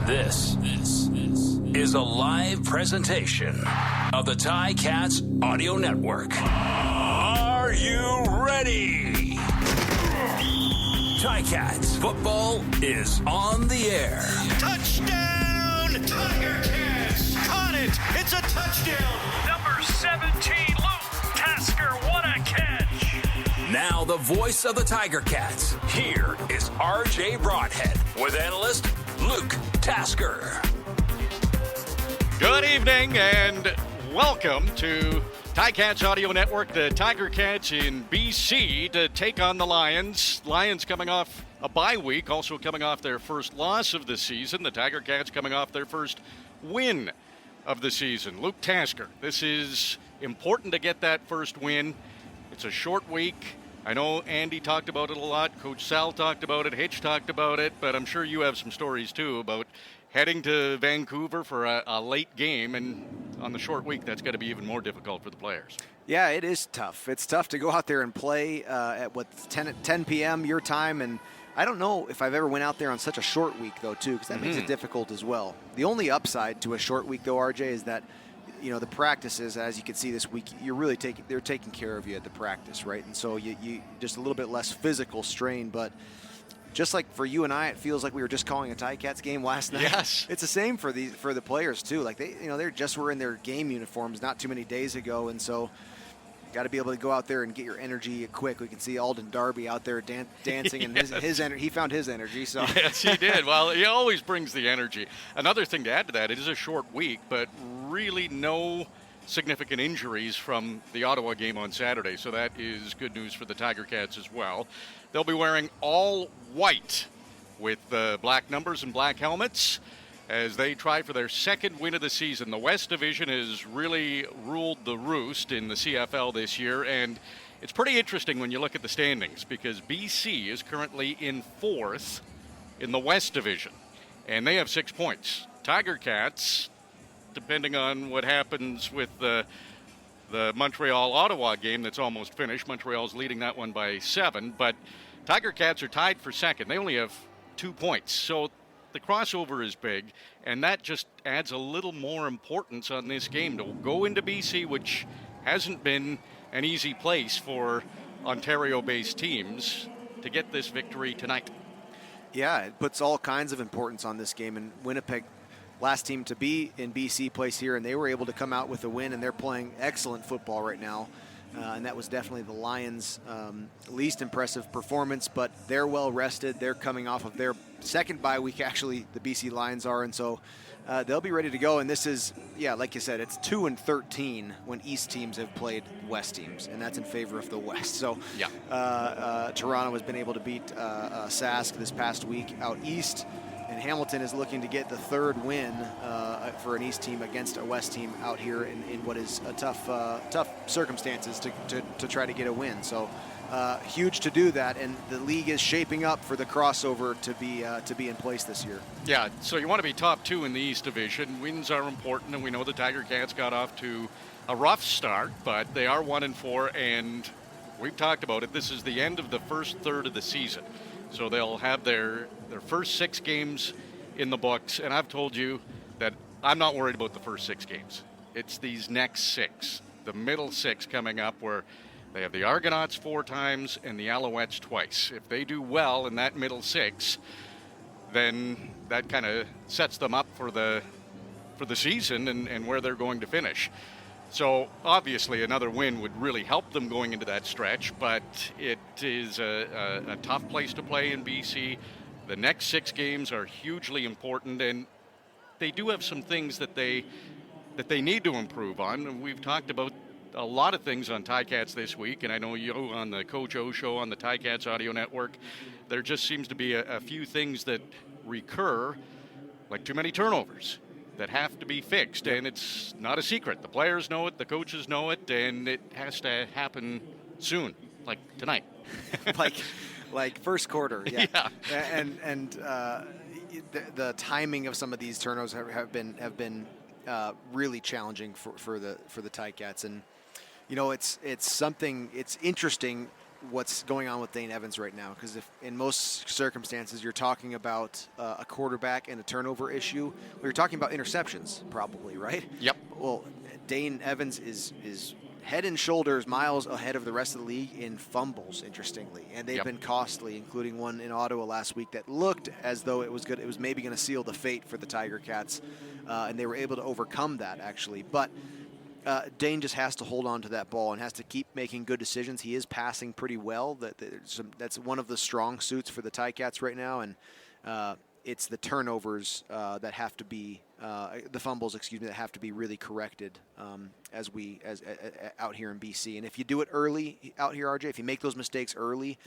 This is a live presentation of the Ticats Audio Network. Are you ready? Ticats football is on the air. Touchdown, Tiger Cats! Caught it! It's a touchdown! Number 17, Luke Tasker, what a catch! Now the voice of the Tiger Cats. Here is RJ Broadhead with analyst Luke Tasker. Good evening and welcome to Ticats Audio Network, the Tiger Cats in BC to take on the Lions. Lions coming off a bye week, also coming off their first loss of the season. The Tiger Cats coming off their first win of the season. Luke Tasker, this is important to get that first win. It's a short week. I know Andy talked about it a lot. Coach Sal talked about it. Hitch talked about it. But I'm sure you have some stories, too, about heading to Vancouver for a late game. And on the short week, that's got to be even more difficult for the players. Yeah, it is tough. It's tough to go out there and play at 10 p.m. your time. And I don't know if I've ever went out there on such a short week, though, too, because that makes it difficult as well. The only upside to a short week, though, RJ, is that you know, the practices, as you can see this week, they're taking care of you at the practice, right? And so you just a little bit less physical strain, but just like for you and I, it feels like we were just calling a Ticats game last night. Yes. It's the same for the players too. Like they just were in their game uniforms not too many days ago, and so got to be able to go out there and get your energy quick. We can see Alden Darby out there dancing, and Yes. his energy. He found his energy. So Yes, he did. Well, he always brings the energy. Another thing to add to that, it is a short week, but really no significant injuries from the Ottawa game on Saturday, so that is good news for the Tiger Cats as well. They'll be wearing all white with black numbers and black helmets as they try for their second win of the season. The West Division has really ruled the roost in the CFL this year, and it's pretty interesting when you look at the standings because BC is currently in fourth in the West Division, and they have 6 points. Tiger Cats, depending on what happens with the Montreal-Ottawa game that's almost finished, Montreal's leading that one by 7, but Tiger Cats are tied for second. They only have 2 points, so the crossover is big, and that just adds a little more importance on this game to go into BC, which hasn't been an easy place for Ontario-based teams to get this victory tonight. yeah, it puts all kinds of importance on this game. And Winnipeg, last team to be in BC, plays here, and they were able to come out with a win, and they're playing excellent football right now. And that was definitely the Lions' least impressive performance, but they're well rested. They're coming off of their second bye week, actually, the BC Lions are, and so they'll be ready to go. And this is, yeah, like you said, it's 2-13 when East teams have played West teams, and that's in favor of the West. So yeah. Toronto has been able to beat Sask this past week out East, and Hamilton is looking to get the third win for an East team against a West team out here in what is a tough circumstances to try to get a win. So huge to do that, and the league is shaping up for the crossover to be in place this year. Yeah, so you want to be top 2 in the East Division. Wins are important, and we know the Tiger Cats got off to a rough start, but they are 1-4, and we've talked about it. This is the end of the first third of the season. So they'll have their first 6 games in the books, and I've told you that I'm not worried about the first 6 games. It's these next 6, the middle 6 coming up, where they have the Argonauts 4 times and the Alouettes twice. If they do well in that middle 6, then that kind of sets them up for the season and where they're going to finish. So obviously another win would really help them going into that stretch, but it is a tough place to play in BC. The next 6 games are hugely important, and they do have some things that they need to improve on. And we've talked about a lot of things on Ticats this week, and I know you on the Coach O Show on the Ticats Audio Network, there just seems to be a few things that recur, like too many turnovers, that have to be fixed, and it's not a secret. The players know it, the coaches know it, and it has to happen soon, like tonight. like first quarter, yeah. Yeah. And the timing of some of these turnovers have been really challenging for the Ticats, and you know it's interesting what's going on with Dane Evans right now, because if in most circumstances you're talking about a quarterback and a turnover issue, well, you're talking about interceptions probably, right? Yep. Well, Dane Evans is head and shoulders miles ahead of the rest of the league in fumbles, interestingly, and they've been costly, including one in Ottawa last week that looked as though it was good. It was maybe going to seal the fate for the Tiger Cats, and they were able to overcome that, actually. But Dane just has to hold on to that ball and has to keep making good decisions. He is passing pretty well. That's one of the strong suits for the Ticats right now, and it's the turnovers that have to be the fumbles, that have to be really corrected as out here in BC. And if you do it early out here, RJ, if you make those mistakes early,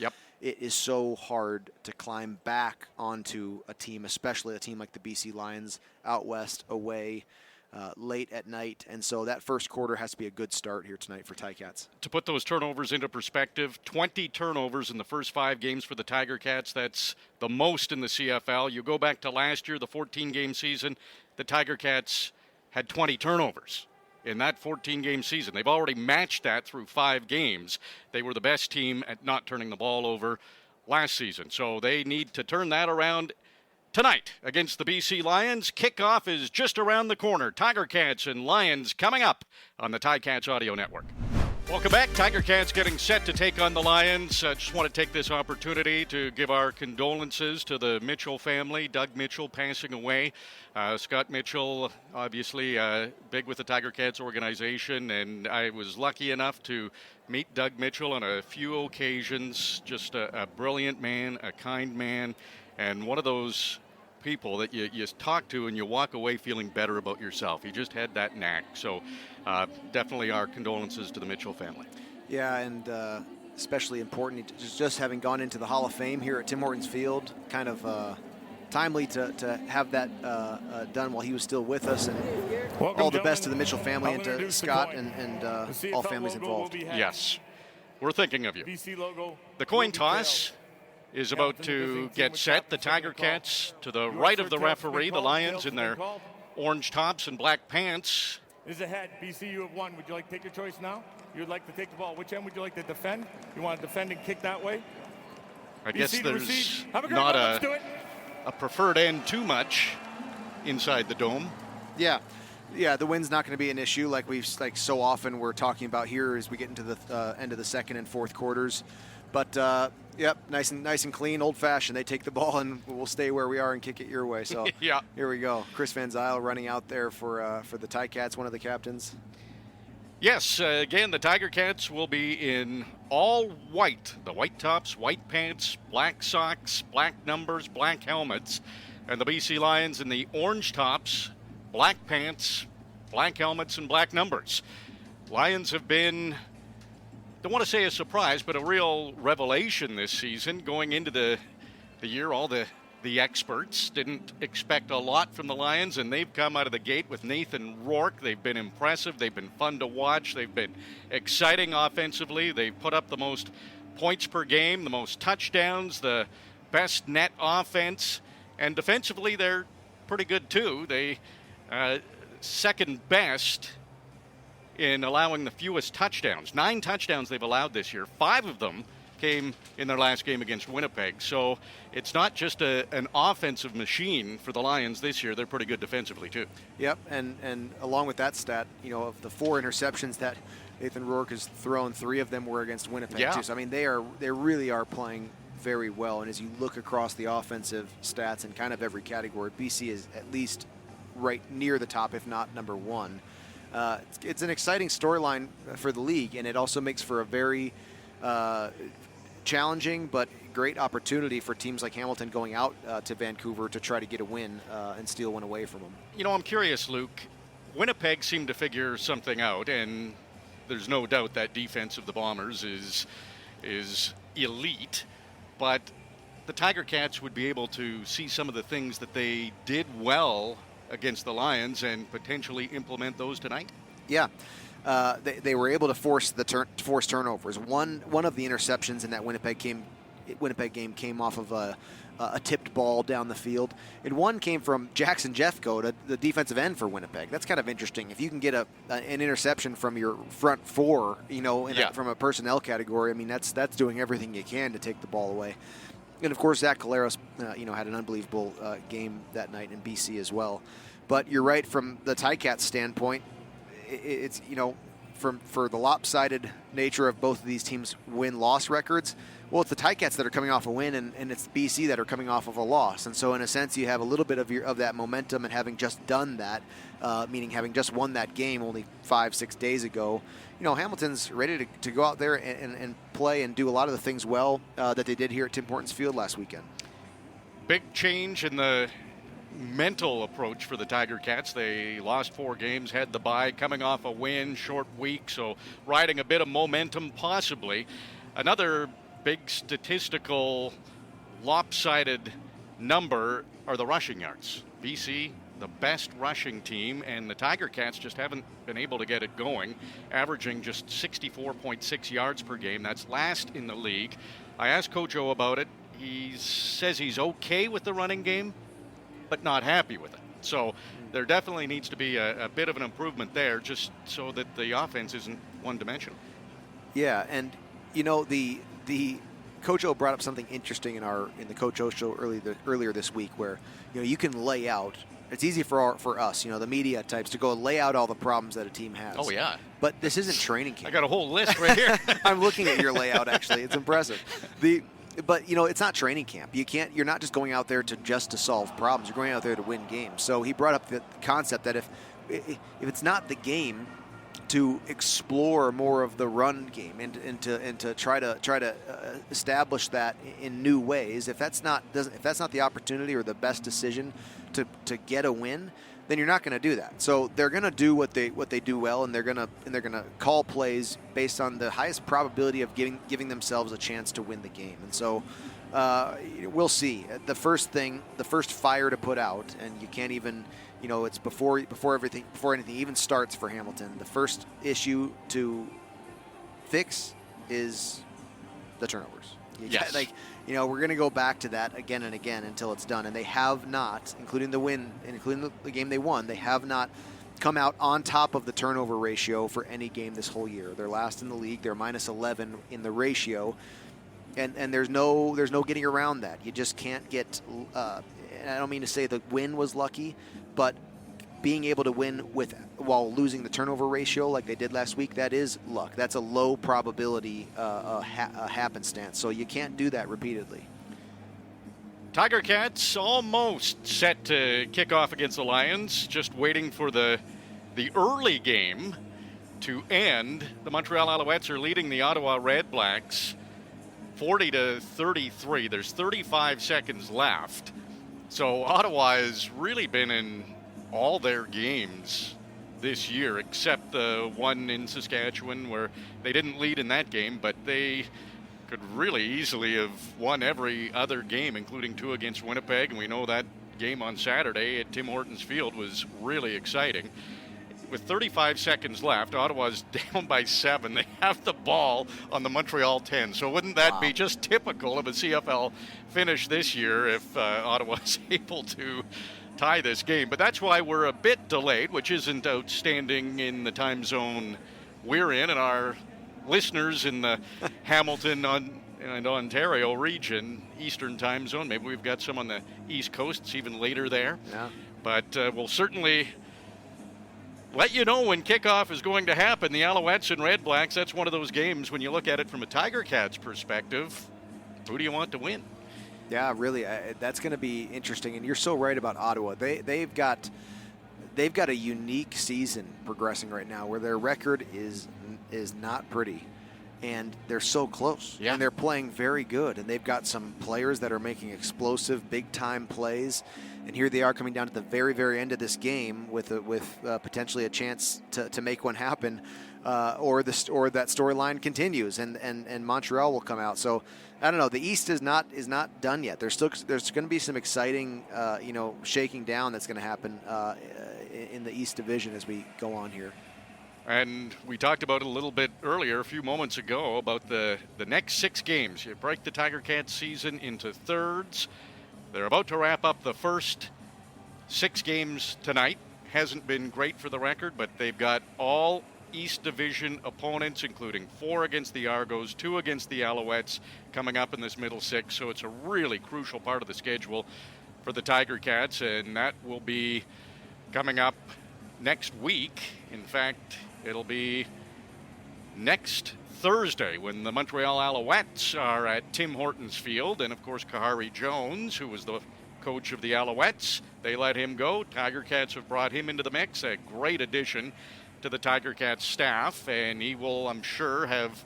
it is so hard to climb back onto a team, especially a team like the BC Lions out west, away, late at night. And so that first quarter has to be a good start here tonight for Ticats. To put those turnovers into perspective, 20 turnovers in the first 5 games for the Tiger Cats. That's the most in the CFL. You go back to last year, the 14-game season, the Tiger Cats had 20 turnovers in that 14-game season. They've already matched that through 5 games. They were the best team at not turning the ball over last season. So they need to turn that around tonight against the BC Lions. Kickoff is just around the corner. Tiger Cats and Lions coming up on the Ticats Audio Network. Welcome back. Tiger Cats getting set to take on the Lions. I just want to take this opportunity to give our condolences to the Mitchell family. Doug Mitchell passing away. Scott Mitchell, obviously big with the Tiger Cats organization, and I was lucky enough to meet Doug Mitchell on a few occasions. Just a brilliant man, a kind man, and one of those people that you talk to and you walk away feeling better about yourself. He just had that knack. So definitely our condolences to the Mitchell family. Yeah, and especially important, just having gone into the Hall of Fame here at Tim Hortons Field, kind of timely to have that done while he was still with us. And welcome, all the best to the Mitchell family and to Scott and all families involved. Yes, we're thinking of you. The coin toss is about to get set. The Tiger Cats to the right of the referee, the Lions in their orange tops and black pants. Is ahead. BC, you have won. Would you like to take your choice now? You would like to take the ball. Which end would you like to defend? You want to defend and kick that way? I guess there's not a preferred end too much inside the dome. Yeah, the wind's not going to be an issue like so often we're talking about here as we get into the end of the second and fourth quarters. But nice and clean, old-fashioned. They take the ball and we'll stay where we are and kick it your way. So Here we go. Chris Van Zyl running out there for the Ticats, one of the captains. Yes, again, the Tiger Cats will be in all white. The white tops, white pants, black socks, black numbers, black helmets. And the BC Lions in the orange tops, black pants, black helmets, and black numbers. Lions have been, don't want to say a surprise, but a real revelation this season. Going into the year, all the experts didn't expect a lot from the Lions, and they've come out of the gate with Nathan Rourke. They've been impressive. They've been fun to watch. They've been exciting offensively. They've put up the most points per game, the most touchdowns, the best net offense, and defensively they're pretty good too. They second best in allowing the fewest touchdowns. 9 touchdowns they've allowed this year. 5 of them came in their last game against Winnipeg. So it's not just an offensive machine for the Lions this year. They're pretty good defensively too. Yep, and along with that stat, of the 4 interceptions that Nathan Rourke has thrown, 3 of them were against Winnipeg too. So I mean, they really are playing very well. And as you look across the offensive stats in kind of every category, BC is at least right near the top, if not number 1. It's an exciting storyline for the league, and it also makes for a very challenging but great opportunity for teams like Hamilton going out to Vancouver to try to get a win and steal one away from them. I'm curious, Luke. Winnipeg seemed to figure something out, and there's no doubt that defense of the Bombers is elite, but the Tiger Cats would be able to see some of the things that they did well against the Lions and potentially implement those tonight? Yeah. They were able to force turnovers. One of the interceptions in that Winnipeg game came off of a a tipped ball down the field. And one came from Jackson Jeffco, the defensive end for Winnipeg. That's kind of interesting. If you can get an interception from your front four, from a personnel category, I mean, that's doing everything you can to take the ball away. And, of course, Zach Collaros, had an unbelievable game that night in BC as well. But you're right, from the Ticats standpoint, it's, for the lopsided nature of both of these teams' win-loss records, well, it's the Ticats that are coming off a win, and it's BC that are coming off of a loss. And so, in a sense, you have a little bit of that momentum, and having just done that, meaning having just won that game only 5-6 days ago, Hamilton's ready to go out there and play and do a lot of the things well that they did here at Tim Hortons Field last weekend. Big change in the mental approach for the Tiger Cats. They lost 4 games, had the bye, coming off a win, short week, so riding a bit of momentum possibly. Another big statistical lopsided number are the rushing yards. BC, the best rushing team, and the Tiger Cats just haven't been able to get it going, averaging just 64.6 yards per game. That's last in the league. I asked Coach O about it. He says he's okay with the running game, but not happy with it. So there definitely needs to be a bit of an improvement there, just so that the offense isn't one-dimensional. Yeah, and the Coach O brought up something interesting in the Coach O show earlier this week, where you can lay out. It's easy for us, the media types, to go lay out all the problems that a team has. Oh yeah. But this isn't training camp. I got a whole list right here. I'm looking at your layout, actually. It's impressive. But it's not training camp. You're not just going out there to solve problems. You're going out there to win games. So he brought up the concept that if it's not the game, to explore more of the run game and to try to establish that in new ways. If that's not the opportunity or the best decision to get a win, then you're not going to do that. So they're going to do what they do well, and they're going to call plays based on the highest probability of giving themselves a chance to win the game. And so we'll see. The first fire to put out, and you can't even, it's before anything even starts for Hamilton. The first issue to fix is the turnovers. Yes. We're going to go back to that again and again until it's done. And they have not, including the win, including the game they won, they have not come out on top of the turnover ratio for any game this whole year. They're last in the league. They're -11 in the ratio. And there's no getting around that. You just can't get, and I don't mean to say the win was lucky, but being able to win while losing the turnover ratio like they did last week, that is luck. That's a low probability happenstance. So you can't do that repeatedly. Tiger Cats almost set to kick off against the Lions, just waiting for the early game to end. The Montreal Alouettes are leading the Ottawa Red Blacks 40-33. There's 35 seconds left. So Ottawa has really been in all their games this year, except the one in Saskatchewan where they didn't lead in that game, but they could really easily have won every other game, including 2 against Winnipeg. And we know that game on Saturday at Tim Hortons Field was really exciting. With 35 seconds left, Ottawa's down by 7. They have the ball on the Montreal 10. So wouldn't that be just typical of a CFL finish this year if Ottawa's able to tie this game? But that's why we're a bit delayed, which isn't outstanding in the time zone we're in, and our listeners in the Hamilton and Ontario region, Eastern time zone. Maybe we've got some on the East Coast. It's even later there. Yeah. But we'll certainly let you know when kickoff is going to happen. The Alouettes and Red Blacks, that's one of those games when you look at it from a Tiger Cats perspective, who do you want to win? Yeah, really, that's going to be interesting. And you're so right about Ottawa. They've got a unique season progressing right now where their record is not pretty, and they're so close. Yeah. And they're playing very good, and they've got some players that are making explosive, big-time plays. And here they are coming down to the very, very end of this game with potentially a chance to make one happen, or that storyline continues, and Montreal will come out. So I don't know. The East is not done yet. There's going to be some exciting shaking down that's going to happen in the East Division as we go on here. And we talked about it a little bit earlier, a few moments ago, about the next 6 games. You break the Tiger Cats season into thirds. They're about to wrap up the first 6 games tonight. Hasn't been great for the record, but they've got all East Division opponents, including 4 against the Argos, 2 against the Alouettes, coming up in this middle 6. So it's a really crucial part of the schedule for the Tiger Cats, and that will be coming up next week. In fact, it'll be next Thursday when the Montreal Alouettes are at Tim Hortons Field. And, of course, Kahari Jones, who was the coach of the Alouettes, they let him go. Tiger Cats have brought him into the mix, a great addition to the Tiger Cats staff, and he will, I'm sure, have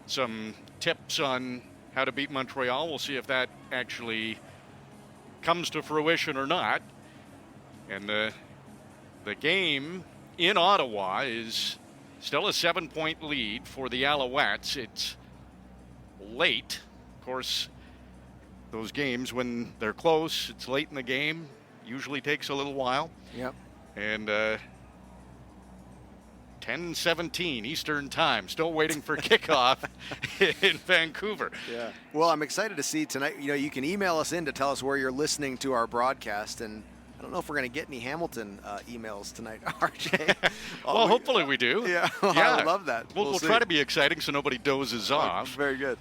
some tips on how to beat Montreal. We'll see if that actually comes to fruition or not. And the game in Ottawa is still a 7-point lead for the Alouettes. It's late. Of course, those games, when they're close, it's late in the game, usually takes a little while. Yep. And 10:17 Eastern Time, still waiting for kickoff in Vancouver. Yeah. Well, I'm excited to see tonight. You can email us in to tell us where you're listening to our broadcast, and I don't know if we're going to get any Hamilton emails tonight, RJ. Well, hopefully we do. Yeah, I would love that. We'll try to be exciting so nobody dozes off. Very good.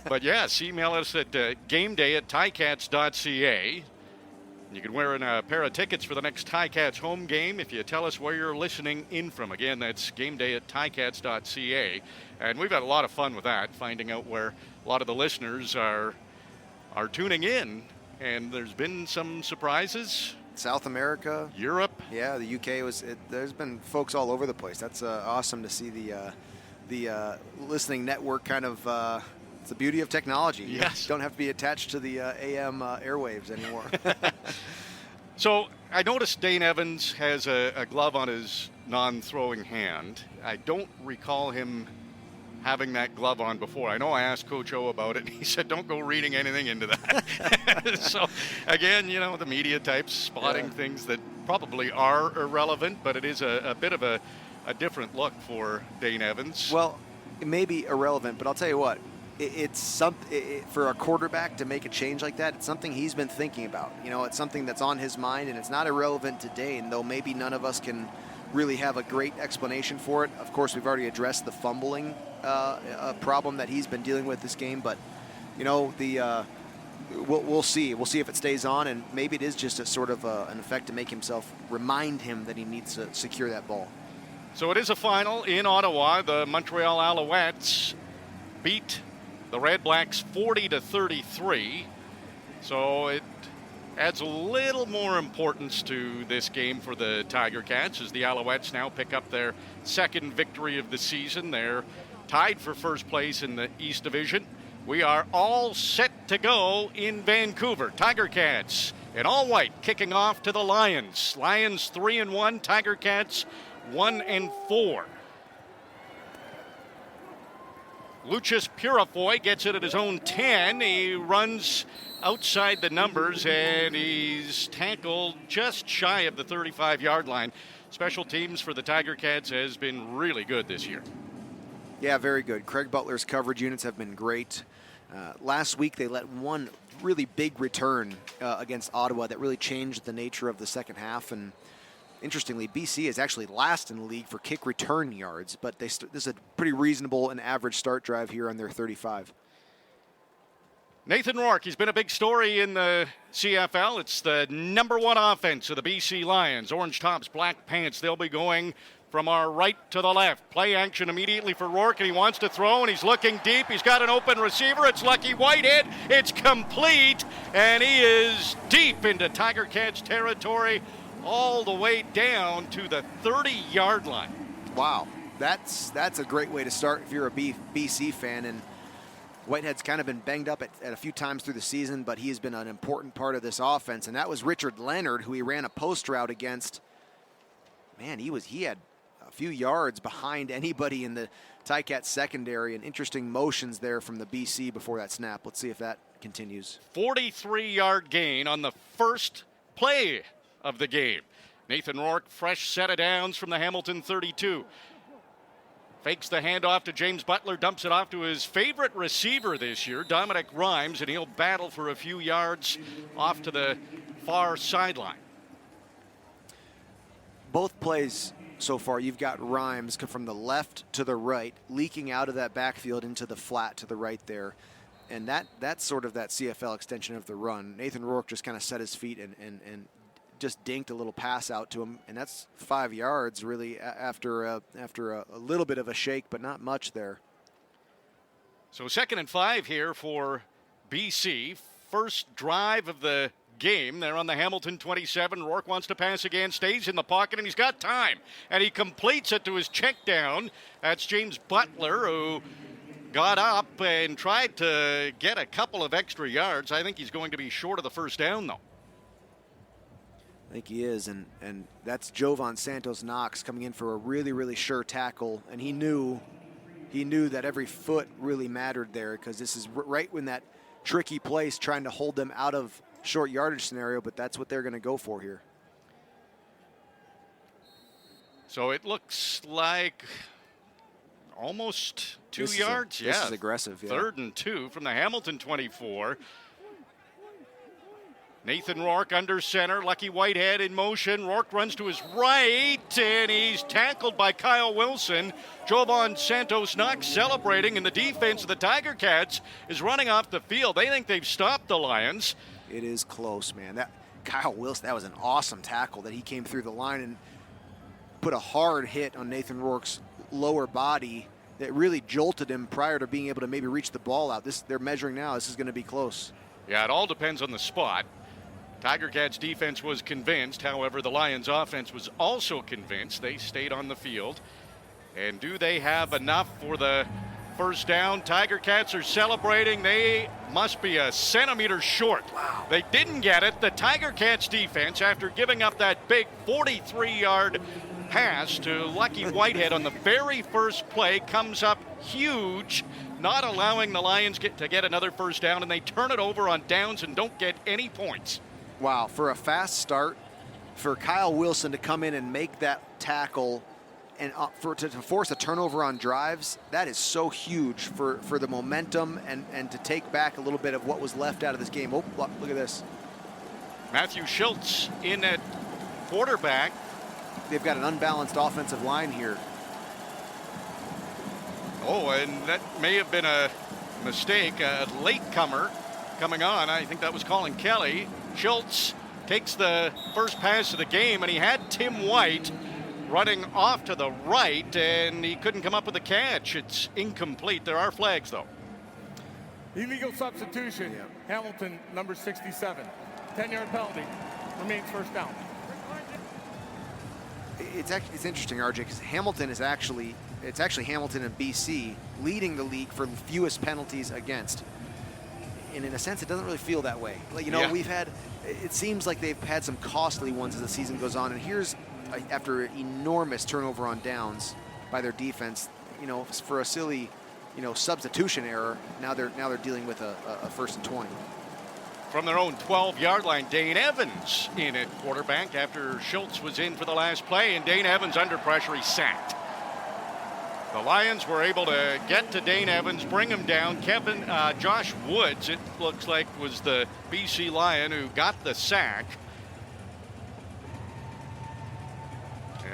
But yes, email us at gameday@ticats.ca. You can win a pair of tickets for the next Ticats home game if you tell us where you're listening in from. Again, that's gameday@ticats.ca. And we've had a lot of fun with that, finding out where a lot of the listeners are tuning in. And there's been some surprises. South America. Europe. Yeah, the UK there's been folks all over the place. That's awesome to see the listening network kind of. It's the beauty of technology. Yes. You don't have to be attached to the AM airwaves anymore. So I noticed Dane Evans has a glove on his non-throwing hand. I don't recall him having that glove on before. I know I asked Coach O about it. He said, don't go reading anything into that. So, again, the media types spotting things that probably are irrelevant, but it is a bit of a different look for Dane Evans. Well, it may be irrelevant, but I'll tell you what. It's for a quarterback to make a change like that. It's something he's been thinking about. It's something that's on his mind, and it's not irrelevant to Dane, though maybe none of us can really have a great explanation for it. Of course, we've already addressed the fumbling problem that he's been dealing with this game, but we'll see. We'll see if it stays on, and maybe it is just a sort of an effect to make remind him that he needs to secure that ball. So it is a final in Ottawa. The Montreal Alouettes beat the Red Blacks 40-33. So it adds a little more importance to this game for the Tiger Cats as the Alouettes now pick up their second victory of the season. They're tied for first place in the East Division. We are all set to go in Vancouver. Tiger Cats in all white kicking off to the Lions. Lions 3-1, Tiger Cats 1-4. Lucius Purifoy gets it at his own 10. He runs outside the numbers, and he's tackled just shy of the 35-yard line. Special teams for the Tiger Cats has been really good this year. Yeah, very good. Craig Butler's coverage units have been great. Last week they let one really big return against Ottawa that really changed the nature of the second half. And interestingly, BC is actually last in the league for kick return yards, but this is a pretty reasonable and average start drive here on their 35. Nathan Rourke, he's been a big story in the CFL. It's the number 1 offense of the BC Lions. Orange tops, black pants. They'll be going from our right to the left. Play action immediately for Rourke, and he wants to throw, and he's looking deep. He's got an open receiver. It's Lucky Whitehead. It's complete, and he is deep into Tiger Cats territory, all the way down to the 30-yard line. Wow, that's a great way to start if you're a BC fan. And Whitehead's kind of been banged up at a few times through the season, but he has been an important part of this offense. And that was Richard Leonard, who he ran a post route against. Man, he had a few yards behind anybody in the Ticats secondary, and interesting motions there from the BC before that snap. Let's see if that continues. 43-yard gain on the first play of the game. Nathan Rourke, fresh set of downs from the Hamilton 32. Fakes the handoff to James Butler, dumps it off to his favorite receiver this year, Dominic Rhymes, and he'll battle for a few yards off to the far sideline. Both plays so far, you've got Rhymes come from the left to the right, leaking out of that backfield into the flat to the right there. And that's sort of that CFL extension of the run. Nathan Rourke just kind of set his feet and just dinked a little pass out to him, and that's 5 yards really after a little bit of a shake, but not much there. So 2nd and 5 here for BC. First drive of the game. They're on the Hamilton 27. Rourke wants to pass again, stays in the pocket, and he's got time. And he completes it to his check down. That's James Butler, who got up and tried to get a couple of extra yards. I think he's going to be short of the first down, though. I think he is, and that's Jovan Santos-Knox coming in for a really, really sure tackle, and he knew that every foot really mattered there, because this is right when that tricky place trying to hold them out of short yardage scenario, but that's what they're going to go for here. So it looks like almost 2 yards. This is aggressive. Yeah. 3rd and 2 from the Hamilton 24. Nathan Rourke under center. Lucky Whitehead in motion. Rourke runs to his right, and he's tackled by Kyle Wilson. Jovan Santos-Knox celebrating, and the defense of the Tiger Cats is running off the field. They think they've stopped the Lions. It is close, man. That Kyle Wilson, that was an awesome tackle that he came through the line and put a hard hit on Nathan Rourke's lower body that really jolted him prior to being able to maybe reach the ball out. They're measuring now. This is going to be close. Yeah, it all depends on the spot. Tiger Cats defense was convinced. However, the Lions offense was also convinced. They stayed on the field. And do they have enough for the first down? Tiger Cats are celebrating. They must be a centimeter short. Wow. They didn't get it. The Tiger Cats defense, after giving up that big 43-yard pass to Lucky Whitehead on the very first play, comes up huge, not allowing the Lions to get another first down, and they turn it over on downs and don't get any points. Wow, for a fast start, for Kyle Wilson to come in and make that tackle and to force a turnover on drives, that is so huge for the momentum and to take back a little bit of what was left out of this game. Oh, look at this. Matthew Schultz in at quarterback. They've got an unbalanced offensive line here. Oh, and that may have been a mistake. A latecomer coming on. I think that was Colin Kelly. Schultz takes the first pass of the game, and he had Tim White running off to the right, and he couldn't come up with a catch. It's incomplete. There are flags, though. Illegal substitution. Yeah. Hamilton, number 67. 10-yard penalty. Remains first down. It's interesting, RJ, because Hamilton is actually Hamilton and BC leading the league for fewest penalties against. And in a sense, it doesn't really feel that way. Like, it seems like they've had some costly ones as the season goes on. And here's, after an enormous turnover on downs by their defense, for a silly, substitution error, now they're dealing with a 1st and 20. From their own 12-yard line, Dane Evans in at quarterback after Schultz was in for the last play, and Dane Evans under pressure, he's sacked. The Lions were able to get to Dane Evans, bring him down. Josh Woods, it looks like, was the BC Lion who got the sack.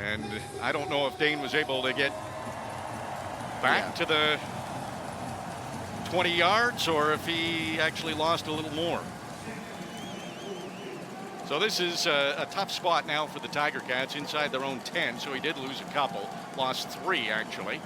And I don't know if Dane was able to get back to the 20 yards or if he actually lost a little more. So this is a tough spot now for the Tiger Cats inside their own 10. So he did lose a couple, lost 3 actually.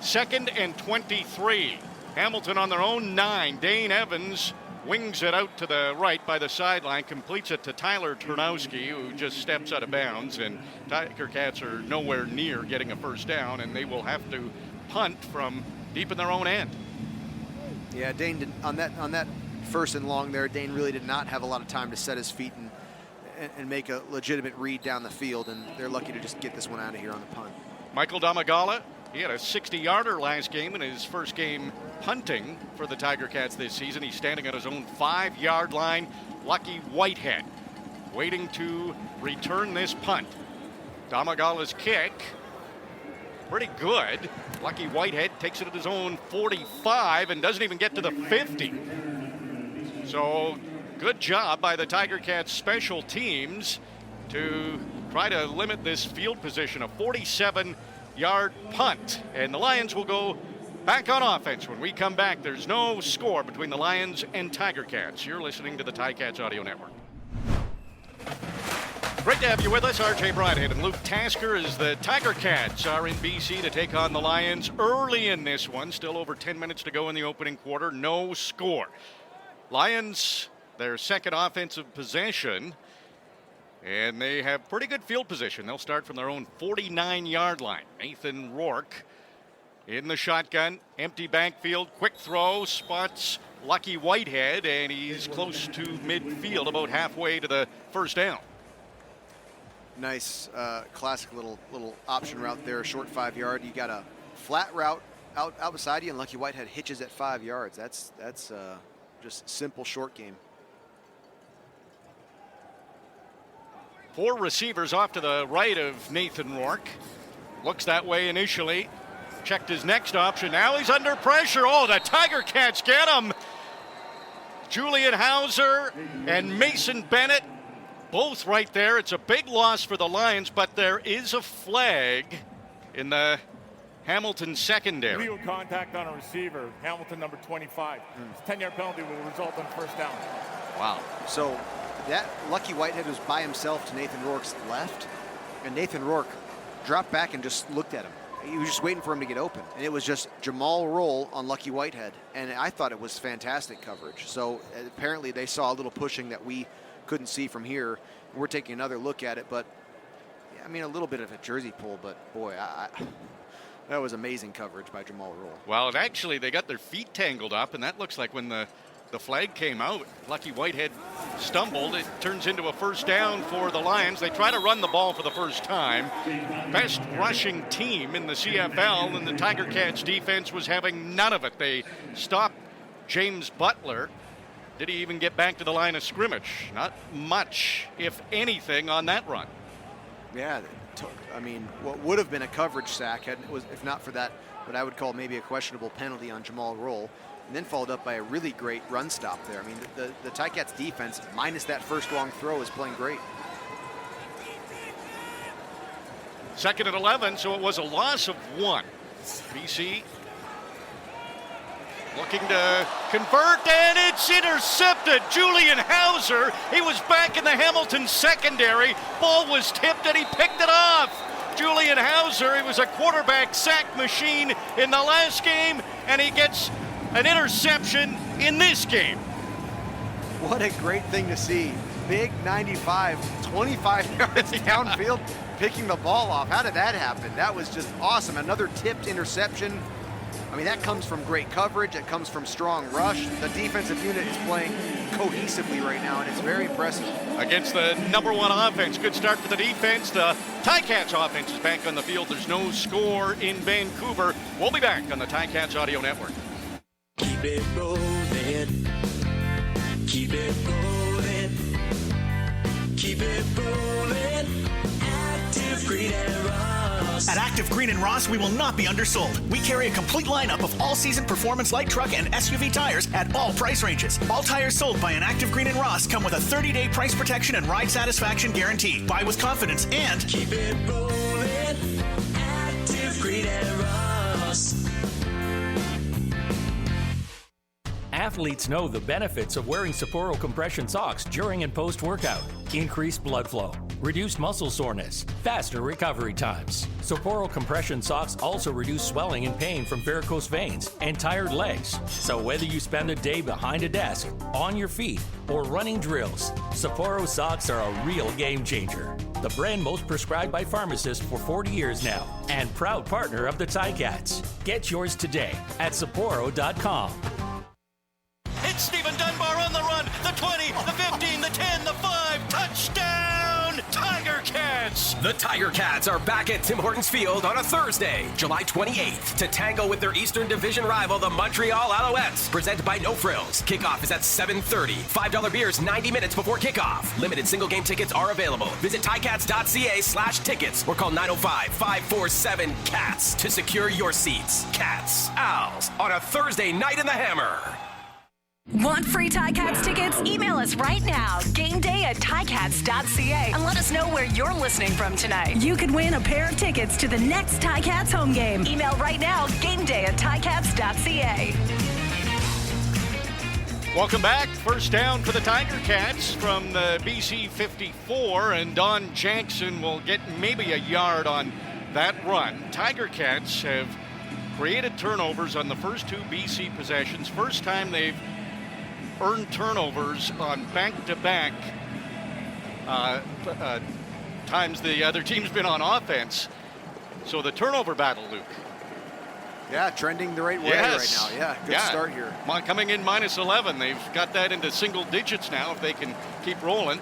2nd and 23. Hamilton on their own 9. Dane Evans wings it out to the right by the sideline, completes it to Tyler Turnowski, who just steps out of bounds, and Tiger Cats are nowhere near getting a first down, and they will have to punt from deep in their own end. Yeah, Dane did, on that 1st and long there, Dane really did not have a lot of time to set his feet and make a legitimate read down the field, and they're lucky to just get this one out of here on the punt. Michael Damagala, he had a 60-yarder last game in his first game punting for the Tiger Cats this season. He's standing at his own 5-yard line. Lucky Whitehead waiting to return this punt. Damagala's kick pretty good. Lucky Whitehead takes it at his own 45 and doesn't even get to the 50. So good job by the Tiger Cats special teams to try to limit this field position. A 47-yard punt, and the Lions will go back on offense when we come back. There's no score between the Lions and Tiger Cats. You're listening to the Ticats Audio Network. Great to have you with us. RJ Broadhead and Luke Tasker as the Tiger Cats are in BC to take on the Lions early in this one. Still over 10 minutes to go in the opening quarter. No score. Lions, their second offensive possession, and they have pretty good field position. They'll start from their own 49-yard line. Nathan Rourke in the shotgun, empty backfield, quick throw, spots Lucky Whitehead, and he's close to midfield, about halfway to the first down. Nice, classic little option route there, short 5-yard. You got a flat route out beside you, and Lucky Whitehead hitches at 5 yards. That's just simple short game. 4 receivers off to the right of Nathan Rourke. Looks that way initially. Checked his next option. Now he's under pressure. Oh, the Tiger Cats get him. Julian Hauser and Mason Bennett, both right there. It's a big loss for the Lions, but there is a flag in the Hamilton secondary. Legal contact on a receiver, Hamilton number 25. 10-yard penalty will result in first down. Wow. So that Lucky Whitehead was by himself to Nathan Rourke's left, and Nathan Rourke dropped back and just looked at him. He was just waiting for him to get open, and it was just Jamal roll on Lucky Whitehead, and I thought it was fantastic coverage. So apparently they saw a little pushing that we couldn't see from here. We're taking another look at it, but yeah, I mean, a little bit of a jersey pull, but boy, that was amazing coverage by Jamal Roll. Well, actually, they got their feet tangled up, and that looks like when the flag came out, Lucky Whitehead stumbled. It turns into a first down for the Lions. They try to run the ball for the first time. Best rushing team in the CFL, and the Tiger Cats defense was having none of it. They stopped James Butler. Did he even get back to the line of scrimmage? Not much, if anything, on that run. Yeah, I mean, what would have been a coverage sack if not for that, what I would call maybe a questionable penalty on Jamal Roll, and then followed up by a really great run stop there. I mean, the Ticats defense, minus that first long throw, is playing great. 2nd and 11, so it was a loss of 1. BC looking to convert, and it's intercepted. Julian Hauser, he was back in the Hamilton secondary. Ball was tipped, and he picked it off. Julian Hauser, he was a quarterback sack machine in the last game, and he gets an interception in this game. What a great thing to see. Big 95, 25 yards downfield, picking the ball off. How did that happen? That was just awesome. Another tipped interception. I mean, that comes from great coverage. It comes from strong rush. The defensive unit is playing cohesively right now, and it's very impressive. Against the number 1 offense. Good start for the defense. The Ticats offense is back on the field. There's no score in Vancouver. We'll be back on the Ticats Audio Network. Keep it rolling. Keep it rolling. Keep it rolling. Active Green and Ross. At Active Green and Ross, we will not be undersold. We carry a complete lineup of all-season performance light truck and SUV tires at all price ranges. All tires sold by an Active Green and Ross come with a 30-day price protection and ride satisfaction guarantee. Buy with confidence and keep it rolling. Active Green and Ross. Athletes know the benefits of wearing Sapporo compression socks during and post-workout. Increased blood flow, reduced muscle soreness, faster recovery times. Sapporo compression socks also reduce swelling and pain from varicose veins and tired legs. So whether you spend a day behind a desk, on your feet, or running drills, Sapporo socks are a real game changer. The brand most prescribed by pharmacists for 40 years now, and proud partner of the Ticats. Get yours today at Sapporo.com. It's Stephen Dunbar on the run. The 20, the 15, the 10, the 5. Touchdown, Tiger Cats. The Tiger Cats are back at Tim Hortons Field on a Thursday, July 28th, to tangle with their Eastern Division rival, the Montreal Alouettes, presented by No Frills. Kickoff is at 7:30. $5 beers 90 minutes before kickoff. Limited single-game tickets are available. Visit ticats.ca/tickets or call 905-547-CATS to secure your seats. Cats, Owls, on a Thursday night in the Hammer. Want free Ticats tickets? Email us right now, gameday@ticats.ca, and let us know where you're listening from tonight. You could win a pair of tickets to the next Ticats home game. Email right now, gameday@ticats.ca. Welcome back. First down for the Tiger Cats from the BC 54, and Don Jackson will get maybe a yard on that run. Tiger Cats have created turnovers on the first two BC possessions. First time they've earned turnovers on back-to-back times the other team's been on offense. So the turnover battle, Luke. Yeah, trending the right way right now. Yeah, good start here. Coming in -11. They've got that into single digits now if they can keep rolling.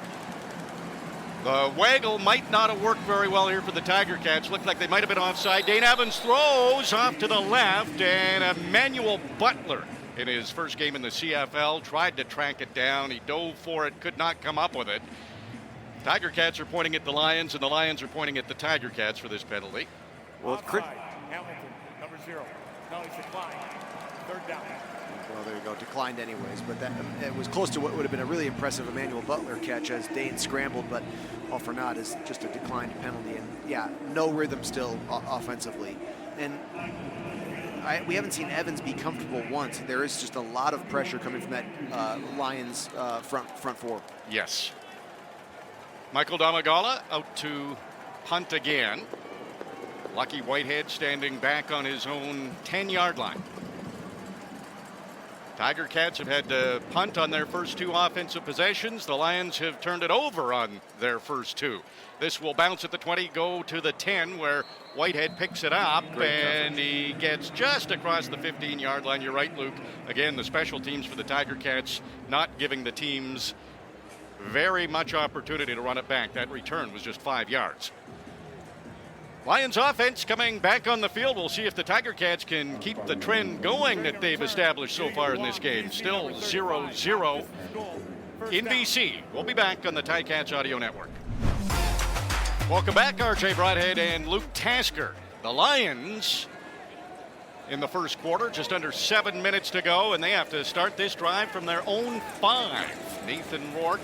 The waggle might not have worked very well here for the Tiger Cats. Looked like they might have been offside. Dane Evans throws off to the left, and Emmanuel Butler, in his first game in the CFL, tried to track it down. He dove for it, could not come up with it. Tiger Cats are pointing at the Lions, and the Lions are pointing at the Tiger Cats for this penalty. Well, Hamilton, number 0. No, he's declined. Third down. Well, there you go. Declined anyways, but that it was close to what would have been a really impressive Emmanuel Butler catch as Dane scrambled, but all for naught is just a declined penalty. And yeah, no rhythm still offensively. And we haven't seen Evans be comfortable once. There is just a lot of pressure coming from that Lions front four. Yes. Michael Domagala out to punt again. Lucky Whitehead standing back on his own 10-yard line. Tiger Cats have had to punt on their first two offensive possessions. The Lions have turned it over on their first two. This will bounce at the 20, go to the 10, where Whitehead picks it up, and he gets just across the 15-yard line. You're right, Luke. Again, the special teams for the Tiger Cats not giving the teams very much opportunity to run it back. That return was just 5 yards. Lions offense coming back on the field. We'll see if the Tiger Cats can keep the trend going that they've established so far in this game. Still 0-0 in BC. We'll be back on the Ticats Audio Network. Welcome back, RJ Broadhead and Luke Tasker. The Lions in the first quarter, just under 7 minutes to go, and they have to start this drive from their own 5. Nathan Rourke,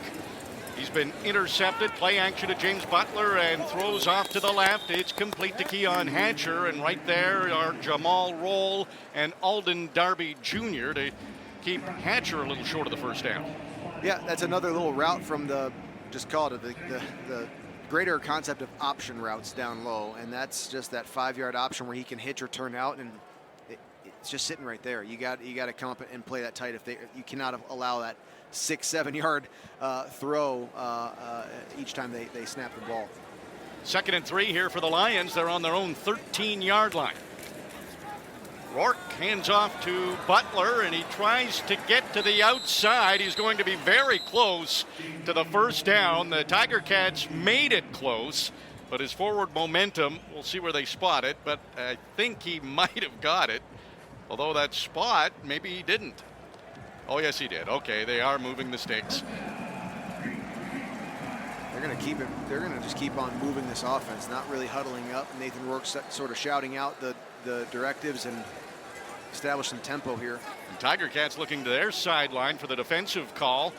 he's been intercepted. Play action to James Butler and throws off to the left. It's complete to Keon Hatcher, and right there are Jamal Roll and Alden Darby Jr. to keep Hatcher a little short of the first down. Yeah, that's another little route from the, just call it the greater concept of option routes down low, and that's just that 5-yard option where he can hitch or turn out, and it's just sitting right there. You got to come up and play that tight. You cannot allow that 6-7 yard throw each time they snap the ball. 2nd and 3 here for the Lions. They're on their own 13-yard line. Rourke hands off to Butler, and he tries to get to the outside. He's going to be very close to the first down. The Tiger Cats made it close, but his forward momentum, we'll see where they spot it, but I think he might have got it. Although that spot, maybe he didn't. Oh, yes, he did. Okay, they are moving the sticks. They're going to keep it. They're going to just keep on moving this offense, not really huddling up. Nathan Rourke sort of shouting out the directives and establishing tempo here. And Tiger Cats looking to their sideline for the defensive call.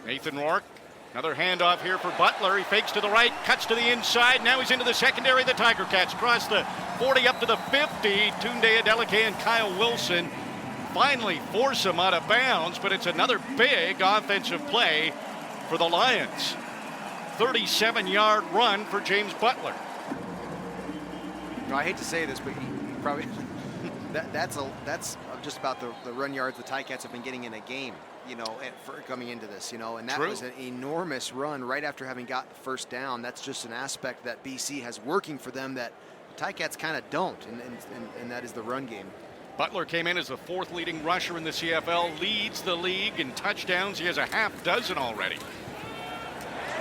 Nathan Rourke, another handoff here for Butler. He fakes to the right, cuts to the inside. Now he's into the secondary. The Tiger Cats cross the 40 up to the 50. Tunde Adeleke and Kyle Wilson finally force him out of bounds, but it's another big offensive play for the Lions. 37-yard run for James Butler. I hate to say this, but he probably that's just about the run yards the Ticats have been getting in a game, for coming into this, and that was an enormous run right after having got the first down. That's just an aspect that BC has working for them that the Ticats kind of don't, and that is the run game. Butler came in as the 4th leading rusher in the CFL, leads the league in touchdowns. He has a half dozen already.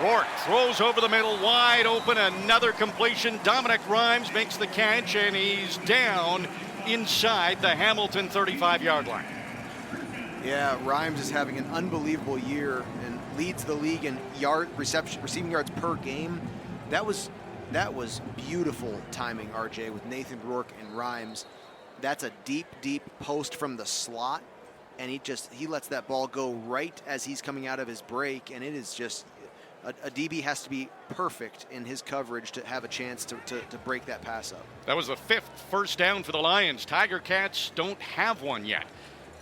Rourke throws over the middle, wide open, another completion. Dominic Rhymes makes the catch, and he's down inside the Hamilton 35-yard line. Yeah, Rhymes is having an unbelievable year and leads the league in receiving yards per game. That was beautiful timing, RJ, with Nathan Rourke and Rhymes. That's a deep post from the slot, and he lets that ball go right as he's coming out of his break, and it is just a DB has to be perfect in his coverage to have a chance to break that pass up. That was the 5th first down for the Lions. Tiger Cats don't have one yet.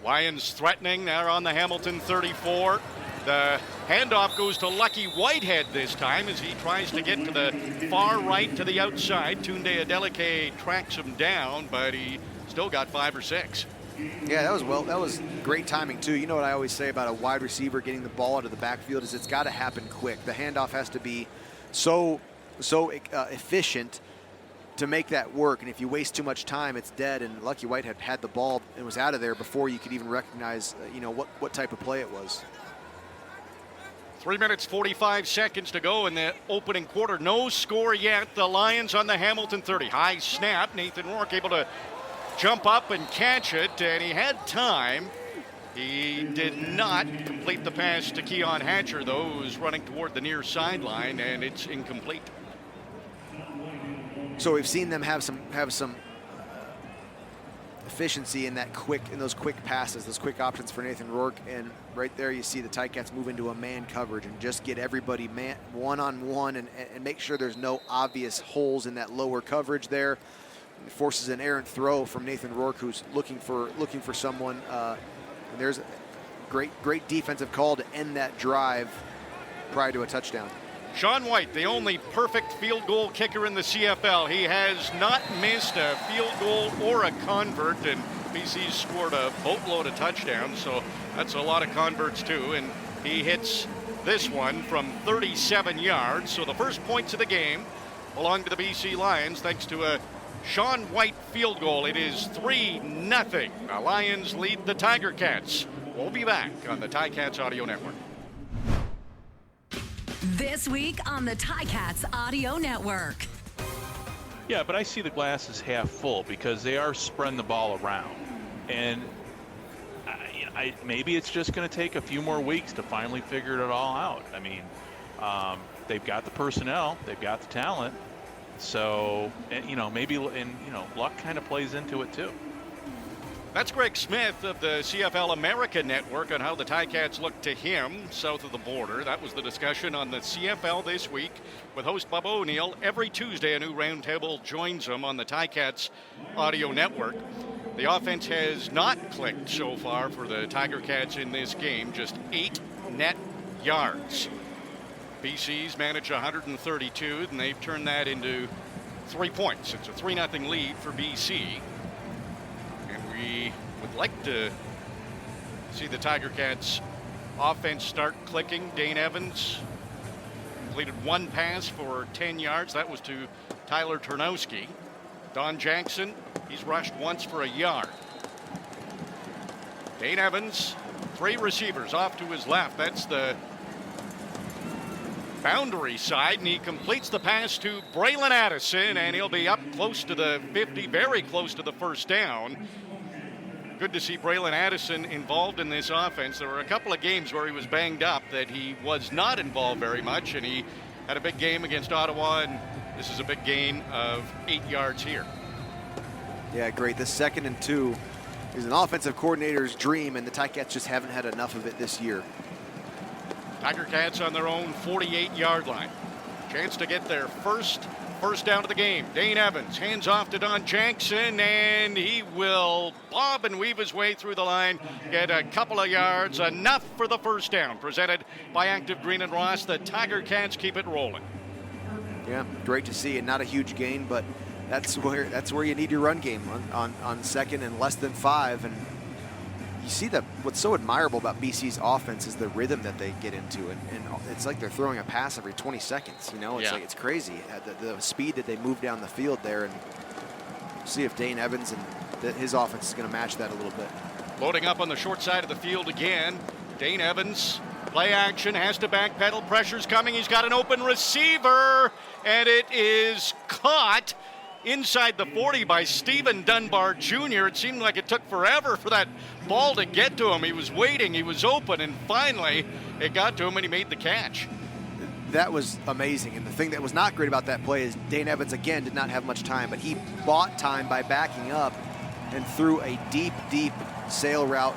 Lions threatening. They're on the Hamilton 34. The handoff goes to Lucky Whitehead this time as he tries to get to the far right to the outside. Tunde Adeleke tracks him down, but he still got 5 or 6. Yeah, that was great timing too. You know what I always say about a wide receiver getting the ball out of the backfield is it's got to happen quick. The handoff has to be so efficient to make that work, and if you waste too much time, it's dead. And Lucky Whitehead had the ball and was out of there before you could even recognize what type of play it was. 3 minutes 45 seconds to go in the opening quarter. No score yet. The Lions on the Hamilton 30. High snap. Nathan Rourke able to jump up and catch it, and he had time. He did not complete the pass to Keon Hatcher, though, who's running toward the near sideline, and it's incomplete. So we've seen them have some efficiency in those quick passes, those quick options for Nathan Rourke, and right there you see the Ticats move into a man coverage and just get everybody one-on-one and make sure there's no obvious holes in that lower coverage there. It forces an errant throw from Nathan Rourke, who's looking for someone. And there's a great defensive call to end that drive prior to a touchdown. Sean White, the only perfect field goal kicker in the CFL. He has not missed a field goal or a convert, and BC's scored a boatload of touchdowns, so that's a lot of converts too. And he hits this one from 37 yards. So the first points of the game belong to the BC Lions thanks to a Sean White field goal. It is 3-0. The Lions lead the Tiger Cats. We'll be back on the Ticats Audio Network. This week on the Ticats Audio Network. Yeah, but I see the glass as half full because they are spreading the ball around. And maybe it's just going to take a few more weeks to finally figure it all out. I mean, they've got the personnel, they've got the talent. So, maybe, luck kind of plays into it too. That's Greg Smith of the CFL America Network on how the Ticats look to him south of the border. That was the discussion on the CFL this week with host Bubba O'Neill. Every Tuesday, a new roundtable joins him on the Ticats Audio Network. The offense has not clicked so far for the Tiger Cats in this game, just 8 net yards. BC's managed 132, and they've turned that into 3 points. It's a 3-0 lead for BC. We would like to see the Tiger Cats offense start clicking. Dane Evans completed 1 pass for 10 yards. That was to Tyler Ternowski. Don Jackson, he's rushed once for a yard. Dane Evans, 3 receivers off to his left. That's the boundary side, and he completes the pass to Braylon Addison, and he'll be up close to the 50, very close to the first down. Good to see Braylon Addison involved in this offense. There were a couple of games where he was banged up that he was not involved very much, and he had a big game against Ottawa, and this is a big gain of 8 yards here. Yeah, great. This 2nd and 2 is an offensive coordinator's dream, and the Ticats just haven't had enough of it this year. Tiger Cats on their own 48-yard line. Chance to get their first down of the game. Dane Evans hands off to Don Jackson, and he will bob and weave his way through the line, get a couple of yards, enough for the first down. Presented by Active Green and Ross. The Tiger Cats keep it rolling. Yeah, great to see, and not a huge gain, but that's where you need your run game on second and less than 5. And you see that what's so admirable about BC's offense is the rhythm that they get into, and it's like they're throwing a pass every 20 seconds. It's crazy the speed that they move down the field there, and see if Dane Evans and his offense is going to match that a little bit. Loading up on the short side of the field again. Dane Evans, Play action, has to backpedal, pressure's coming, he's got an open receiver, and it is caught inside the 40 by Stephen Dunbar Jr. It seemed like it took forever for that ball to get to him. He was waiting, he was open, and finally it got to him and he made the catch. That was amazing, and the thing that was not great about that play is Dane Evans, again, did not have much time, but he bought time by backing up and threw a deep sail route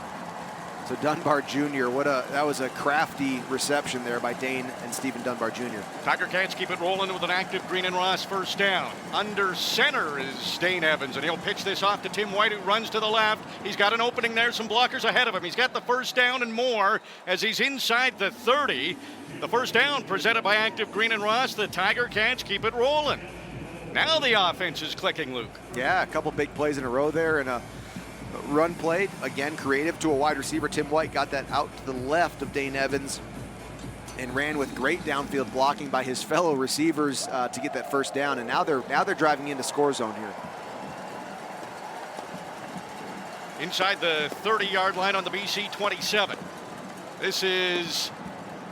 to Dunbar Jr. That was a crafty reception there by Dane and Stephen Dunbar Jr. Tiger Cats keep it rolling with an active Green and Ross first down. Under center is Dane Evans, and he'll pitch this off to Tim White, who runs to the left. He's got an opening there, some blockers ahead of him. He's got the first down and more as he's inside the 30. The first down presented by active Green and Ross. The Tiger Cats keep it rolling. Now the offense is clicking, Luke. Yeah, a couple big plays in a row there, and a run play, again, creative to a wide receiver. Tim White got that out to the left of Dane Evans and ran with great downfield blocking by his fellow receivers to get that first down. And now they're driving into score zone here. Inside the 30-yard line on the BC 27. This is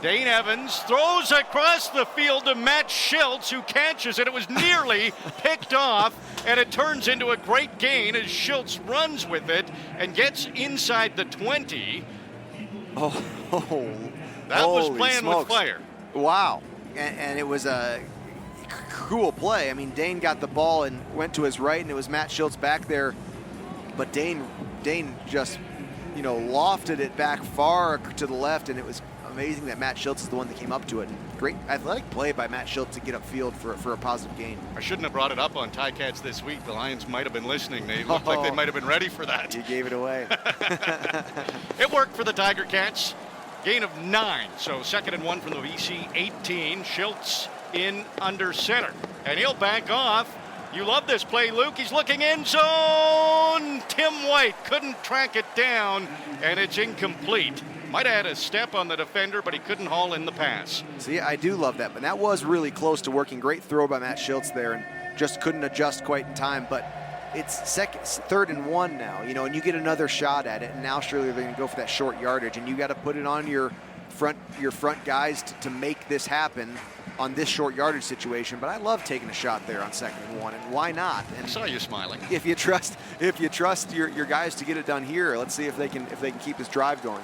Dane Evans, throws across the field to Matt Schultz, who catches it. It was nearly picked off, and it turns into a great gain as Schultz runs with it and gets inside the 20. That was playing with fire. Wow. And it was a cool play. I mean, Dane got the ball and went to his right, and it was Matt Schultz back there. But Dane just, lofted it back far to the left, and it was amazing that Matt Schultz is the one that came up to it. And great athletic play by Matt Schultz to get upfield for a positive gain. I shouldn't have brought it up on Ticats this week. The Lions might have been listening. They looked like they might have been ready for that. You gave it away. It worked for the Tiger Cats. Gain of 9. So 2nd and 1 from the BC 18. Schultz in under center. And he'll back off. You love this play, Luke. He's looking end zone. Tim White couldn't track it down, and it's incomplete. Might have had a step on the defender, but he couldn't haul in the pass. See, I do love that, but that was really close to working. Great throw by Matt Schultz there, and just couldn't adjust quite in time. But it's 3rd and 1 now, and you get another shot at it. And now surely they're going to go for that short yardage, and you got to put it on your front guys to make this happen on this short yardage situation. But I love taking a shot there on 2nd and 1, and why not? And I saw you smiling. If you trust your guys to get it done here, let's see if they can keep this drive going.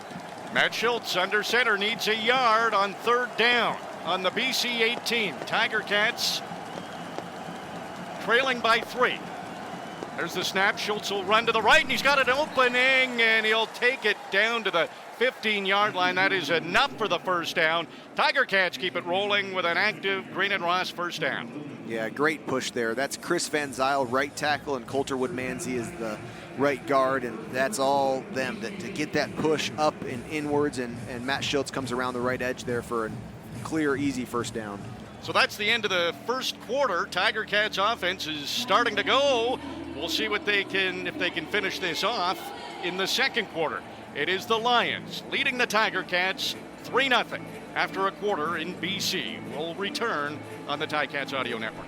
Matt Schultz under center needs a yard on 3rd down on the BC 18. Tiger Cats trailing by 3. There's the snap. Schultz will run to the right, and he's got an opening, and he'll take it down to the 15-yard line. That is enough for the first down. Tiger Cats keep it rolling with an active Green and Ross first down. Yeah, great push there. That's Chris Van Zyl, right tackle, and Coulter Woodmansey is the right guard, and that's all them to get that push up and inwards, and Matt Schultz comes around the right edge there for a clear, easy first down. So that's the end of the first quarter. Tiger Cats offense is starting to go. We'll see if they can finish this off in the second quarter. It is the Lions leading the Tiger Cats 3-0 after a quarter in BC. We'll return on the Ticats Audio Network.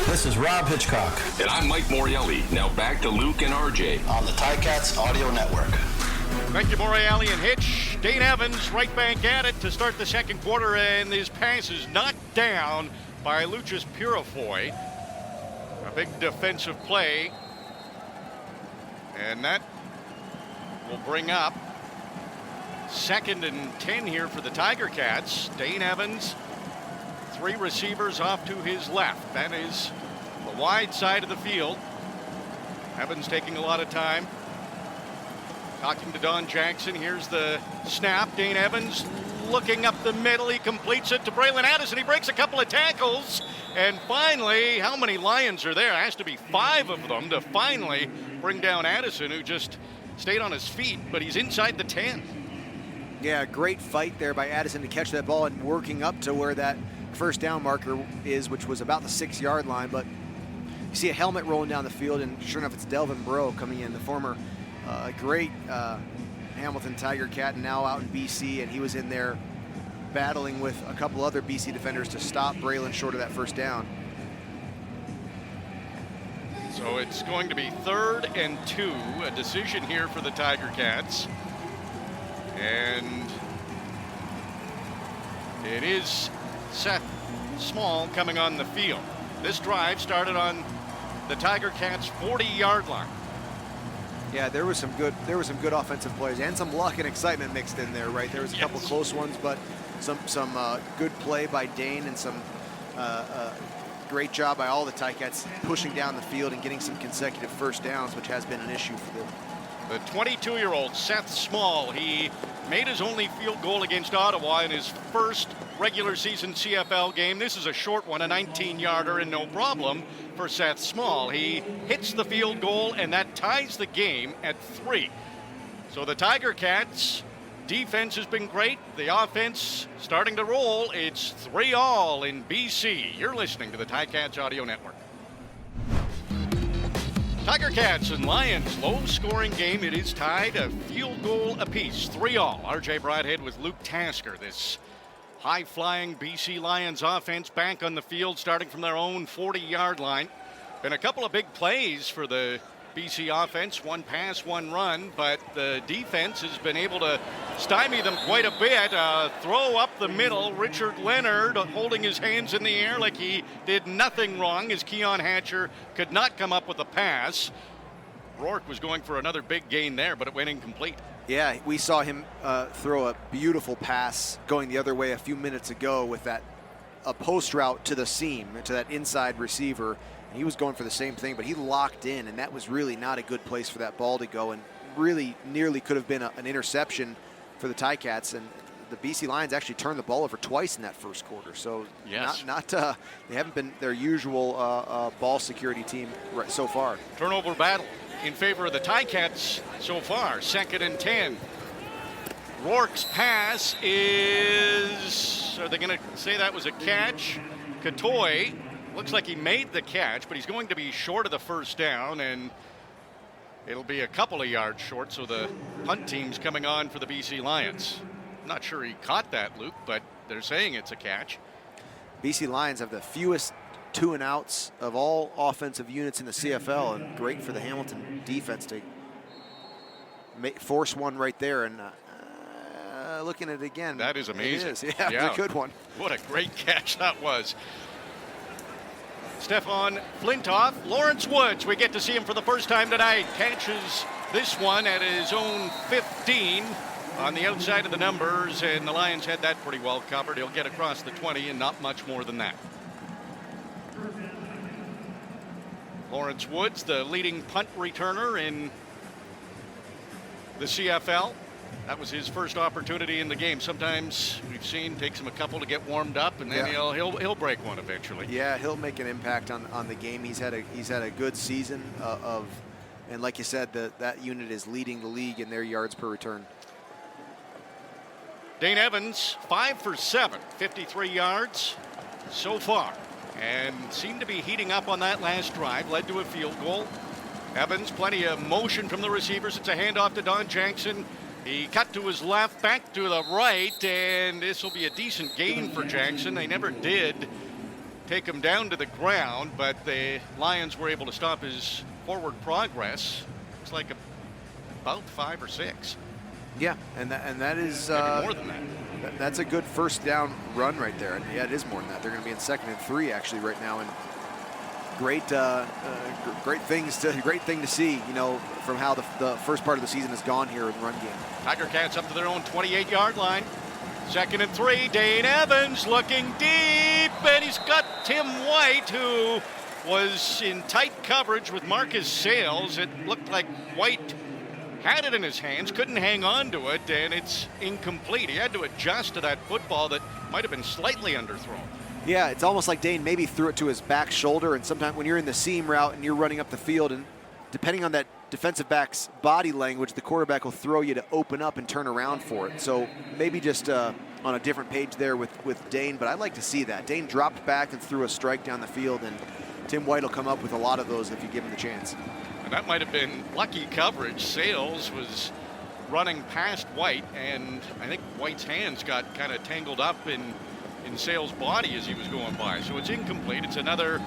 This is Rob Hitchcock. And I'm Mike Morielli. Now back to Luke and RJ on the Ticats Audio Network. Thank you, Morielli and Hitch. Dane Evans right back at it to start the second quarter, and his pass is knocked down by Lucius Purifoy. A big defensive play. And that will bring up 2nd and 10 here for the Tiger Cats. Dane Evans, 3 receivers off to his left. That is the wide side of the field. Evans taking a lot of time. Talking to Don Jackson. Here's the snap. Dane Evans looking up the middle. He completes it to Braylon Addison. He breaks a couple of tackles. And finally, how many Lions are there? It has to be 5 of them to finally bring down Addison, who just stayed on his feet, but he's inside the 10. Yeah, great fight there by Addison to catch that ball and working up to where that first down marker is, which was about the 6-yard line. But you see a helmet rolling down the field, and sure enough, it's Delvin Breaux coming in, the former great Hamilton Tiger Cat, and now out in BC, and he was in there battling with a couple other BC defenders to stop Braylon short of that first down. So it's going to be 3rd and 2, a decision here for the Tiger Cats. And It is Seth Small coming on the field. This drive started on the Tiger Cats' 40-yard line. Yeah, there was some good offensive plays and some luck and excitement mixed in there, right? There was a couple close ones, but some good play by Dane and some great job by all the Ticats pushing down the field and getting some consecutive first downs, which has been an issue for them. The 22-year-old Seth Small, he made his only field goal against Ottawa in his first regular season CFL game. This is a short one, a 19-yarder, and no problem for Seth Small. He hits the field goal, and that ties the game at 3. So the Tiger Cats' defense has been great. The offense starting to roll. It's 3-all in BC. You're listening to the Ticats Audio Network. Tiger Cats and Lions, low-scoring game. It is tied a field goal apiece, 3-all. RJ Broadhead with Luke Tasker. This high-flying BC Lions offense back on the field, starting from their own 40-yard line. Been a couple of big plays for the BC offense, one pass, one run, but the defense has been able to stymie them quite a bit. Throw up the middle, Richard Leonard holding his hands in the air like he did nothing wrong as Keon Hatcher could not come up with a pass. Rourke was going for another big gain there, but it went incomplete. Yeah, we saw him throw a beautiful pass going the other way a few minutes ago with a post route to the seam, to that inside receiver. He was going for the same thing, but he locked in, and that was really not a good place for that ball to go, and really nearly could have been an interception for the Ticats. And the BC Lions actually turned the ball over twice in that first quarter. So yes, they haven't been their usual ball security team so far. Turnover battle in favor of the Ticats so far. 2nd and 10. Rourke's pass is, are they going to say that was a catch? Katoy looks like he made the catch, but he's going to be short of the first down, and it'll be a couple of yards short, so the punt team's coming on for the BC Lions. I'm not sure he caught that, Luke, but they're saying it's a catch. BC Lions have the fewest 2-and-outs of all offensive units in the CFL, and great for the Hamilton defense to force one right there. And looking at it again, that is amazing. It is. Yeah, it's a good one. What a great catch that was. Stefan Flintoff, Lawrence Woods, we get to see him for the first time tonight. Catches this one at his own 15 on the outside of the numbers, and the Lions had that pretty well covered. He'll get across the 20 and not much more than that. Lawrence Woods, the leading punt returner in the CFL. That was his first opportunity in the game. Sometimes we've seen takes him a couple to get warmed up, and then he'll break one eventually. Yeah, he'll make an impact on the game. He's had a good season and like you said, that unit is leading the league in their yards per return. Dane Evans, 5 for 7, 53 yards so far, and seemed to be heating up on that last drive. Led to a field goal. Evans, plenty of motion from the receivers. It's a handoff to Don Jackson. He cut to his left, back to the right, and this will be a decent gain for Jackson. They never did take him down to the ground, but the Lions were able to stop his forward progress. Looks like about 5 or 6. Yeah, and that is maybe more than that. That's a good first down run right there. And yeah, it is more than that. They're going to be in 2nd and 3 actually right now, and great thing to see, from how the first part of the season has gone here in the run game. Tiger Cats up to their own 28-yard line. 2nd and 3. Dane Evans looking deep, and he's got Tim White, who was in tight coverage with Marcus Sales. It looked like White had it in his hands, couldn't hang on to it, and it's incomplete. He had to adjust to that football that might have been slightly underthrown. Yeah, it's almost like Dane maybe threw it to his back shoulder, and sometimes when you're in the seam route and you're running up the field, and depending on that defensive back's body language, the quarterback will throw you to open up and turn around for it. So maybe just on a different page there with Dane, but I'd like to see that. Dane dropped back and threw a strike down the field, and Tim White will come up with a lot of those if you give him the chance. And that might have been lucky coverage. Sales was running past White, and I think White's hands got kind of tangled up in Sales' body as he was going by. So it's incomplete. It's another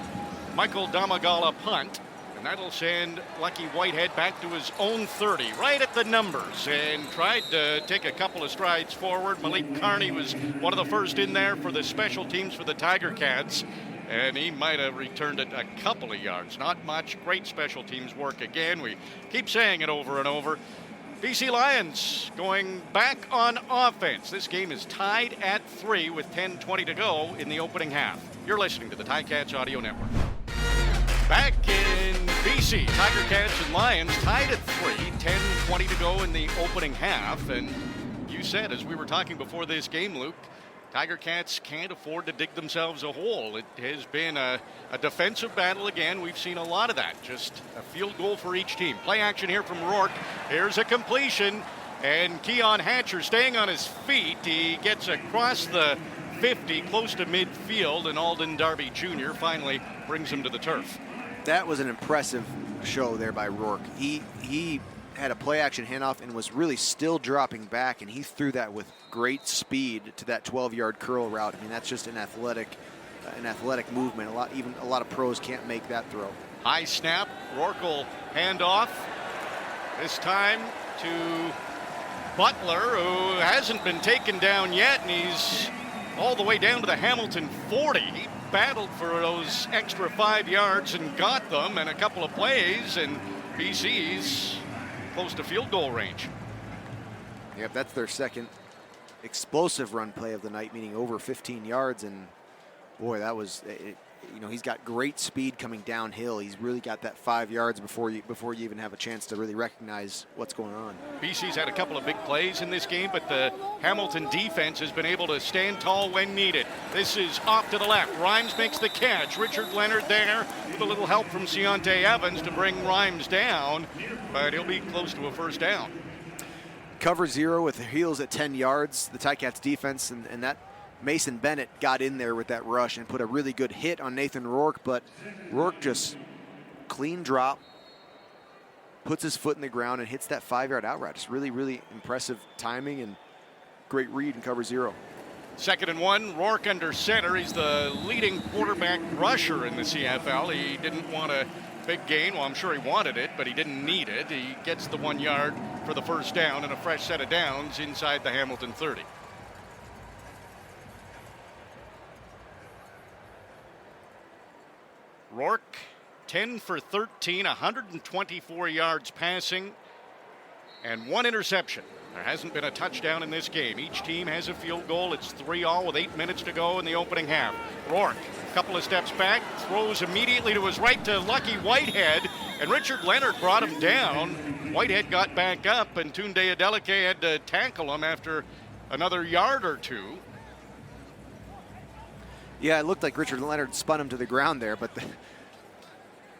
Michael Damagala punt And that'll send Lucky Whitehead back to his own 30, right at the numbers, and tried to take a couple of strides forward. Malik Carney was one of the first in there for the special teams for the Tiger Cats, and he might have returned it a couple of yards. Not much. Great special teams work again. We keep saying it over and over. BC Lions going back on offense. This game is tied at 3 with 10:20 to go in the opening half. You're listening to the Ticats Audio Network. Back in BC, Tiger Cats and Lions tied at 3, 10:20 to go in the opening half. And you said, as we were talking before this game, Luke, Tiger Cats can't afford to dig themselves a hole. It has been a defensive battle again. We've seen a lot of that. Just a field goal for each team. Play action here from Rourke. Here's a completion. And Keon Hatcher staying on his feet. He gets across the 50, close to midfield, and Alden Darby Jr. finally brings him to the turf. That was an impressive show there by Rourke. He had a play-action handoff and was really still dropping back, and he threw that with great speed to that 12-yard curl route. I mean, that's just an athletic movement. A lot of pros can't make that throw. High snap. Rourke will hand off. This time to Butler, who hasn't been taken down yet, and he's all the way down to the Hamilton 40. He battled for those extra 5 yards and got them, and a couple of plays, and BC's close to field goal range. Yep, that's their second explosive run play of the night, meaning over 15 yards, and boy, that was he's got great speed coming downhill. He's really got that 5 yards before you even have a chance to really recognize what's going on. BC's had a couple of big plays in this game, but the Hamilton defense has been able to stand tall when needed. This is off to the left. Rhymes makes the catch. Richard Leonard there with a little help from Keontae Evans to bring Rhymes down, but he'll be close to a first down. Cover 0 with the heels at 10 yards. The Ticats defense, and that Mason Bennett got in there with that rush and put a really good hit on Nathan Rourke, but Rourke just clean drop, puts his foot in the ground and hits that 5-yard out route. Just really, really impressive timing and great read in cover 0. 2nd and 1, Rourke under center. He's the leading quarterback rusher in the CFL. He didn't want a big gain. Well, I'm sure he wanted it, but he didn't need it. He gets the 1 yard for the first down and a fresh set of downs inside the Hamilton 30. Rourke, 10 for 13, 124 yards passing, and 1 interception. There hasn't been a touchdown in this game. Each team has a field goal. It's 3-all with 8 minutes to go in the opening half. Rourke, a couple of steps back, throws immediately to his right to Lucky Whitehead, and Richard Leonard brought him down. Whitehead got back up, and Tunde Adeleke had to tackle him after another yard or two. Yeah, it looked like Richard Leonard spun him to the ground there, but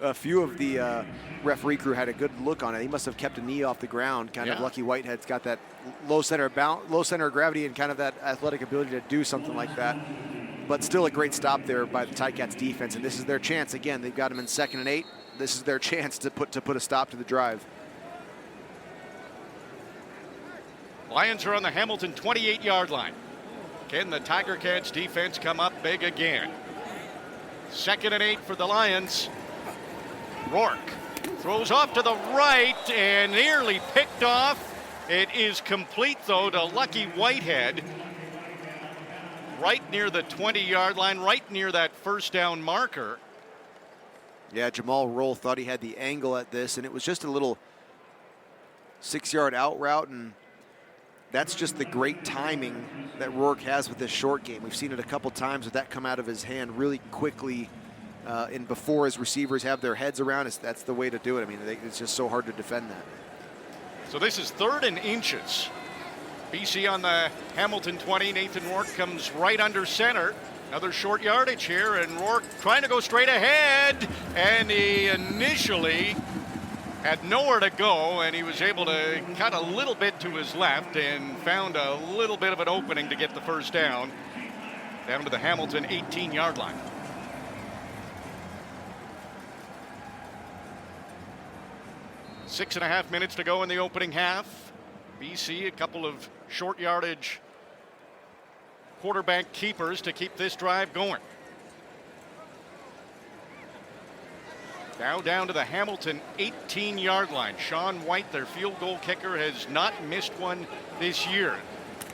a few of the referee crew had a good look on it. He must have kept a knee off the ground. Kind of Lucky Whitehead's got that low center of gravity and kind of that athletic ability to do something like that. But still a great stop there by the Ticats defense, and this is their chance. Again, they've got him in 2nd and 8. This is their chance to put a stop to the drive. Lions are on the Hamilton 28-yard line. Can the Tiger Cats defense come up big again? 2nd and 8 for the Lions. Rourke throws off to the right and nearly picked off. It is complete, though, to Lucky Whitehead. Right near the 20-yard line, right near that first down marker. Yeah, Jamal Roll thought he had the angle at this, and it was just a little 6-yard out route, and that's just the great timing that Rourke has with this short game. We've seen it a couple times with that come out of his hand really quickly and before his receivers have their heads around us. That's the way to do it. I mean, it's just so hard to defend that. So this is 3rd and inches. BC on the Hamilton 20. Nathan Rourke comes right under center. Another short yardage here, and Rourke trying to go straight ahead, and he initially had nowhere to go, and he was able to cut a little bit to his left and found a little bit of an opening to get the first down to the Hamilton 18-yard line. Six and a half minutes to go in the opening half. BC, a couple of short yardage quarterback keepers to keep this drive going. Now down to the Hamilton 18-yard line. Sean White, their field goal kicker, has not missed one this year.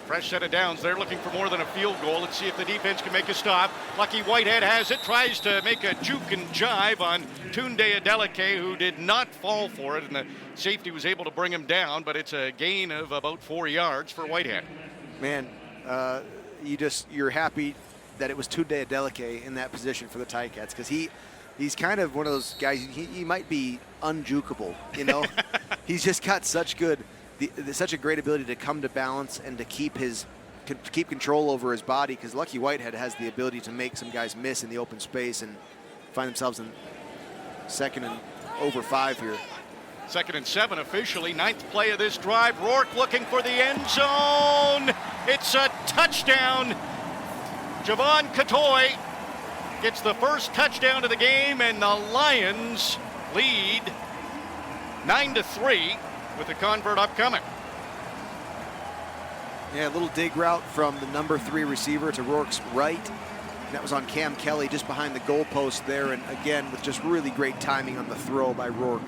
Fresh set of downs. They're looking for more than a field goal. Let's see if the defense can make a stop. Lucky Whitehead has it. Tries to make a juke and jive on Tunde Adeleke, who did not fall for it, and the safety was able to bring him down, but it's a gain of about 4 yards for Whitehead. Man, you're happy that it was Tunde Adeleke in that position for the Ticats, because he's kind of one of those guys. He might be unjukeable, you know. He's just got such a great ability to come to balance and to keep control over his body, because Lucky Whitehead has the ability to make some guys miss in the open space and find themselves in 2nd and over 5 here. 2nd and 7 officially. 9th play of this drive. Rourke looking for the end zone. It's a touchdown. Javon Catoy gets the first touchdown of the game, and the Lions lead 9-3 with the convert upcoming. Yeah, a little dig route from the number 3 receiver to Rourke's right. That was on Cam Kelly just behind the goalpost there, and again with just really great timing on the throw by Rourke.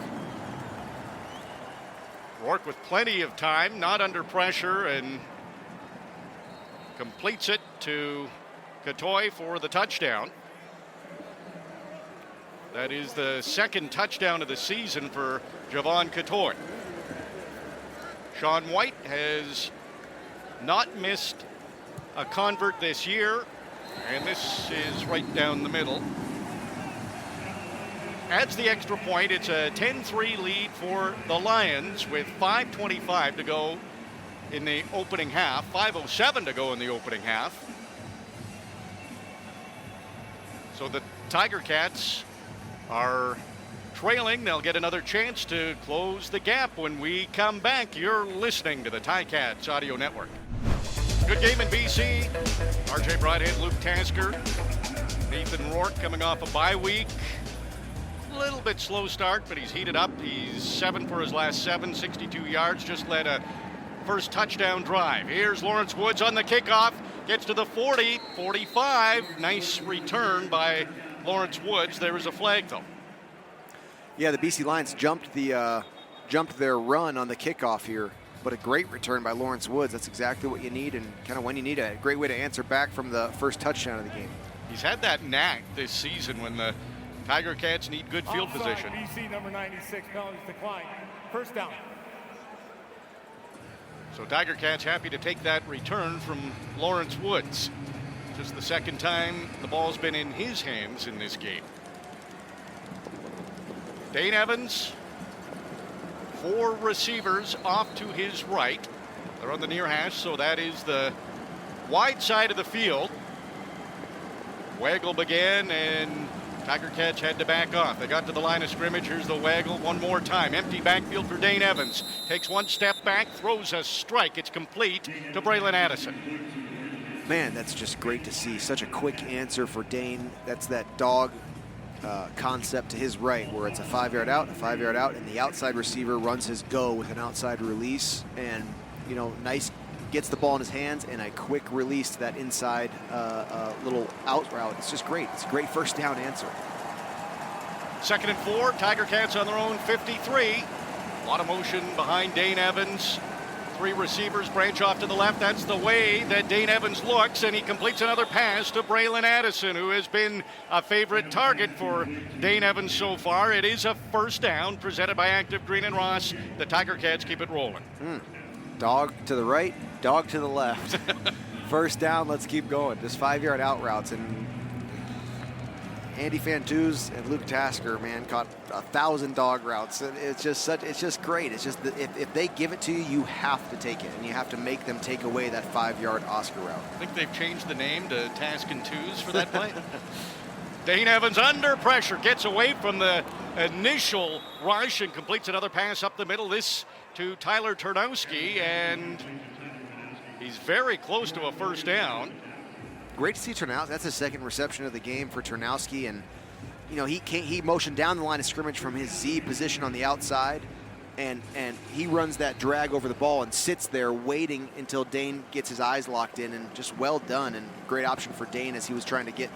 Rourke with plenty of time, not under pressure, and completes it to Catoy for the touchdown. That is the 2nd touchdown of the season for Javon Catoy. Sean White has not missed a convert this year, and this is right down the middle. Adds the extra point. It's a 10-3 lead for the Lions with 5:25 to go in the opening half, 5:07 to go in the opening half. So the Tiger Cats are trailing. They'll get another chance to close the gap when we come back. You're listening to the Ticats Audio Network. Good game in BC. RJ Broadhead, Luke Tasker, Nathan Rourke coming off a bye week. A little bit slow start, but he's heated up. He's 7 for his last 7, 62 yards. Just led a first touchdown drive. Here's Lawrence Woods on the kickoff. Gets to the 40, 45. Nice return by Lawrence Woods. There was a flag, though. Yeah, the BC Lions jumped their run on the kickoff here, but a great return by Lawrence Woods. That's exactly what you need, and kind of when you need a great way to answer back from the first touchdown of the game. He's had that knack this season when the Tiger Cats need good field position. BC number 96, penalties decline. First down. So Tiger Cats happy to take that return from Lawrence Woods. Just the 2nd time the ball's been in his hands in this game. Dane Evans, 4 receivers off to his right. They're on the near hash, so that is the wide side of the field. Waggle began, and Tiger Cats had to back off. They got to the line of scrimmage. Here's the waggle one more time. Empty backfield for Dane Evans. Takes one step back, throws a strike. It's complete to Braylon Addison. Man, that's just great to see. Such a quick answer for Dane. That's that dog concept to his right, where it's a 5-yard out, and the outside receiver runs his go with an outside release, and nice, gets the ball in his hands, and a quick release to that inside little out route. It's just great. It's a great first down answer. 2nd and 4, Tiger Cats on their own 53. A lot of motion behind Dane Evans. 3 receivers branch off to the left. That's the way that Dane Evans looks, and he completes another pass to Braylon Addison, who has been a favorite target for Dane Evans so far. It is a first down presented by Active Green and Ross. The Tiger Cats keep it rolling. Dog to the right, dog to the left. First down, let's keep going. Just 5-yard out routes, and Andy Fantuz and Luke Tasker, man, caught 1,000 dog routes. It's just great. It's just that if they give it to you, you have to take it, and you have to make them take away that 5-yard Oscar route. I think they've changed the name to Task and Twos for that play. Dane Evans under pressure, gets away from the initial rush and completes another pass up the middle. This to Tyler Turnowski, and he's very close to a first down. Great to see Turnowski. That's his 2nd reception of the game for Turnowski, and he motioned down the line of scrimmage from his Z position on the outside, and he runs that drag over the ball and sits there waiting until Dane gets his eyes locked in, and just well done, and great option for Dane as he was trying to get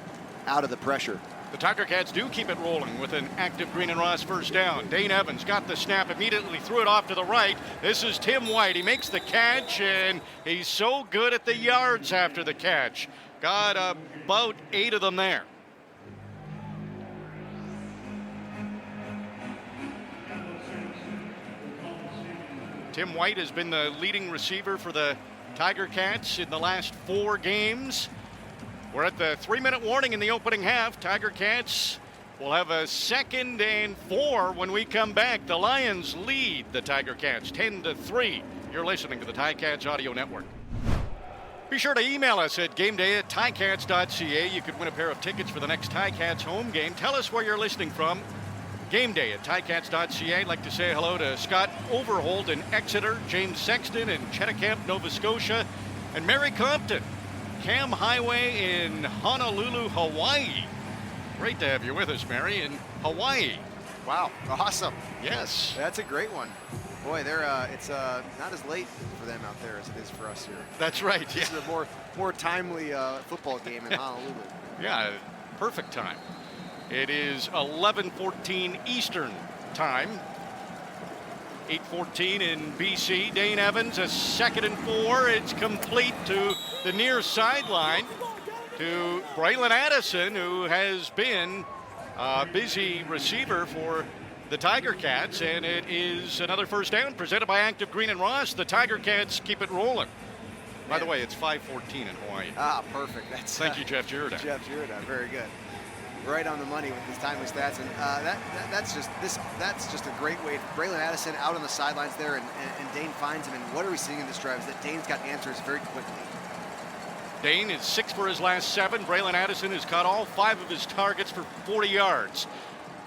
out of the pressure. The Tiger Cats do keep it rolling with an active Green and Ross first down. Dane Evans got the snap, immediately threw it off to the right. This is Tim White. He makes the catch, and he's so good at the yards after the catch. Got about 8 of them there. Tim White has been the leading receiver for the Tiger Cats in the last 4 games. We're at the 3-minute warning in the opening half. Tiger Cats will have a 2nd and 4 when we come back. The Lions lead the Tiger Cats 10-3. You're listening to the Ticats Audio Network. Be sure to email us at gameday@ticats.ca. You could win a pair of tickets for the next Ticats home game. Tell us where you're listening from. Gameday@ticats.ca. I'd like to say hello to Scott Overholt in Exeter, James Sexton in Cheticamp, Nova Scotia, and Mary Compton, Cam Highway in Honolulu, Hawaii. Great to have you with us, Mary, in Hawaii. Wow, awesome. Yes. That's a great one. Boy, it's not as late for them out there as it is for us here. That's right. This is a more timely football game in Honolulu. Yeah, perfect time. It is 11:14 Eastern time. 8:14 in BC. Dane Evans, a 2nd and 4. It's complete to the near sideline to Braylon Addison, who has been a busy receiver for the Tiger Cats, and it is another first down presented by Active Green and Ross. The Tiger Cats keep it rolling. By the way, it's 5:14 in Hawaii. Ah, perfect. Thank you, Jeff Girardi. Jeff Girardi, very good. Right on the money with his timely stats, and that's just a great way. Braylon Addison out on the sidelines there, and Dane finds him. And what are we seeing in this drive is that Dane's got answers very quickly. Dane is 6 for his last 7. Braylon Addison has caught all 5 of his targets for 40 yards.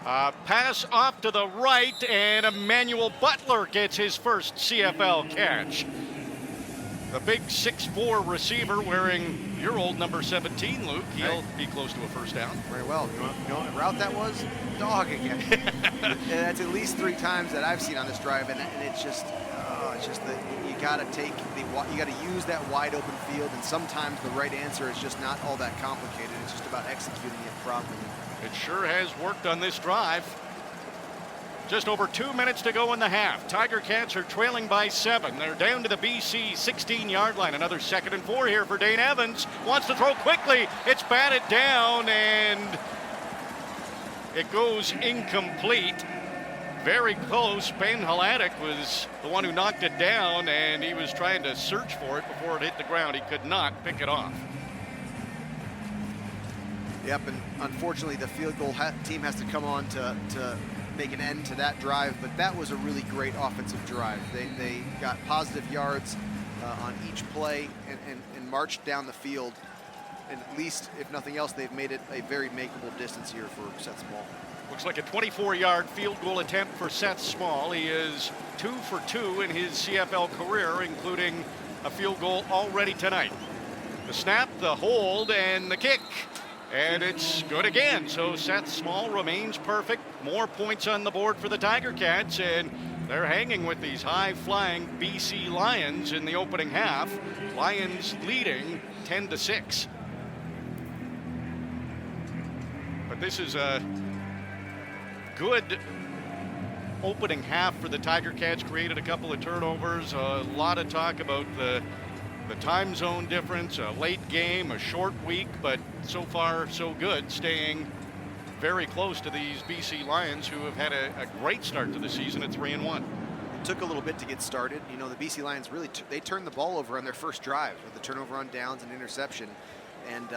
Pass off to the right, and Emmanuel Butler gets his first CFL catch. The big 6'4" receiver wearing your old number 17, Luke. He'll be close to a first down. Very well. You know what route that was? Dog again. And that's at least 3 times that I've seen on this drive, and it's just that you got to use that wide open field, and sometimes the right answer is just not all that complicated. It's just about executing it properly. It sure has worked on this drive. Just over 2 minutes to go in the half. Tiger Cats are trailing by 7. They're down to the BC 16-yard line. Another 2nd and 4 here for Dane Evans. Wants to throw quickly. It's batted down, and it goes incomplete. Very close. Ben Hladek was the one who knocked it down, and he was trying to search for it before it hit the ground. He could not pick it off. Yep, and unfortunately the field goal team has to come on to make an end to that drive, but that was a really great offensive drive. They got positive yards on each play and marched down the field, and at least, if nothing else, they've made it a very makeable distance here for Seth Small. Looks like a 24-yard field goal attempt for Seth Small. He is 2 for 2 in his CFL career, including a field goal already tonight. The snap, the hold, and the kick. And it's good again. So Seth Small remains perfect. More points on the board for the Tiger Cats, and they're hanging with these high-flying BC Lions in the opening half. Lions leading 10-6. But this is a good opening half for the Tiger Cats. Created a couple of turnovers. A lot of talk about the time zone difference, a late game, a short week, but so far so good, staying very close to these BC Lions, who have had a great start to the season at 3-1. It took a little bit to get started. You know, the BC Lions really they turned the ball over on their first drive with the turnover on downs and interception, and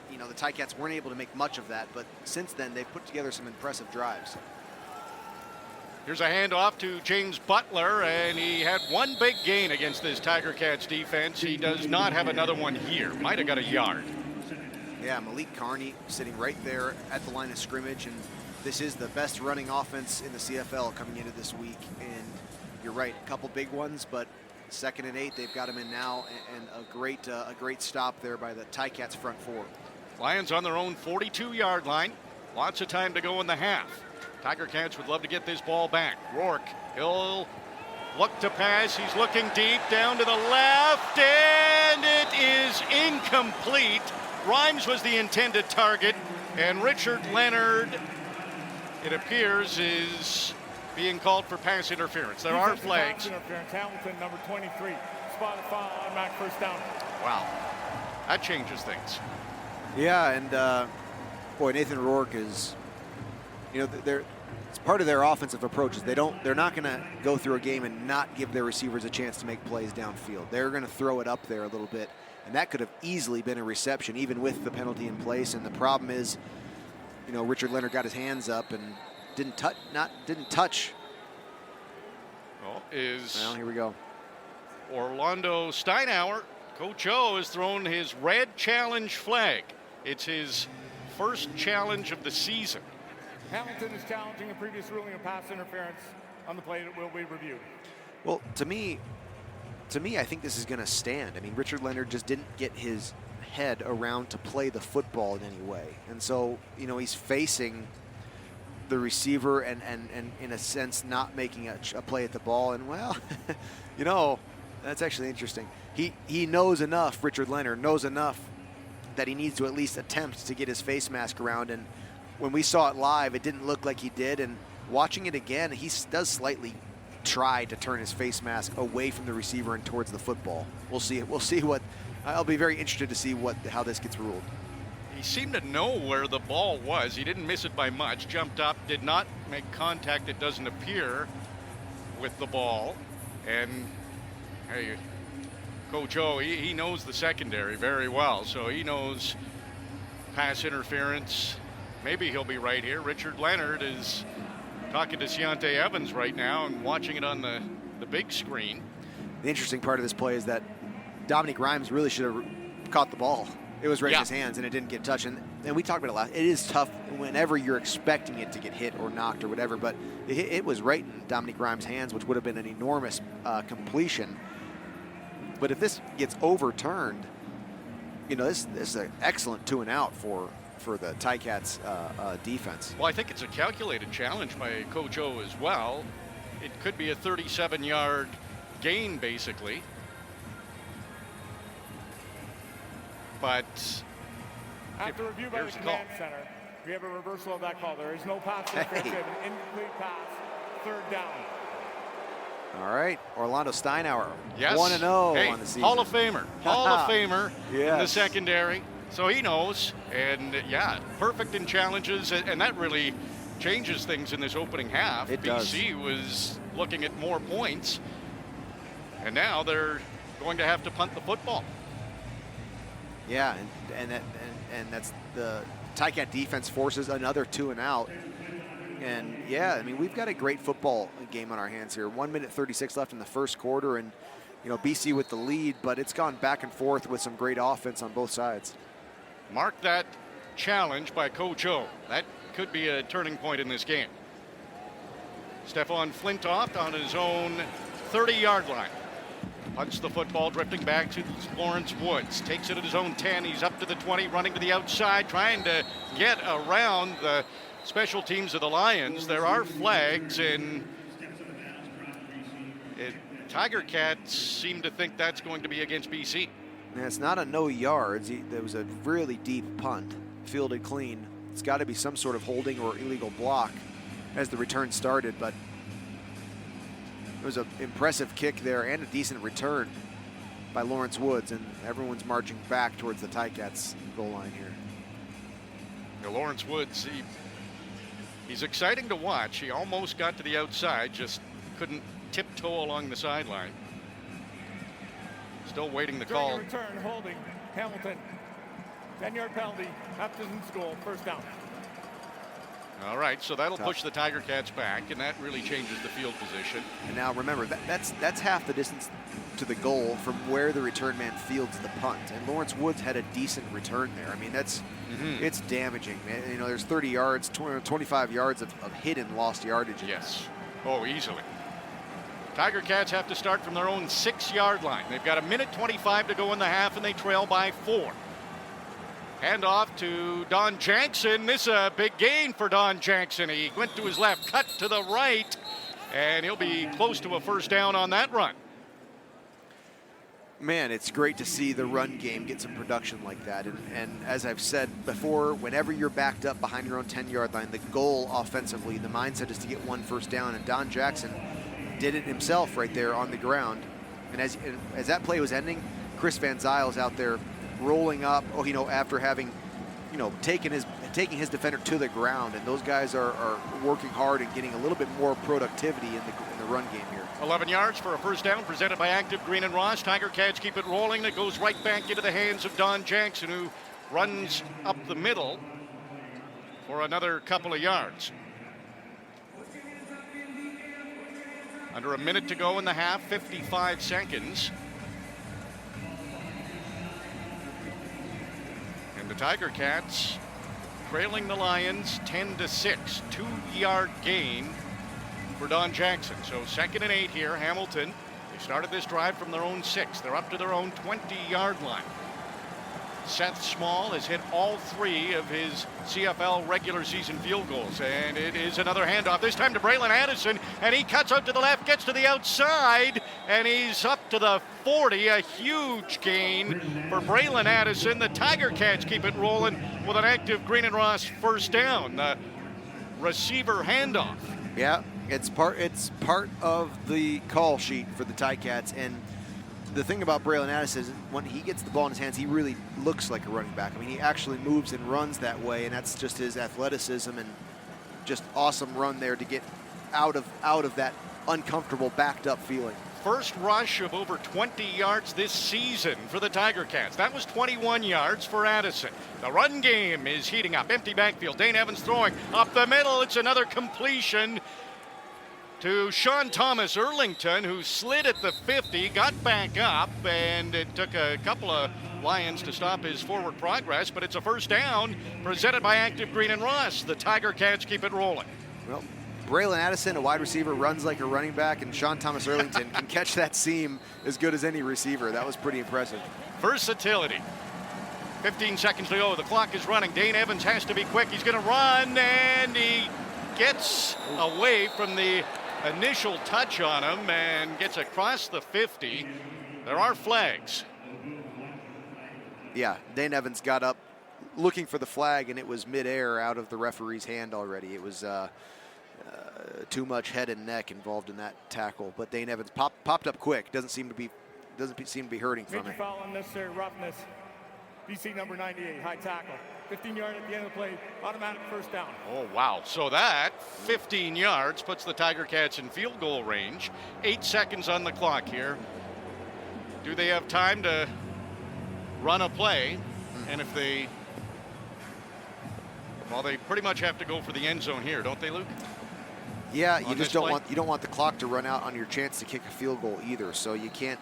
you know, the Ticats weren't able to make much of that, but since then they've put together some impressive drives. Here's a handoff to James Butler, and he had one big gain against this Tiger Cats defense. He does not have another one here. Might have got a yard. Yeah, Malik Carney sitting right there at the line of scrimmage, and this is the best running offense in the CFL coming into this week. And you're right, a couple big ones, but 2nd and 8, they've got him in now, and a great stop there by the Ticats front 4. Lions on their own 42-yard line. Lots of time to go in the half. Tiger Cats would love to get this ball back. Rourke, he'll look to pass. He's looking deep down to the left, and it is incomplete. Rhymes was the intended target, and Richard Leonard, it appears, is being called for pass interference. There are flags. Pass interference. Hamilton, number 23, spotted foul, automatic first down. Wow, that changes things. Yeah, and boy, Nathan Rourke is, it's part of their offensive approach is they're not going to go through a game and not give their receivers a chance to make plays downfield. They're going to throw it up there a little bit, and that could have easily been a reception even with the penalty in place. And the problem is, Richard Leonard got his hands up and didn't touch. Well, here we go. Orlando Steinauer, Coach O, has thrown his red challenge flag. It's his first challenge of the season. Hamilton is challenging a previous ruling of pass interference on the play that will be reviewed. Well, to me, I think this is going to stand. I mean, Richard Leonard just didn't get his head around to play the football in any way. And so, he's facing the receiver and in a sense not making a play at the ball. And well, that's actually interesting. He knows enough, Richard Leonard knows enough that he needs to at least attempt to get his face mask around. And when we saw it live, it didn't look like he did. And watching it again, he does slightly try to turn his face mask away from the receiver and towards the football. We'll see. We'll see what. I'll be very interested to see how this gets ruled. He seemed to know where the ball was. He didn't miss it by much. Jumped up, did not make contact, it doesn't appear, with the ball. And hey, Coach O, he knows the secondary very well, so he knows pass interference. Maybe he'll be right here. Richard Leonard is talking to Ciante Evans right now and watching it on the big screen. The interesting part of this play is that Dominic Rhymes really should have caught the ball. It was right in his hands and it didn't get touched. And we talked about it last. It is tough whenever you're expecting it to get hit or knocked or whatever, but it was right in Dominic Rhymes' hands, which would have been an enormous completion. But if this gets overturned, this is an excellent 2-and-out for the Ticats defense. Well, I think it's a calculated challenge by Coach O as well. It could be a 37-yard gain, basically. But after review by the command center, we have a reversal of that call. There is no pass interference. We have an incomplete pass, third down. All right, Orlando Steinauer, yes. 1-0 on the season. Hall of Famer Yes. in the secondary. So he knows, and perfect in challenges, and that really changes things in this opening half. BC was looking at more points, and now they're going to have to punt the football. Yeah, and that's the Ticat defense forces another 2-and-out. And we've got a great football game on our hands here. 1 minute 36 left in the first quarter, and BC with the lead, but it's gone back and forth with some great offense on both sides. Mark that challenge by Coach O. That could be a turning point in this game. Stefan Flintoff on his own 30-yard line. Punts the football, drifting back to Lawrence Woods. Takes it at his own 10. He's up to the 20, running to the outside, trying to get around the special teams of the Lions. There are flags, and Tiger Cats seem to think that's going to be against BC. And it's not a no yards. There was a really deep punt, fielded clean. It's got to be some sort of holding or illegal block as the return started, but it was an impressive kick there and a decent return by Lawrence Woods, and everyone's marching back towards the Ticats goal line here. Lawrence Woods, he's exciting to watch. He almost got to the outside, just couldn't tiptoe along the sideline. Still waiting the call. Return, holding, Hamilton. 10-yard penalty, Hutchinson's goal, first down. All right, so that'll push the Tiger Cats back, and that really changes the field position. And now remember, that's half the distance to the goal from where the return man fields the punt. And Lawrence Woods had a decent return there. I mean, it's damaging, man. There's 30 yards, 25 yards of hidden lost yardage. Yes. Oh, easily. Tiger Cats have to start from their own 6-yard line. They've got 1:25 to go in the half, and they trail by 4. Hand off to Don Jackson. This is a big gain for Don Jackson. He went to his left, cut to the right, and he'll be close to a first down on that run. Man, it's great to see the run game get some production like that. And as I've said before, whenever you're backed up behind your own 10-yard line, the goal offensively, the mindset is to get 1 first down. And Don Jackson did it himself right there on the ground. And as that play was ending, Chris Van Zyle's out there rolling up, after having, taking his defender to the ground. And those guys are working hard and getting a little bit more productivity in the run game here. 11 yards for a first down, presented by Active Green and Ross. Tiger Cats keep it rolling. It goes right back into the hands of Don Jackson, who runs up the middle for another couple of yards. Under a minute to go in the half, 55 seconds. And the Tiger Cats trailing the Lions 10-6, 2-yard gain for Don Jackson. So 2nd and 8 here. Hamilton, they started this drive from their own 6. They're up to their own 20-yard line. Seth Small has hit all 3 of his CFL regular season field goals, and it is another handoff, this time to Braylon Addison, and he cuts out to the left, gets to the outside, and he's up to the 40, a huge gain for Braylon Addison. The Tiger Cats keep it rolling with an Active Green and Ross first down. The receiver handoff. Yeah, it's part of the call sheet for the Ticats, and the thing about Braylon Addison is when he gets the ball in his hands, he really looks like a running back. I mean, he actually moves and runs that way, and that's just his athleticism and just awesome run there to get out of that uncomfortable backed up feeling. First rush of over 20 yards this season for the Tiger Cats. That was 21 yards for Addison. The run game is heating up. Empty backfield. Dane Evans throwing up the middle. It's another completion to Sean Thomas Erlington, who slid at the 50, got back up, and it took a couple of Lions to stop his forward progress, but it's a first down presented by Active Green and Ross. The Tiger Cats keep it rolling. Well, Braylon Addison, a wide receiver, runs like a running back, and Sean Thomas Erlington can catch that seam as good as any receiver. That was pretty impressive. Versatility. 15 seconds to go. The clock is running. Dane Evans has to be quick. He's going to run, and he gets away from the initial touch on him and gets across the 50. There are flags. Yeah, Dane Evans got up looking for the flag, and it was midair out of the referee's hand already. It was too much head and neck involved in that tackle, but Dane Evans popped up quick. Doesn't seem to be hurting from Major it. foul unnecessary roughness. BC number 98, high tackle. 15-yard at the end of the play, automatic first down. Oh, wow. So that 15 yards puts the Tiger Cats in field goal range. 8 seconds on the clock here. Do they have time to run a play? And if they, well, they pretty much have to go for the end zone here, don't they, Luke? Yeah, you just don't want the clock to run out on your chance to kick a field goal either. So you can't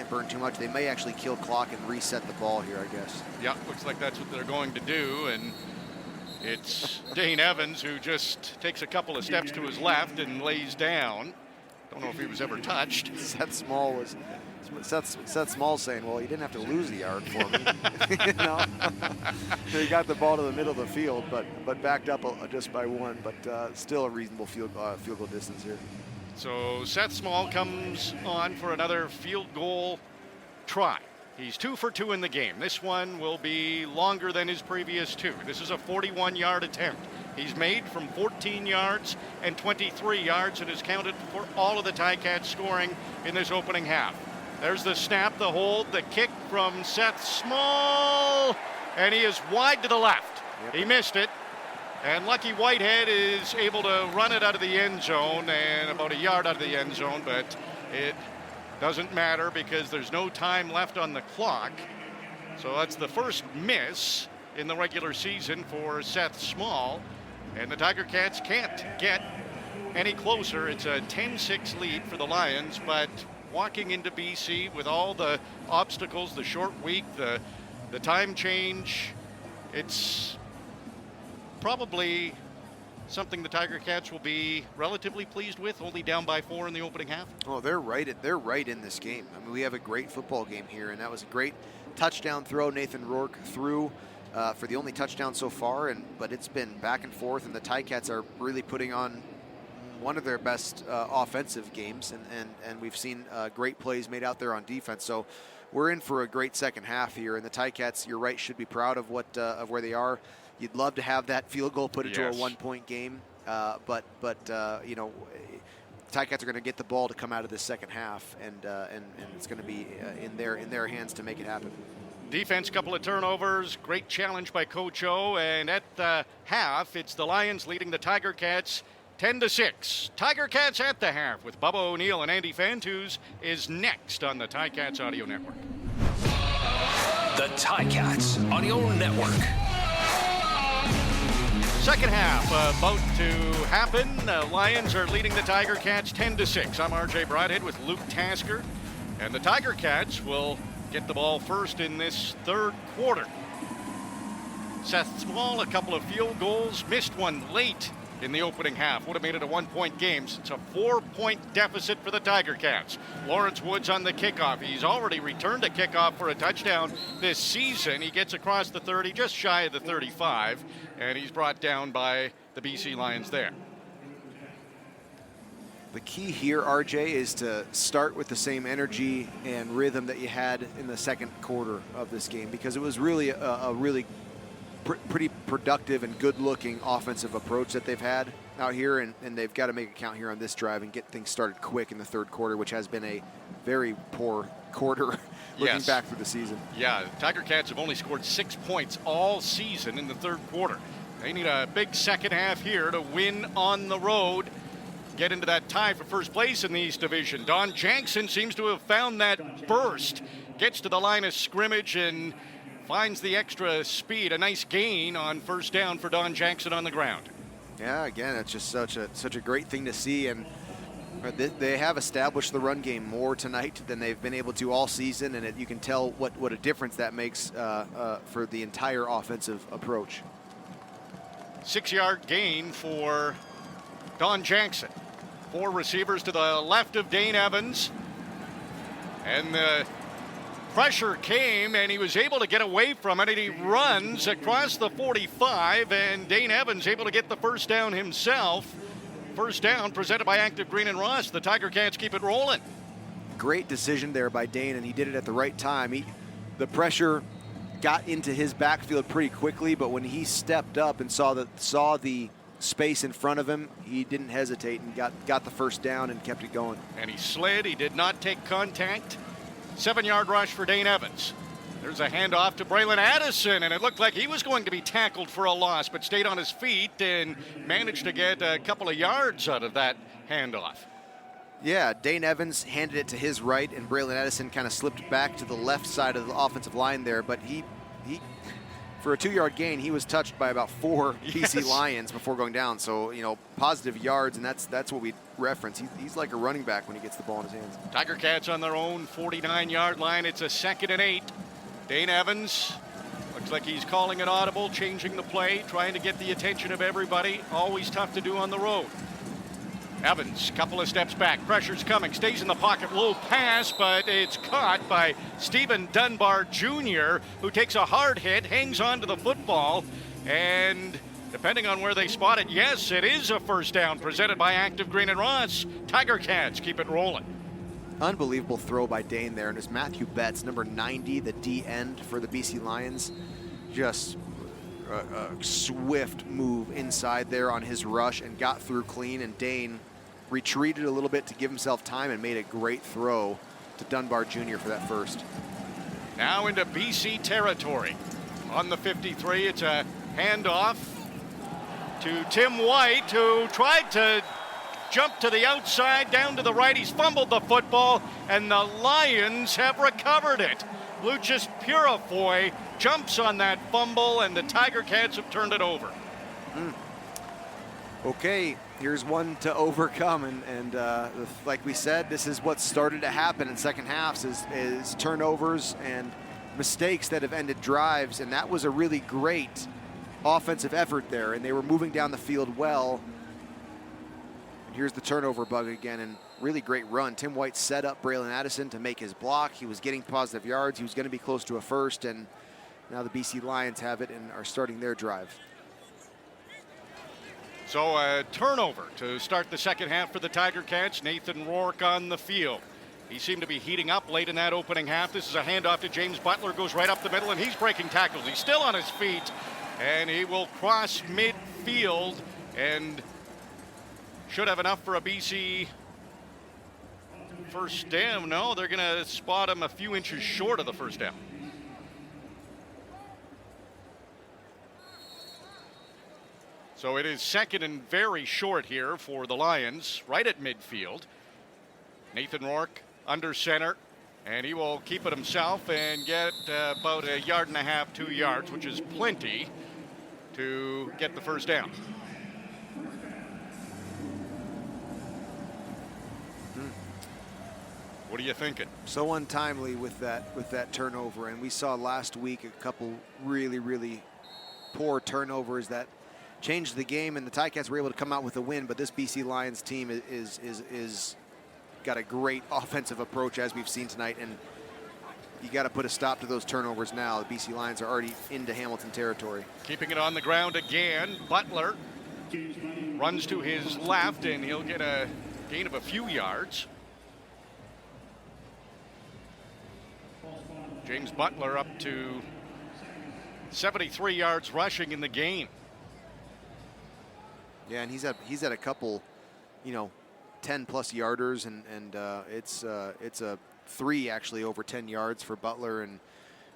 burn too much. They may actually kill clock and reset the ball here, I guess. Yeah, looks like that's what they're going to do, and it's Dane Evans who just takes a couple of steps to his left and lays down. Don't know if he was ever touched. Seth Small saying, well, you didn't have to lose the yard for me. He got the ball to the middle of the field, but backed up just by 1, but still a reasonable field goal distance here. So Seth Small comes on for another field goal try. He's 2 for 2 in the game. This one will be longer than his previous 2. This is a 41-yard attempt. He's made from 14 yards and 23 yards and has counted for all of the Ticats scoring in this opening half. There's the snap, the hold, the kick from Seth Small, and he is wide to the left. Yep. He missed it, and Lucky Whitehead is able to run it out of the end zone and about a yard out of the end zone, but it doesn't matter because there's no time left on the clock. So that's the first miss in the regular season for Seth Small, and the Tiger Cats can't get any closer. It's a 10-6 lead for the Lions, but walking into BC with all the obstacles, the short week, the time change, it's probably something the Tiger Cats will be relatively pleased with, only down by 4 in the opening half. Oh, they're right in this game. I mean, we have a great football game here, and that was a great touchdown throw Nathan Rourke threw for the only touchdown so far, but it's been back and forth, and the Ticats are really putting on one of their best offensive games, and we've seen great plays made out there on defense. So we're in for a great second half here, and the Ticats, you're right, should be proud of of where they are. You'd love to have that field goal put it to a 1-point game, but you know, Ticats are going to get the ball to come out of this second half, and it's going to be in their hands to make it happen. Defense, couple of turnovers, great challenge by Coach O, and at the half, it's the Lions leading the Tiger Cats 10-6. Tiger Cats at the half with Bubba O'Neill and Andy Fantus is next on the Ticats Audio Network. The Ticats Audio Network. Second half about to happen. Lions are leading the Tiger Cats 10-6. I'm RJ Broadhead with Luke Tasker, and the Tiger Cats will get the ball first in this third quarter. Seth Small, a couple of field goals, missed one late in the opening half. Would have made it a 1-point game. It's a 4-point deficit for the Tiger Cats. Lawrence Woods on the kickoff. He's already returned a kickoff for a touchdown this season. He gets across the 30, just shy of the 35, and he's brought down by the BC Lions there. The key here, RJ, is to start with the same energy and rhythm that you had in the second quarter of this game, because it was really a pretty productive and good-looking offensive approach that they've had out here, and they've got to make it count here on this drive and get things started quick in the third quarter, which has been a very poor quarter looking back through the season. Yeah, the Tiger Cats have only scored 6 points all season in the third quarter. They need a big second half here to win on the road, get into that tie for first place in the East Division. Don Jackson seems to have found that burst, gets to the line of scrimmage and finds the extra speed. A nice gain on first down for Don Jackson on the ground. Yeah, again, it's just such a great thing to see, and they have established the run game more tonight than they've been able to all season, and you can tell what a difference that makes for the entire offensive approach. 6-yard gain for Don Jackson. 4 receivers to the left of Dane Evans, and the pressure came, and he was able to get away from it, and he runs across the 45, and Dane Evans able to get the first down himself. First down presented by Active Green and Ross. The Tiger Cats keep it rolling. Great decision there by Dane, and he did it at the right time. The pressure got into his backfield pretty quickly, but when he stepped up and saw the space in front of him, he didn't hesitate and got the first down and kept it going. And he slid. He did not take contact. 7-yard rush for Dane Evans. There's a handoff to Braylon Addison, and it looked like he was going to be tackled for a loss, but stayed on his feet and managed to get a couple of yards out of that handoff. Yeah, Dane Evans handed it to his right, and Braylon Addison kind of slipped back to the left side of the offensive line there, but he for a 2-yard gain, he was touched by about 4 BC Lions before going down. So, you know, positive yards, and that's what we reference. He's like a running back when he gets the ball in his hands. Tiger Cats on their own 49-yard line. It's a 2nd and 8. Dane Evans looks like he's calling an audible, changing the play, trying to get the attention of everybody. Always tough to do on the road. Evans, couple of steps back. Pressure's coming. Stays in the pocket. Low pass, but it's caught by Stephen Dunbar Jr., who takes a hard hit, hangs on to the football, and depending on where they spot it, yes, it is a first down presented by Active Green and Ross. Tiger Cats keep it rolling. Unbelievable throw by Dane there, and it's Matthew Betts, number 90, the D end for the BC Lions. Just a swift move inside there on his rush and got through clean, and Dane retreated a little bit to give himself time and made a great throw to Dunbar Jr. for that first. Now into BC territory. On the 53, it's a handoff to Tim White, who tried to jump to the outside, down to the right. He's fumbled the football, and the Lions have recovered it. Lucius Purifoy jumps on that fumble, and the Tiger Cats have turned it over. Okay, here's one to overcome, and like we said, this is what started to happen in second halves is turnovers and mistakes that have ended drives, and that was a really great offensive effort there, and they were moving down the field well. And here's the turnover bug again, and really great run. Tim White set up Braylon Addison to make his block. He was getting positive yards. He was going to be close to a first, and now the BC Lions have it and are starting their drive. So a turnover to start the second half for the Tiger Cats. Nathan Rourke on the field. He seemed to be heating up late in that opening half. This is a handoff to James Butler, goes right up the middle, and he's breaking tackles. He's still on his feet, and he will cross midfield and should have enough for a BC first down. No, they're going to spot him a few inches short of the first down. So it is second and very short here for the Lions, right at midfield. Nathan Rourke under center, and he will keep it himself and get about 1.5 yards, 2 yards, which is plenty to get the first down. What are you thinking? So untimely with that turnover, and we saw last week a couple really poor turnovers that changed the game, and the Ticats were able to come out with a win. But this BC Lions team is got a great offensive approach, as we've seen tonight, and you got to put a stop to those turnovers now. The BC Lions are already into Hamilton territory. Keeping it on the ground again, Butler runs to his left, and he'll get a gain of a few yards. James Butler up to 73 yards rushing in the game. Yeah, and he's had a couple, 10-plus yarders, and it's a 3 actually over 10 yards for Butler, and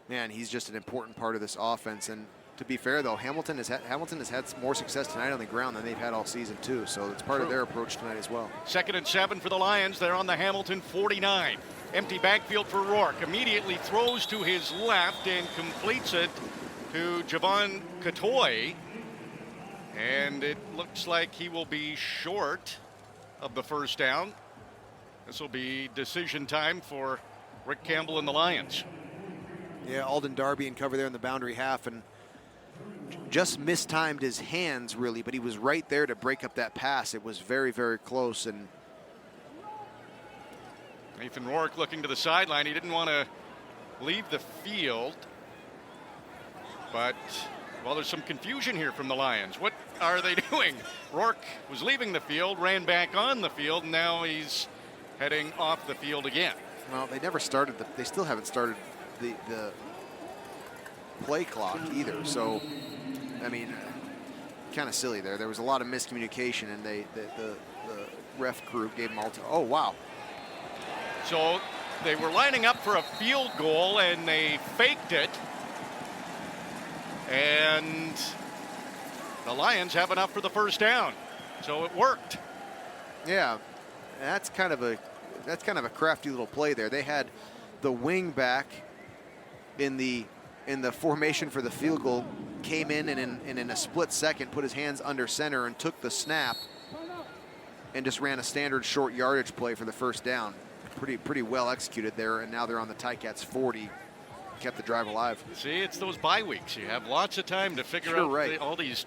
man, he's just an important part of this offense. And to be fair, though, Hamilton has had more success tonight on the ground than they've had all season too. So it's part of their approach tonight as well. 2nd and 7 for the Lions. They're on the Hamilton 49. Empty backfield for Rourke. Immediately throws to his left and completes it to Javon Katoy. And it looks like he will be short of the first down. This will be decision time for Rick Campbell and the Lions. Yeah, Alden Darby in cover there in the boundary half, and just mistimed his hands really, but he was right there to break up that pass. It was very close. And Nathan Rourke looking to the sideline. He didn't want to leave the field, but well, there's some confusion here from the Lions. What are they doing? Rourke was leaving the field, ran back on the field, and now he's heading off the field again. Well, they still haven't started the play clock either. So, I mean, kind of silly there. There was a lot of miscommunication, and the ref crew gave them all to. Oh, wow. So they were lining up for a field goal, and they faked it. And the Lions have enough for the first down. So it worked. Yeah, that's kind of a crafty little play there. They had the wing back in the formation for the field goal, came in and in a split second put his hands under center and took the snap and just ran a standard short yardage play for the first down. Pretty well executed there, and now they're on the Ticats 40. Kept the drive alive. See, it's those bye weeks. You have lots of time to figure out all these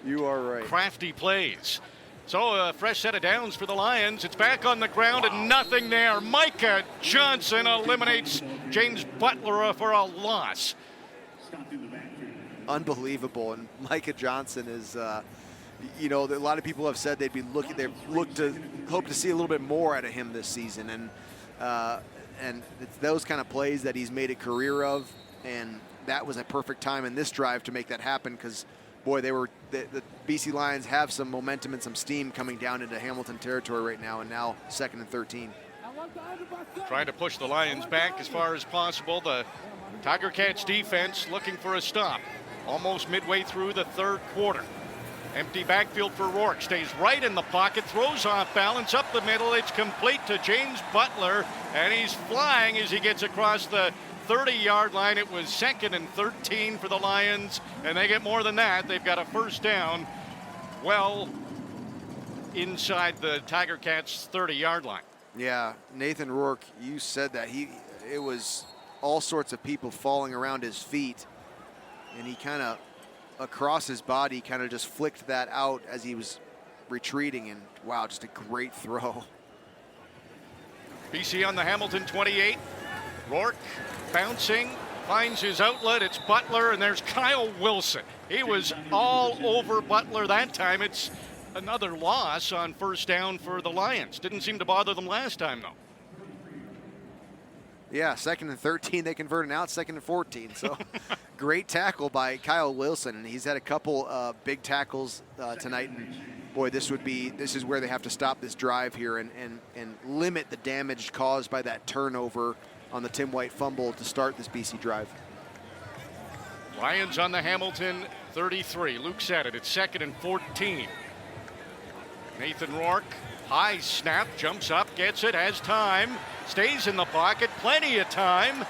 crafty plays. So a fresh set of downs for the Lions. It's back on the ground and nothing there. Micah Johnson eliminates James Butler for a loss. Unbelievable. And Micah Johnson is, a lot of people have said they've hope to see a little bit more out of him this season. And it's those kind of plays that he's made a career of. And that was a perfect time in this drive to make that happen, because, boy, the BC Lions have some momentum and some steam coming down into Hamilton territory right now, and now 2nd and 13. Trying to push the Lions back as far as possible. The Tiger Cats defense looking for a stop. Almost midway through the third quarter. Empty backfield for Rourke. Stays right in the pocket. Throws off balance up the middle. It's complete to James Butler. And he's flying as he gets across the 30-yard line. It was 2nd and 13 for the Lions. And they get more than that. They've got a first down well inside the Tiger Cats 30-yard line. Yeah, Nathan Rourke, you said that. It was all sorts of people falling around his feet. And he kind of, across his body, kind of just flicked that out as he was retreating. And, wow, just a great throw. BC on the Hamilton 28. Rourke bouncing, finds his outlet. It's Butler, and there's Kyle Wilson. He was all over Butler that time. It's Another loss on first down for the Lions. Didn't seem to bother them last time, though. Yeah, 2nd and 13, they converted out 2nd and 14. So great tackle by Kyle Wilson. He's had a couple big tackles tonight. And boy, this is where they have to stop this drive here and limit the damage caused by that turnover on the Tim White fumble to start this BC drive. Lions on the Hamilton 33. Luke said it. It's 2nd and 14. Nathan Rourke, high snap, jumps up, gets it, has time, stays in the pocket, plenty of time,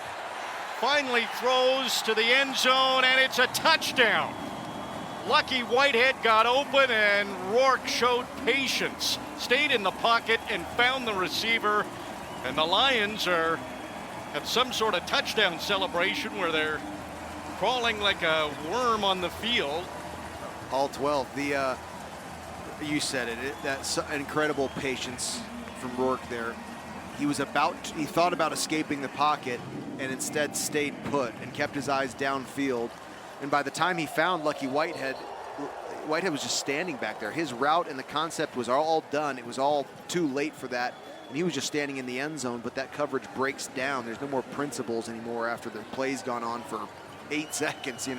finally throws to the end zone, and it's a touchdown. Lucky Whitehead got open, and Rourke showed patience, stayed in the pocket, and found the receiver. And the Lions have some sort of touchdown celebration where they're crawling like a worm on the field. All 12. You said it. That's incredible patience from Rourke there. He thought about escaping the pocket and instead stayed put and kept his eyes downfield. And by the time he found Lucky Whitehead was just standing back there. His route and the concept was all done. It was all too late for that. And he was just standing in the end zone, but that coverage breaks down. There's no more principles anymore after the play's gone on for 8 seconds,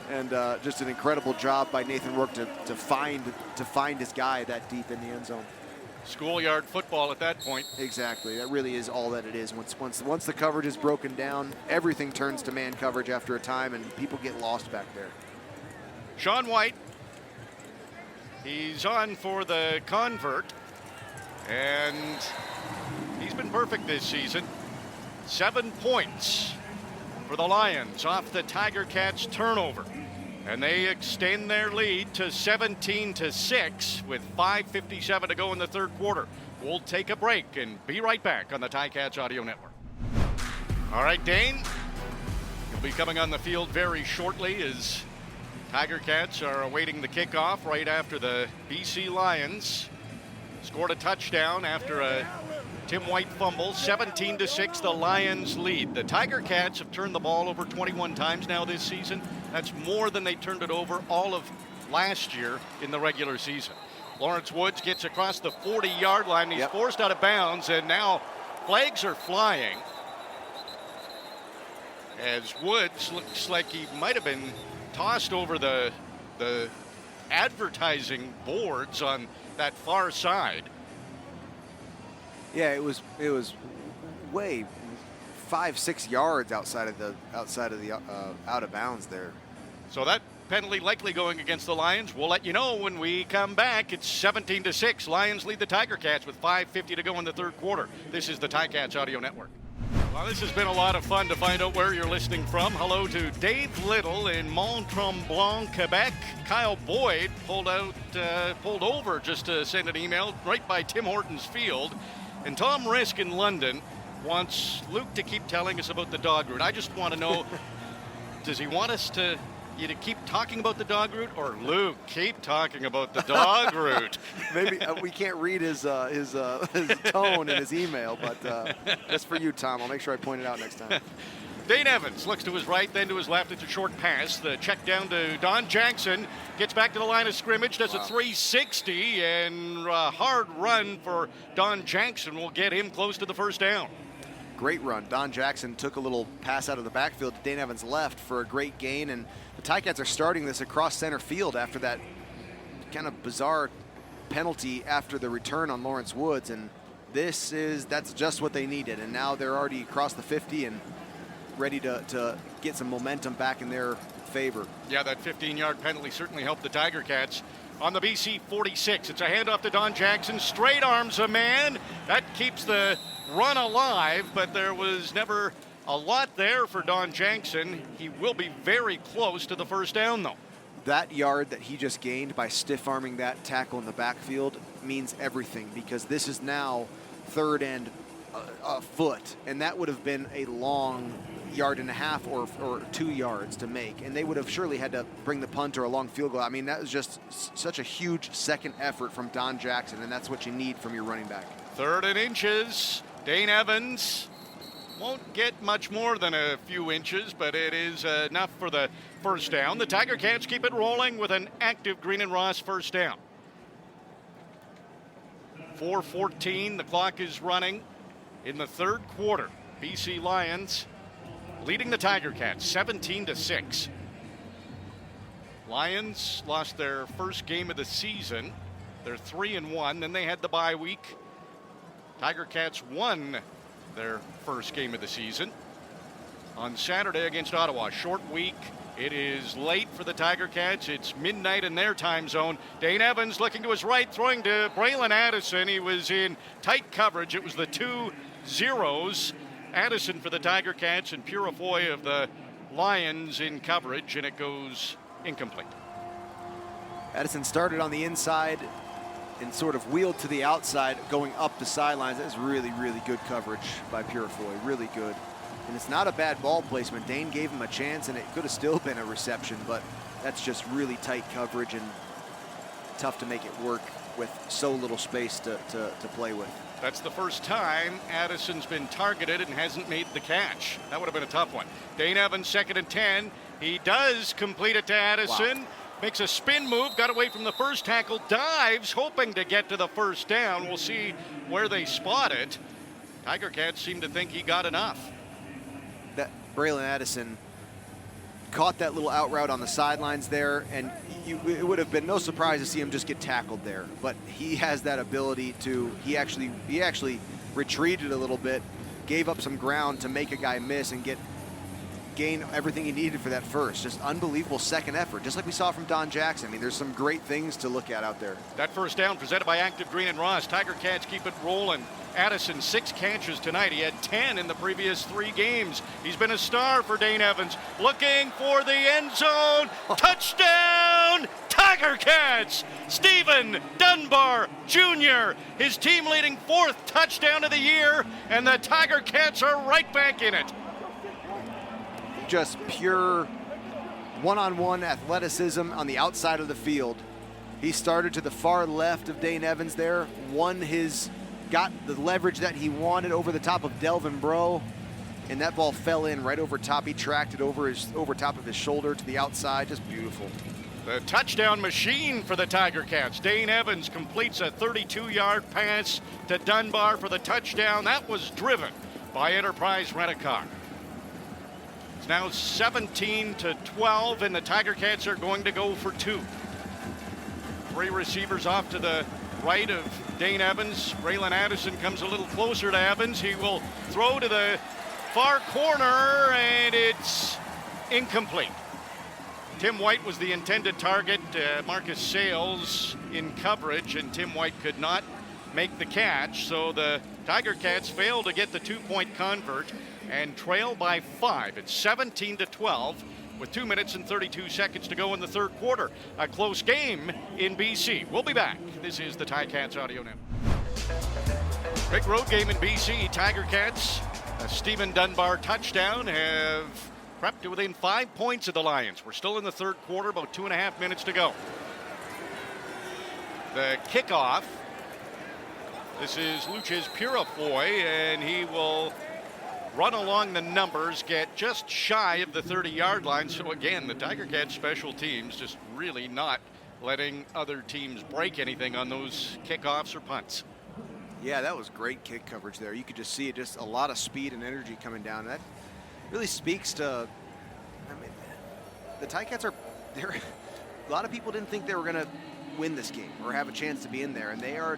And just an incredible job by Nathan Rourke to find his guy that deep in the end zone. Schoolyard football at that point. Exactly. That really is all that it is. Once the coverage is broken down, everything turns to man coverage after a time, and people get lost back there. Sean White, he's on for the convert, and he's been perfect this season. 7 points for the Lions off the Tiger Cats turnover. And they extend their lead to 17-6 with 5:57 to go in the third quarter. We'll take a break and be right back on the Ticats Audio Network. All right, Dane, you'll be coming on the field very shortly as Tiger Cats are awaiting the kickoff right after the BC Lions scored a touchdown after a Tim White fumble. 17-6, the Lions lead. The Tiger Cats have turned the ball over 21 times now this season. That's more than they turned it over all of last year in the regular season. Lawrence Woods gets across the 40-yard line. He's forced out of bounds, and now flags are flying as Woods looks like he might have been tossed over the advertising boards on that far side. Yeah, it was way 5-6 yards outside of the out of bounds there. So that penalty likely going against the Lions. We'll let you know when we come back. It's 17-6. Lions lead the Tiger Cats with 5:50 to go in the third quarter. This is the Ticats Audio Network. Well, this has been a lot of fun to find out where you're listening from. Hello to Dave Little in Mont-Tremblant, Quebec. Kyle Boyd pulled over just to send an email right by Tim Hortons Field. And Tom Risk in London wants Luke to keep telling us about the dog route. I just want to know, does he want us to keep talking about the dog route, or Luke, keep talking about the dog route? Maybe we can't read his tone in his email, but that's for you, Tom. I'll make sure I point it out next time. Dane Evans looks to his right, then to his left. It's a short pass. The check down to Don Jackson. Gets back to the line of scrimmage. Does a 360, and a hard run for Don Jackson will get him close to the first down. Great run. Don Jackson took a little pass out of the backfield to Dane Evans' left for a great gain, and the Ticats are starting this across center field after that kind of bizarre penalty after the return on Lawrence Woods, and that's just what they needed. And now they're already across the 50 and ready to get some momentum back in their favor. Yeah, that 15-yard penalty certainly helped the Tiger Cats. On the BC 46, it's a handoff to Don Jackson. Straight arms a man. That keeps the run alive, but there was never a lot there for Don Jackson. He will be very close to the first down, though. That yard that he just gained by stiff-arming that tackle in the backfield means everything, because this is now third and a foot, and that would have been a long yard and a half or 2 yards to make, and they would have surely had to bring the punt or a long field goal. I mean, that was just such a huge second effort from Don Jackson, and that's what you need from your running back. 3rd and inches. Dane Evans won't get much more than a few inches, but it is enough for the first down. The Tiger Cats keep it rolling with an active Green and Ross first down. 4:14, the clock is running in the third quarter. BC Lions leading the Tiger Cats 17-6. Lions lost their first game of the season. They're 3-1. Then they had the bye week. Tiger Cats won their first game of the season on Saturday against Ottawa. Short week. It is late for the Tiger Cats. It's midnight in their time zone. Dane Evans looking to his right, throwing to Braylon Addison. He was in tight coverage. It was the 2-0s. Addison for the Tiger Cats and Purifoy of the Lions in coverage, and it goes incomplete. Addison started on the inside and sort of wheeled to the outside, going up the sidelines. That is really, really good coverage by Purifoy. Really good. And it's not a bad ball placement. Dane gave him a chance, and it could have still been a reception, but that's just really tight coverage and tough to make it work with so little space to play with. That's the first time Addison's been targeted and hasn't made the catch. That would have been a tough one. Dane Evans, 2nd and 10. He does complete it to Addison. Wow. Makes a spin move, got away from the first tackle, dives, hoping to get to the first down. We'll see where they spot it. Tiger Cats seem to think he got enough. That Braylon Addison caught that little out route on the sidelines there, and it would have been no surprise to see him just get tackled there. But he has that ability to, he actually retreated a little bit, gave up some ground to make a guy miss and gain everything he needed for that first. Just unbelievable second effort, just like we saw from Don Jackson. I mean, there's some great things to look at out there. That first down presented by Active Green and Ross. Tiger Cats keep it rolling. Addison, 6 catches tonight. He had 10 in the previous 3 games. He's been a star for Dane Evans. Looking for the end zone. Touchdown, Tiger Cats! Stephen Dunbar Jr., his team-leading 4th touchdown of the year, and the Tiger Cats are right back in it. Just pure one-on-one athleticism on the outside of the field. He started to the far left of Dane Evans there, got the leverage that he wanted over the top of Delvin Breaux, and that ball fell in right over top. He tracked it over top of his shoulder to the outside. Just beautiful. The touchdown machine for the Tiger Cats. Dane Evans completes a 32-yard pass to Dunbar for the touchdown. That was driven by Enterprise Rent-A-Car. It's now 17-12, and the Tiger Cats are going to go for 2. 3 receivers off to the right of Dane Evans. Braylon Addison comes a little closer to Evans. He will throw to the far corner, and it's incomplete. Tim White was the intended target. Marcus Sales in coverage, and Tim White could not make the catch. So the Tiger Cats fail to get the 2-point convert and trail by 5. It's 17-12. With 2 minutes and 32 seconds to go in the third quarter. A close game in BC. We'll be back. This is the Ticats Audio Network. Big road game in BC. Tiger Cats, a Stephen Dunbar touchdown, have crept to within 5 points of the Lions. We're still in the third quarter, about 2.5 minutes to go. The kickoff. This is Luches Purifoy, and he will run along the numbers, get just shy of the 30-yard line. So again, the Tiger Cats special teams just really not letting other teams break anything on those kickoffs or punts. Yeah, that was great kick coverage there. You could just see it, just a lot of speed and energy coming down. That really speaks to, I mean, the Ticats are, a lot of people didn't think they were going to win this game or have a chance to be in there, and they are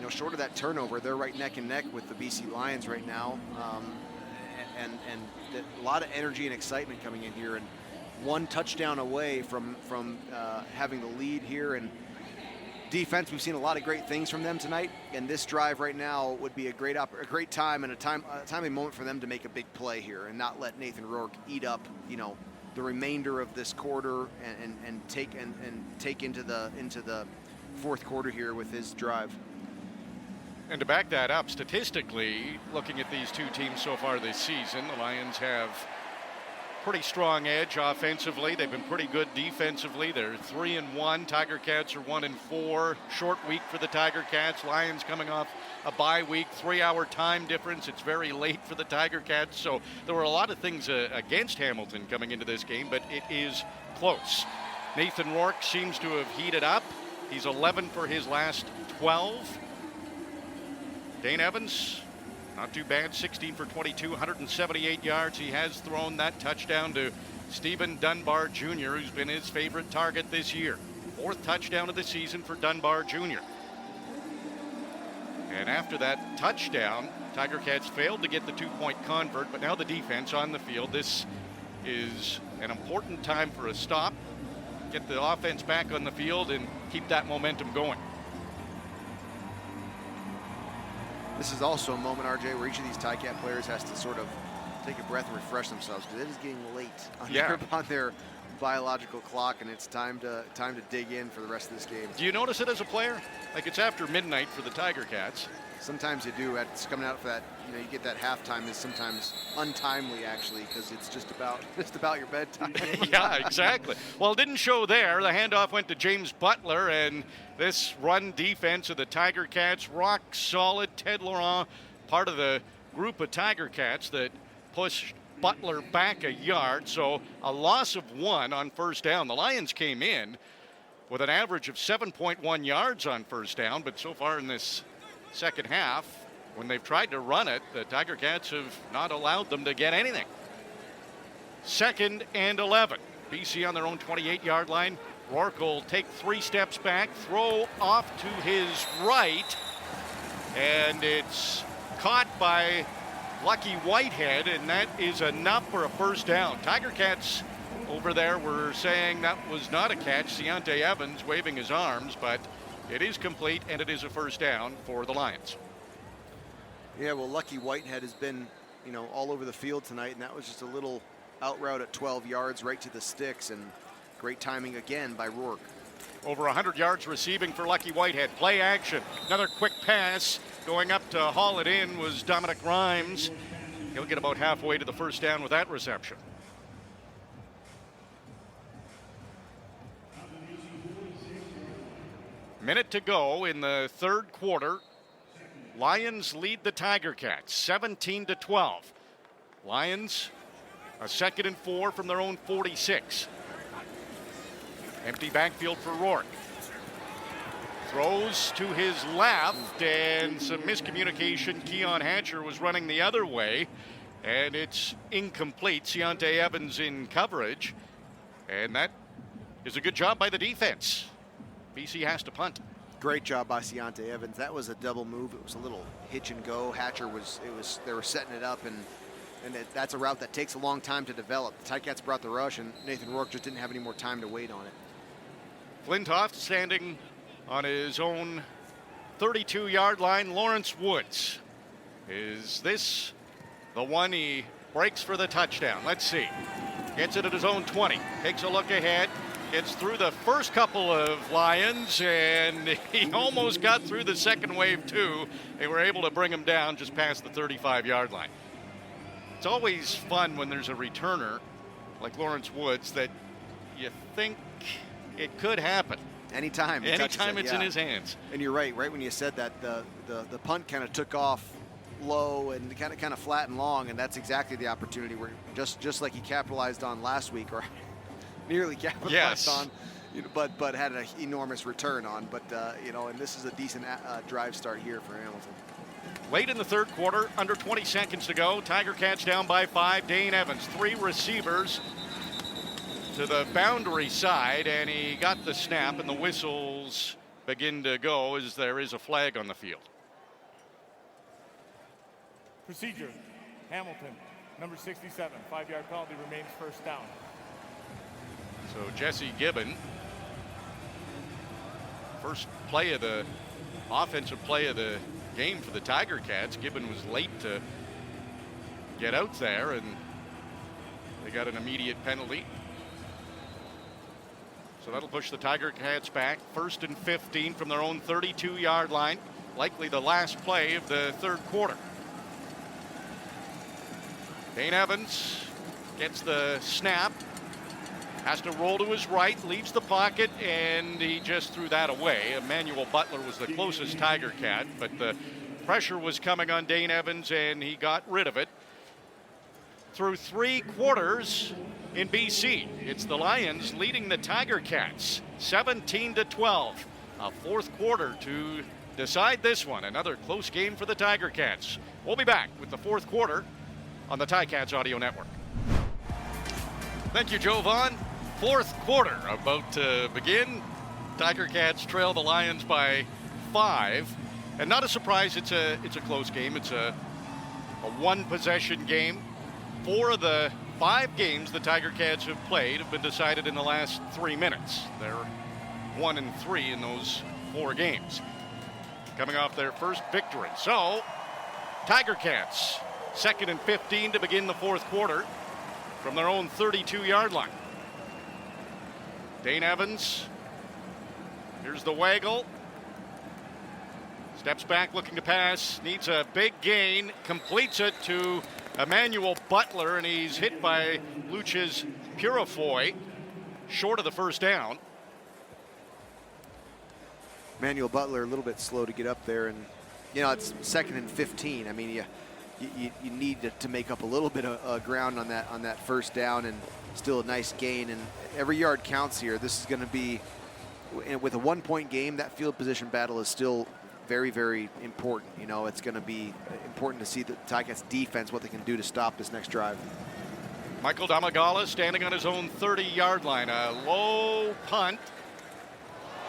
short of that turnover. They're right neck and neck with the BC Lions right now, and a lot of energy and excitement coming in here, and 1 touchdown away from having the lead here. And defense, we've seen a lot of great things from them tonight, and this drive right now would be a great time and a timely moment for them to make a big play here and not let Nathan Rourke eat up the remainder of this quarter and take into the fourth quarter here with his drive. And to back that up, statistically, looking at these two teams so far this season, the Lions have pretty strong edge offensively. They've been pretty good defensively. They're 3-1. Tiger Cats are 1-4. Short week for the Tiger Cats. Lions coming off a bye week, 3-hour time difference. It's very late for the Tiger Cats. So there were a lot of things against Hamilton coming into this game, but it is close. Nathan Rourke seems to have heated up. He's 11 for his last 12. Dane Evans, not too bad, 16 for 22, 178 yards. He has thrown that touchdown to Stephen Dunbar Jr., who's been his favorite target this year. 4th touchdown of the season for Dunbar Jr. And after that touchdown, Tiger Cats failed to get the 2-point convert, but now the defense on the field. This is an important time for a stop, get the offense back on the field, and keep that momentum going. This is also a moment, RJ, where each of these Ticat players has to sort of take a breath and refresh themselves, because it is getting late on their biological clock, and it's time to dig in for the rest of this game. Do you notice it as a player? Like, it's after midnight for the Tiger Cats. Sometimes you do. It's coming out for that. You know, you get that halftime is sometimes untimely, actually, because it's just about your bedtime. Yeah, exactly. Well, it didn't show there. The handoff went to James Butler, and this run defense of the Tiger Cats, rock solid. Ted Laurent, part of the group of Tiger Cats that pushed Butler back a yard, so a loss of 1 on first down. The Lions came in with an average of 7.1 yards on first down, but so far in this second half, when they've tried to run it, the Tiger Cats have not allowed them to get anything. 2nd and 11. BC on their own 28-yard line. Rourke will take 3 steps back, throw off to his right, and it's caught by Lucky Whitehead, and that is enough for a first down. Tiger Cats over there were saying that was not a catch. Deontay Evans waving his arms, but it is complete, and it is a first down for the Lions. Yeah, well, Lucky Whitehead has been, you know, all over the field tonight, and that was just a little out route at 12 yards right to the sticks, and great timing again by Rourke. Over 100 yards receiving for Lucky Whitehead. Play action. Another quick pass going up to haul it in was Dominic Rhymes. He'll get about halfway to the first down with that reception. Minute to go in the third quarter. Lions lead the Tiger Cats 17-12. Lions a 2nd and 4 from their own 46. Empty backfield for Rourke. Throws to his left, and some miscommunication. Keon Hatcher was running the other way, and it's incomplete. Deontay Evans in coverage, and that is a good job by the defense. BC has to punt. Great job by Deontay Evans. That was a double move. It was a little hitch and go. Hatcher they were setting it up, and that's a route that takes a long time to develop. The Ticats brought the rush, and Nathan Rourke just didn't have any more time to wait on it. Flintoff standing on his own 32-yard line. Lawrence Woods. Is this the one he breaks for the touchdown? Let's see. Gets it at his own 20. Takes a look ahead. Gets through the first couple of Lions, and he almost got through the second wave too. They were able to bring him down just past the 35-yard line. It's always fun when there's a returner like Lawrence Woods that you think it could happen. Anytime it's in his hands. And you're right when you said that the punt kind of took off low and kind of flat and long, and that's exactly the opportunity where just like he capitalized on last week, or nearly capitalized on, you know, but had an enormous return on. But you know, and this is a decent drive start here for Hamilton. Late in the third quarter, under 20 seconds to go. Tiger Cats down by 5. Dane Evans, 3 receivers to the boundary side, and he got the snap, and the whistles begin to go as there is a flag on the field. Procedure. Hamilton, number 67, 5-yard penalty, remains first down. So Jesse Gibbon, first play of the offensive play of the game for the Tiger Cats. Gibbon was late to get out there, and they got an immediate penalty. So that'll push the Tiger Cats back. 1st and 15 from their own 32-yard line. Likely the last play of the third quarter. Dane Evans gets the snap. Has to roll to his right, leaves the pocket, and he just threw that away. Emmanuel Butler was the closest Tiger Cat, but the pressure was coming on Dane Evans, and he got rid of it. Through 3 quarters in BC, it's the Lions leading the Tiger Cats 17-12. A fourth quarter to decide this one. Another close game for the Tiger Cats. We'll be back with the fourth quarter on the Ticats Audio Network. Thank you, Joe Vaughn. Fourth quarter about to begin. Tiger Cats trail the Lions by 5. And not a surprise, it's a close game. It's a one-possession game. 4 of the 5 games the Tiger Cats have played have been decided in the last 3 minutes. They're 1-3 in those 4 games, coming off their first victory. So, Tiger Cats, 2nd and 15 to begin the fourth quarter from their own 32-yard line. Dane Evans, here's the waggle. Steps back looking to pass, needs a big gain, completes it to Emmanuel Butler, and he's hit by Luch's Purifoy, short of the first down. Emmanuel Butler a little bit slow to get up there, and it's 2nd and 15. I mean, you need to make up a little bit of ground on that first down, and still a nice gain, and every yard counts here. This is going to be, with a 1-point game, that field position battle is still very, very important. It's going to be important to see the Ticats defense, what they can do to stop this next drive. Michael Domagala standing on his own 30-yard line. A low punt.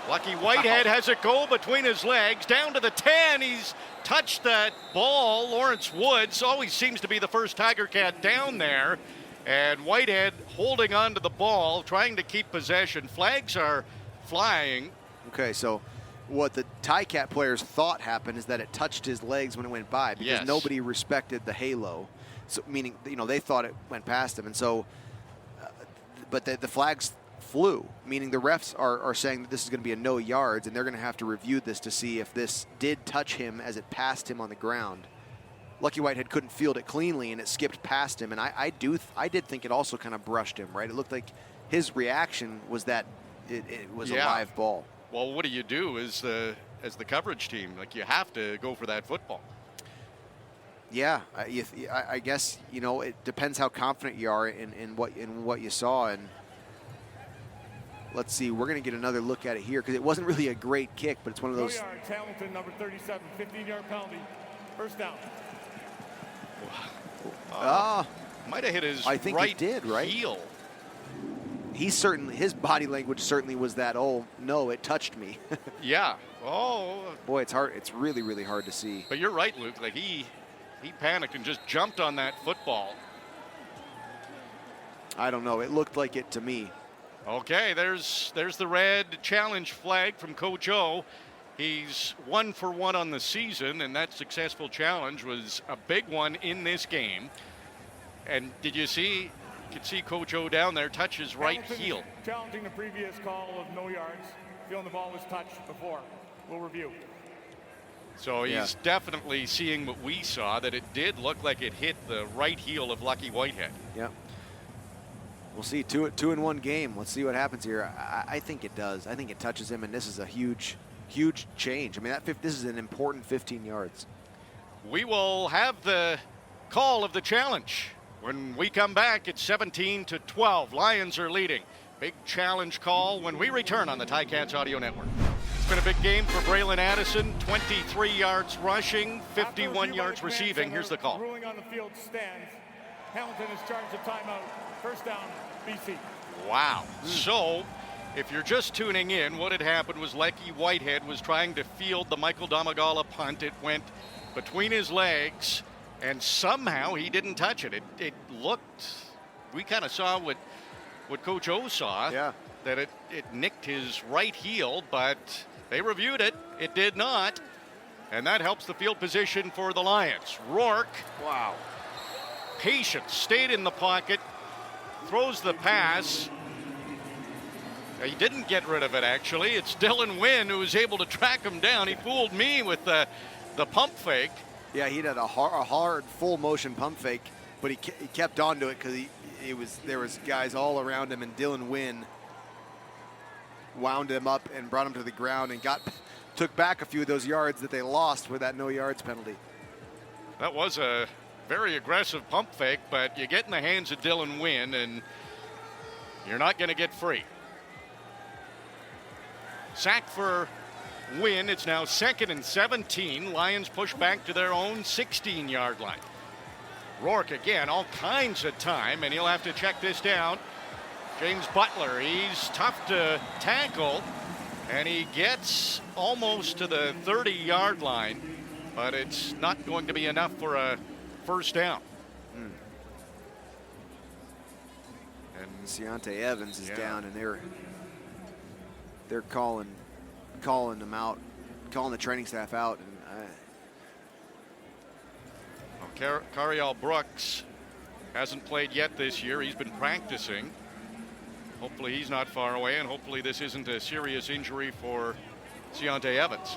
Lucky Whitehead has it go between his legs. Down to the 10. He's touched that ball. Lawrence Woods always seems to be the first Tiger Cat down there. And Whitehead holding on to the ball, trying to keep possession. Flags are flying. Okay, so what the Ticat players thought happened is that it touched his legs when it went by, because nobody respected the halo. So, meaning, they thought it went past him. And so, but the flags flew, meaning the refs are saying that this is going to be a no yards, and they're going to have to review this to see if this did touch him as it passed him on the ground. Lucky Whitehead couldn't field it cleanly, and it skipped past him. And I did think it also kind of brushed him, right? It looked like his reaction was that it was a live ball. Well, what do you do as the coverage team? Like, you have to go for that football. Yeah, I guess it depends how confident you are in what you saw. And let's see, we're going to get another look at it here, because it wasn't really a great kick, but it's one of those. 2 yards, Hamilton, number 37, 15-yard penalty, first down. Might have hit his I think right it did, right? heel. His body language certainly was that, oh no, it touched me. Yeah. Oh boy, it's hard. It's really, really hard to see. But you're right, Luke. Like, he panicked and just jumped on that football. I don't know. It looked like it to me. Okay, there's the red challenge flag from Coach O. He's 1 for 1 on the season, and that successful challenge was a big one in this game. And did you see? You could see Coach O down there touch his right heel. Challenging the previous call of no yards, feeling the ball was touched before. We'll review. So he's definitely seeing what we saw, that it did look like it hit the right heel of Lucky Whitehead. Yeah. We'll see. 2-1 game. Let's see what happens here. I think it does. I think it touches him, and this is a huge change. I mean, this is an important 15 yards. We will have the call of the challenge. When we come back, it's 17-12. Lions are leading. Big challenge call when we return on the Ticats Audio Network. It's been a big game for Braylon Addison. 23 yards rushing, 51 yards receiving. Here's the call. Ruling on the field stands. Hamilton is charged a timeout. First down, BC. Wow. So, if you're just tuning in, what had happened was Lucky Whitehead was trying to field the Michael Domagala punt. It went between his legs, and somehow he didn't touch it. It looked, we kind of saw what Coach O saw, that it nicked his right heel, but they reviewed it. It did not, and that helps the field position for the Lions. Rourke, wow, patient, stayed in the pocket, throws the pass. He didn't get rid of it, actually. It's Dylan Wynn who was able to track him down. He fooled me with the pump fake. Yeah, he did a hard full motion pump fake, but he kept on to it because there was guys all around him, and Dylan Wynn wound him up and brought him to the ground and took back a few of those yards that they lost with that no yards penalty. That was a very aggressive pump fake, but you get in the hands of Dylan Wynn and you're not going to get free. Sack for win. It's now 2nd and 17. Lions push back to their own 16-yard line. Rourke again, all kinds of time, and he'll have to check this down. James Butler, he's tough to tackle, and he gets almost to the 30-yard line, but it's not going to be enough for a first down. And Ciante Evans is down, and they're calling them out, calling the training staff out. And Cariel Brooks hasn't played yet this year. He's been practicing. Hopefully he's not far away, and hopefully this isn't a serious injury for Ciante Evans.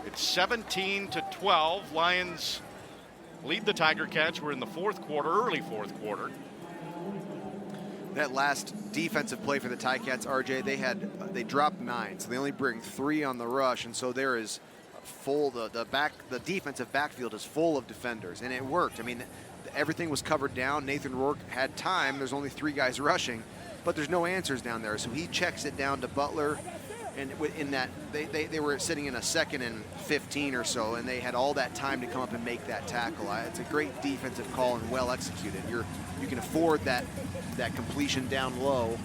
It's 17-12. Lions lead the Tiger Cats. We're in the early fourth quarter. That last defensive play for the Ticats, RJ, they dropped 9, so they only bring 3 on the rush, and so there is full. The defensive backfield is full of defenders, and it worked. I mean, everything was covered down. Nathan Rourke had time. There's only 3 guys rushing, but there's no answers down there. So he checks it down to Butler, and in that they were sitting in a 2nd and 15 or so, and they had all that time to come up and make that tackle. It's a great defensive call and well executed. You can afford that completion down low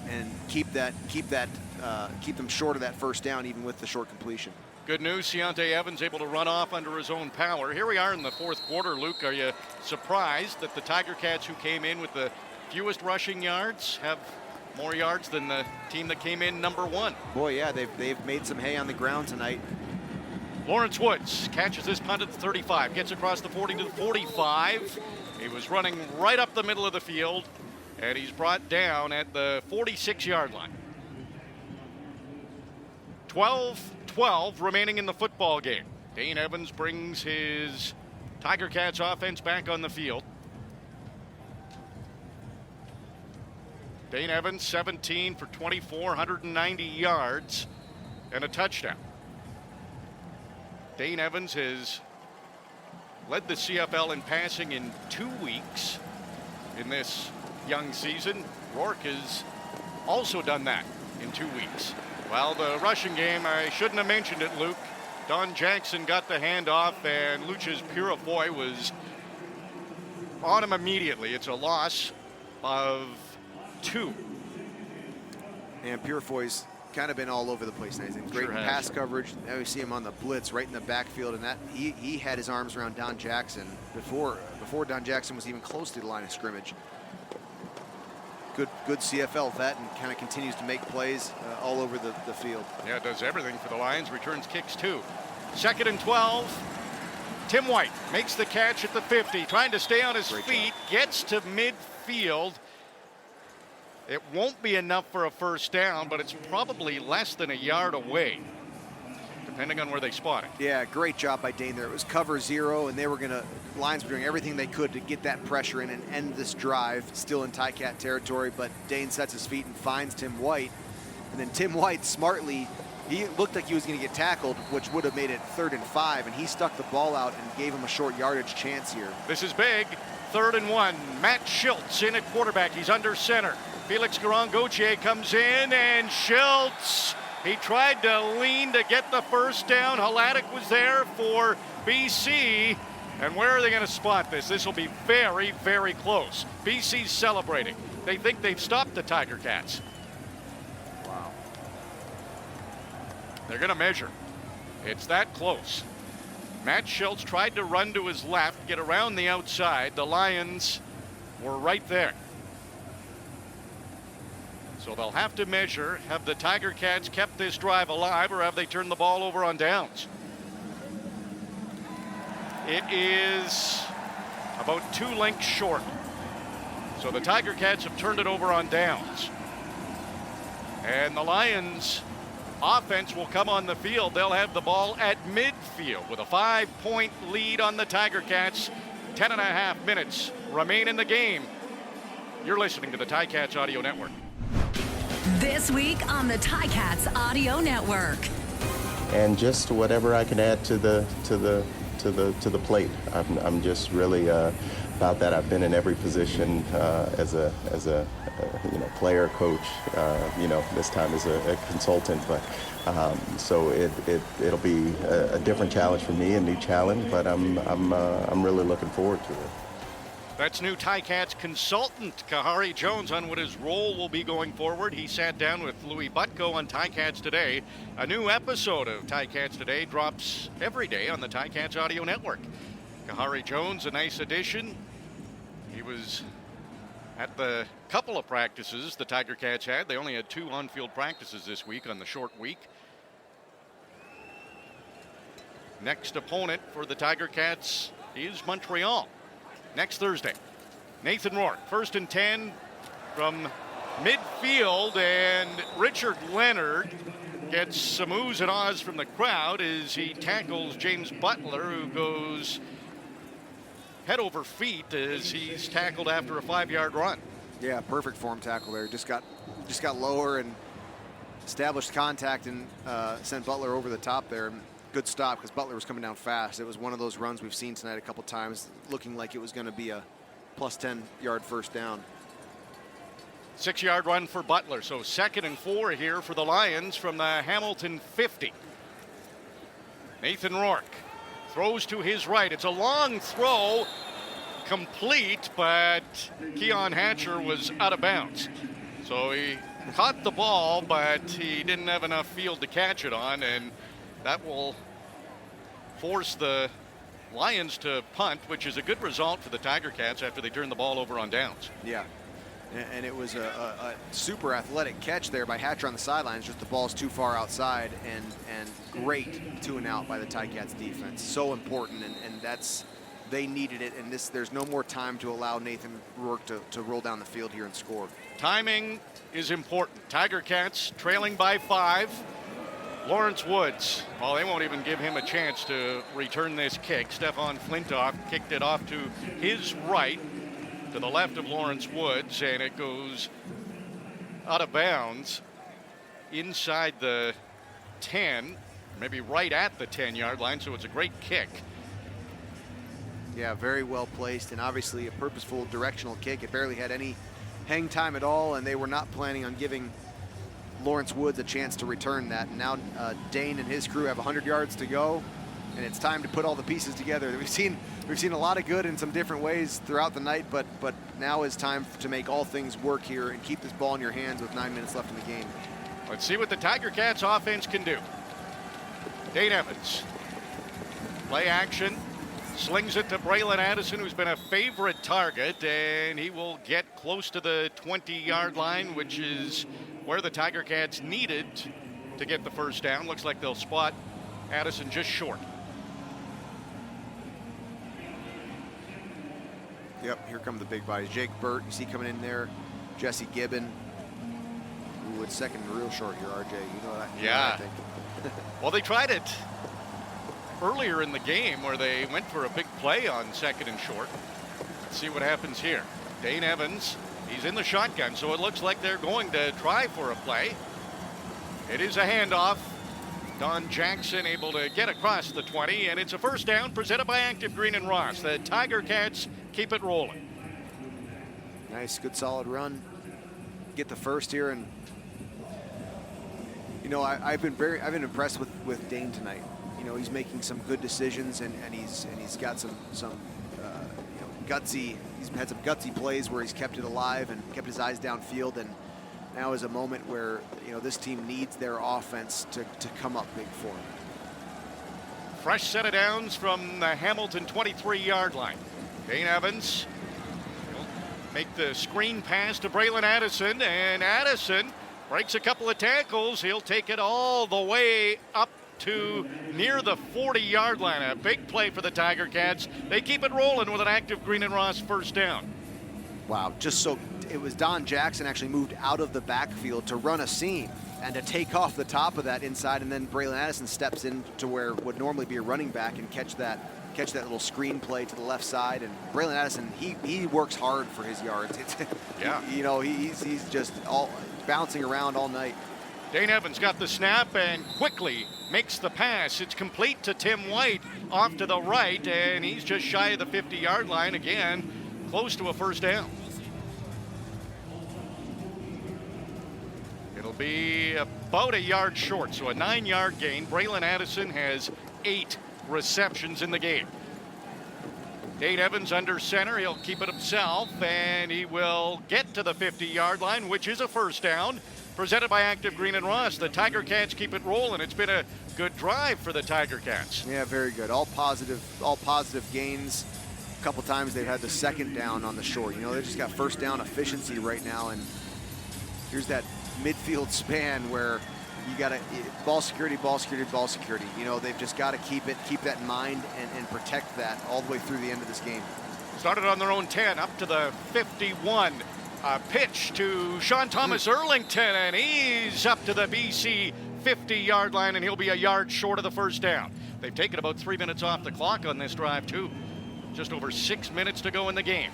and keep them short of that first down, even with the short completion. Good news, Ciante Evans able to run off under his own power. Here we are in the fourth quarter. Luke, are you surprised that the Tiger Cats, who came in with the fewest rushing yards, have more yards than the team that came in number 1? Boy, yeah, they've made some hay on the ground tonight. Lawrence Woods catches this punt at the 35, gets across the 40 to the 45. He was running right up the middle of the field, and he's brought down at the 46-yard line. 12 remaining in the football game. Dane Evans brings his Tiger Cats offense back on the field. Dane Evans, 17 for 24, 190 yards and a touchdown. Dane Evans has led the CFL in passing in 2 weeks in this young season. Rourke has also done that in 2 weeks. Well, the rushing game, I shouldn't have mentioned it, Luke. Don Jackson got the handoff, and Luchas Purifoy was on him immediately. It's a loss of 2. And Purifoy's kind of been all over the place now. He's in great pass coverage. Now we see him on the blitz right in the backfield, and that he had his arms around Don Jackson before Don Jackson was even close to the line of scrimmage. Good CFL vet, and kind of continues to make plays all over the field. Yeah, does everything for the Lions. Returns kicks too. 2nd and 12. Tim White makes the catch at the 50, trying to stay on his feet, gets to midfield. It won't be enough for a first down, but it's probably less than a yard away, depending on where they spot it. Yeah, great job by Dane there. It was cover 0, and Lions were doing everything they could to get that pressure in and end this drive, still in Ticat territory, but Dane sets his feet and finds Tim White. And then Tim White smartly, he looked like he was going to get tackled, which would have made it 3rd and 5, and he stuck the ball out and gave him a short yardage chance here. This is big. 3rd and 1. Matt Schultz in at quarterback. He's under center. Felix Garon-Gauthier comes in, and Schultz, he tried to lean to get the first down. Haladic was there for BC. And where are they going to spot this? This will be very, very close. BC's celebrating. They think they've stopped the Tiger Cats. Wow. They're going to measure. It's that close. Matt Schultz tried to run to his left, get around the outside. The Lions were right there. So they'll have to measure. Have the Tiger Cats kept this drive alive, or have they turned the ball over on downs? It is about 2 lengths short. So the Tiger Cats have turned it over on downs. And the Lions offense will come on the field. They'll have the ball at midfield with a 5-point lead on the Tiger Cats. 10.5 minutes remain in the game. You're listening to the Ticats Audio Network. This week on the Ticats Audio Network. And just whatever I can add to the plate. I'm just really About that, I've been in every position as a player, coach. This time as a consultant, but so it'll be a different challenge for me, a new challenge. But I'm really looking forward to it. That's new Ticats consultant Kahari Jones on what his role will be going forward. He sat down with Louis Butko on Ticats Today. A new episode of Ticats Today drops every day on the Ticats Audio Network. Kahari Jones, a nice addition. He was at the couple of practices the Tiger Cats had. They only had 2 on-field practices this week on the short week. Next opponent for the Tiger Cats is Montreal. Next Thursday. Nathan Rourke, 1st and 10 from midfield, and Richard Leonard gets some oohs and ahs from the crowd as he tackles James Butler, who goes head over feet as he's tackled after a 5-yard run. Yeah, perfect form tackle there. Just got lower and established contact and sent Butler over the top there. Good stop because Butler was coming down fast. It was one of those runs we've seen tonight a couple times, looking like it was going to be a plus 10-yard first down. 6-yard run for Butler. So 2nd and 4 here for the Lions from the Hamilton 50. Nathan Rourke throws to his right. It's a long throw, complete, but Keon Hatcher was out of bounds. So he caught the ball, but he didn't have enough field to catch it on, and that will force the Lions to punt, which is a good result for the Tiger Cats after they turned the ball over on downs. Yeah, and it was a super athletic catch there by Hatcher on the sidelines, just the ball's too far outside, and great 2 and out by the Ticats defense. So important, and they needed it, and there's no more time to allow Nathan Rourke to roll down the field here and score. Timing is important. Tiger Cats trailing by 5. Lawrence Woods, well, they won't even give him a chance to return this kick. Stefan Flintoff kicked it off to his right, to the left of Lawrence Woods, and it goes out of bounds inside the 10, maybe right at the 10-yard line, so it's a great kick. Yeah, very well placed, and obviously a purposeful directional kick. It barely had any hang time at all, and they were not planning on giving Lawrence Woods a chance to return that. And now Dane and his crew have 100 yards to go, and it's time to put all the pieces together. We've seen a lot of good in some different ways throughout the night, but now is time to make all things work here and keep this ball in your hands with 9 minutes left in the game. Let's see what the Tiger Cats offense can do. Dane Evans, play action, slings it to Braylon Addison, who's been a favorite target, and he will get close to the 20-yard line, which is where the Tiger Cats needed to get the first down. Looks like they'll spot Addison just short. Yep, here come the big bodies. Jake Burt, you see coming in there. Jesse Gibbon. Ooh, it's second and real short here, RJ. You know what I think. Well, they tried it earlier in the game where they went for a big play on 2nd and short. Let's see what happens here. Dane Evans, he's in the shotgun, so it looks like they're going to try for a play. It is a handoff. Don Jackson able to get across the 20, and it's a first down presented by Active Green and Ross. The Tiger Cats keep it rolling. Nice, good, solid run. Get the first here, and you know I've been impressed with Dane tonight. You know, he's making some good decisions, and he's got some gutsy. He's had some gutsy plays where he's kept it alive and kept his eyes downfield, and now is a moment where, you know, this team needs their offense to come up big for him. Fresh set of downs from the Hamilton 23-yard line. Dane Evans will make the screen pass to Braylon Addison, and Addison breaks a couple of tackles. He'll take it all the way up to near the 40-yard line. A big play for the Tiger Cats. They keep it rolling with an Active Green and Ross first down. Wow, it was Don Jackson actually moved out of the backfield to run a seam and to take off the top of that inside, and then Braylon Addison steps in to where would normally be a running back and catch that little screen play to the left side. And Braylon Addison, he works hard for his yards. Yeah. You know, he's just all bouncing around all night. Dane Evans got the snap and quickly makes the pass. It's complete to Tim White off to the right, and he's just shy of the 50-yard line again. close to a first down. It'll be about a yard short, so a 9-yard gain. Braylon Addison has 8 receptions in the game. Dane Evans under center. He'll keep it himself, and he will get to the 50-yard line, which is a first down. Presented by Active Green and Ross. The Tiger Cats keep it rolling. It's been a good drive for the Tiger Cats. Yeah, very good. All positive gains. A couple times they've had the second down on the short. You know, they just got first down efficiency right now, and here's that midfield span where you got to ball security. You know, they've just got to keep that in mind and protect that all the way through the end of this game. Started on their own 10, up to the 51. Pitch to Sean Thomas Erlington, and he's up to the BC 50-yard line, and he'll be a yard short of the first down. They've taken about 3 minutes off the clock on this drive, too. Just over 6 minutes to go in the game.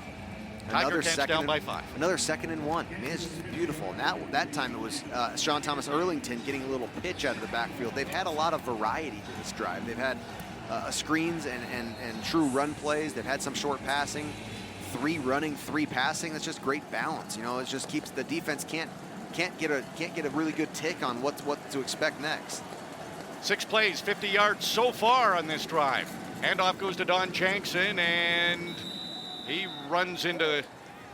Tiger Cats down by 5. Another 2nd and 1. Man, it's just beautiful. And that time it was Sean Thomas Erlington getting a little pitch out of the backfield. They've had a lot of variety to this drive. They've had screens and true run plays. They've had some short passing. 3 running, 3 passing. That's just great balance. You know, it just keeps the defense can't get a really good tick on what to expect next. 6 plays, 50 yards so far on this drive. Handoff goes to Don Jackson, and he runs into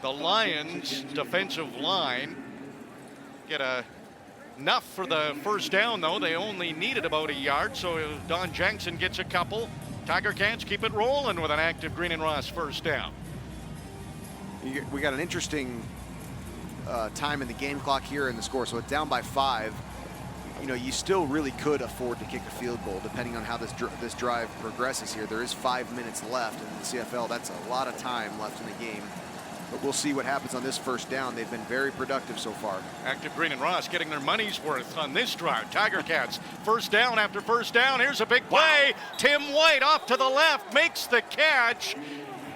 the Lions' defensive line. Get enough for the first down, though. They only needed about a yard, so Don Jackson gets a couple. Tiger Cats keep it rolling with an Active Green and Ross first down. We got an interesting time in the game clock here in the score, so it's down by 5. You know, you still really could afford to kick a field goal depending on how this drive progresses here. There is 5 minutes left in the CFL. That's a lot of time left in the game. But we'll see what happens on this first down. They've been very productive so far. Active Green and Ross getting their money's worth on this drive. Tiger Cats first down after first down. Here's a big play. Wow. Tim White off to the left makes the catch.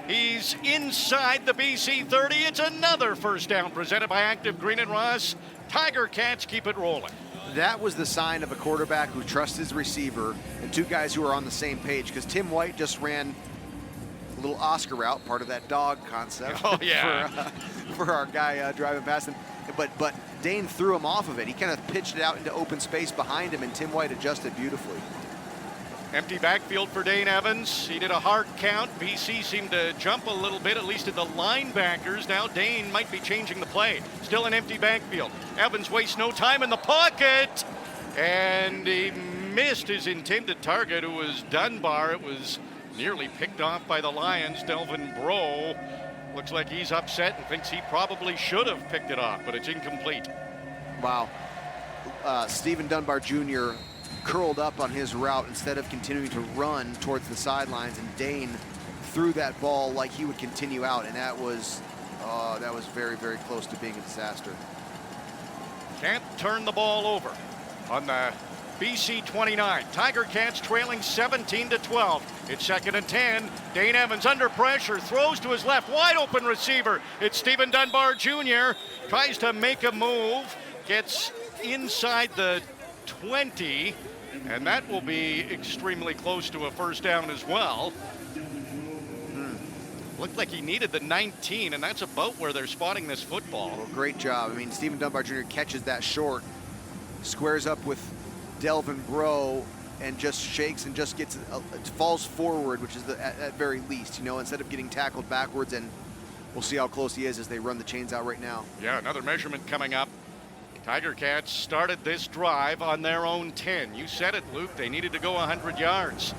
He's inside the BC 30. It's another first down presented by Active Green and Ross. Tiger Cats keep it rolling. That was the sign of a quarterback who trusts his receiver and 2 guys who are on the same page, because Tim White just ran a little Oscar route, part of that dog concept. Oh, yeah. for our guy driving past him. But Dane threw him off of it. He kind of pitched it out into open space behind him, and Tim White adjusted beautifully. Empty backfield for Dane Evans. He did a hard count. BC seemed to jump a little bit, at least at the linebackers. Now Dane might be changing the play. Still an empty backfield. Evans wastes no time in the pocket. And he missed his intended target, who was Dunbar. It was nearly picked off by the Lions. Delvin Breaux looks like he's upset and thinks he probably should have picked it off, but it's incomplete. Wow. Stephen Dunbar Jr. curled up on his route instead of continuing to run towards the sidelines, and Dane threw that ball like he would continue out, and that was very, very close to being a disaster. Can't turn the ball over on the BC 29. Tiger Cats trailing 17-12. It's 2nd and 10. Dane Evans under pressure, throws to his left, wide open receiver. It's Stephen Dunbar Jr. Tries to make a move, gets inside the 20, and that will be extremely close to a first down as well. Looked like he needed the 19, and that's about where they're spotting this football. Well, great job. I mean, Stephen Dunbar Jr. catches that short, squares up with Delvin Breaux, and just shakes and just gets falls forward, which is at very least, you know, instead of getting tackled backwards. And we'll see how close he is as they run the chains out right now. Yeah, another measurement coming up. Tiger Cats started this drive on their own 10. You said it, Luke. They needed to go 100 yards.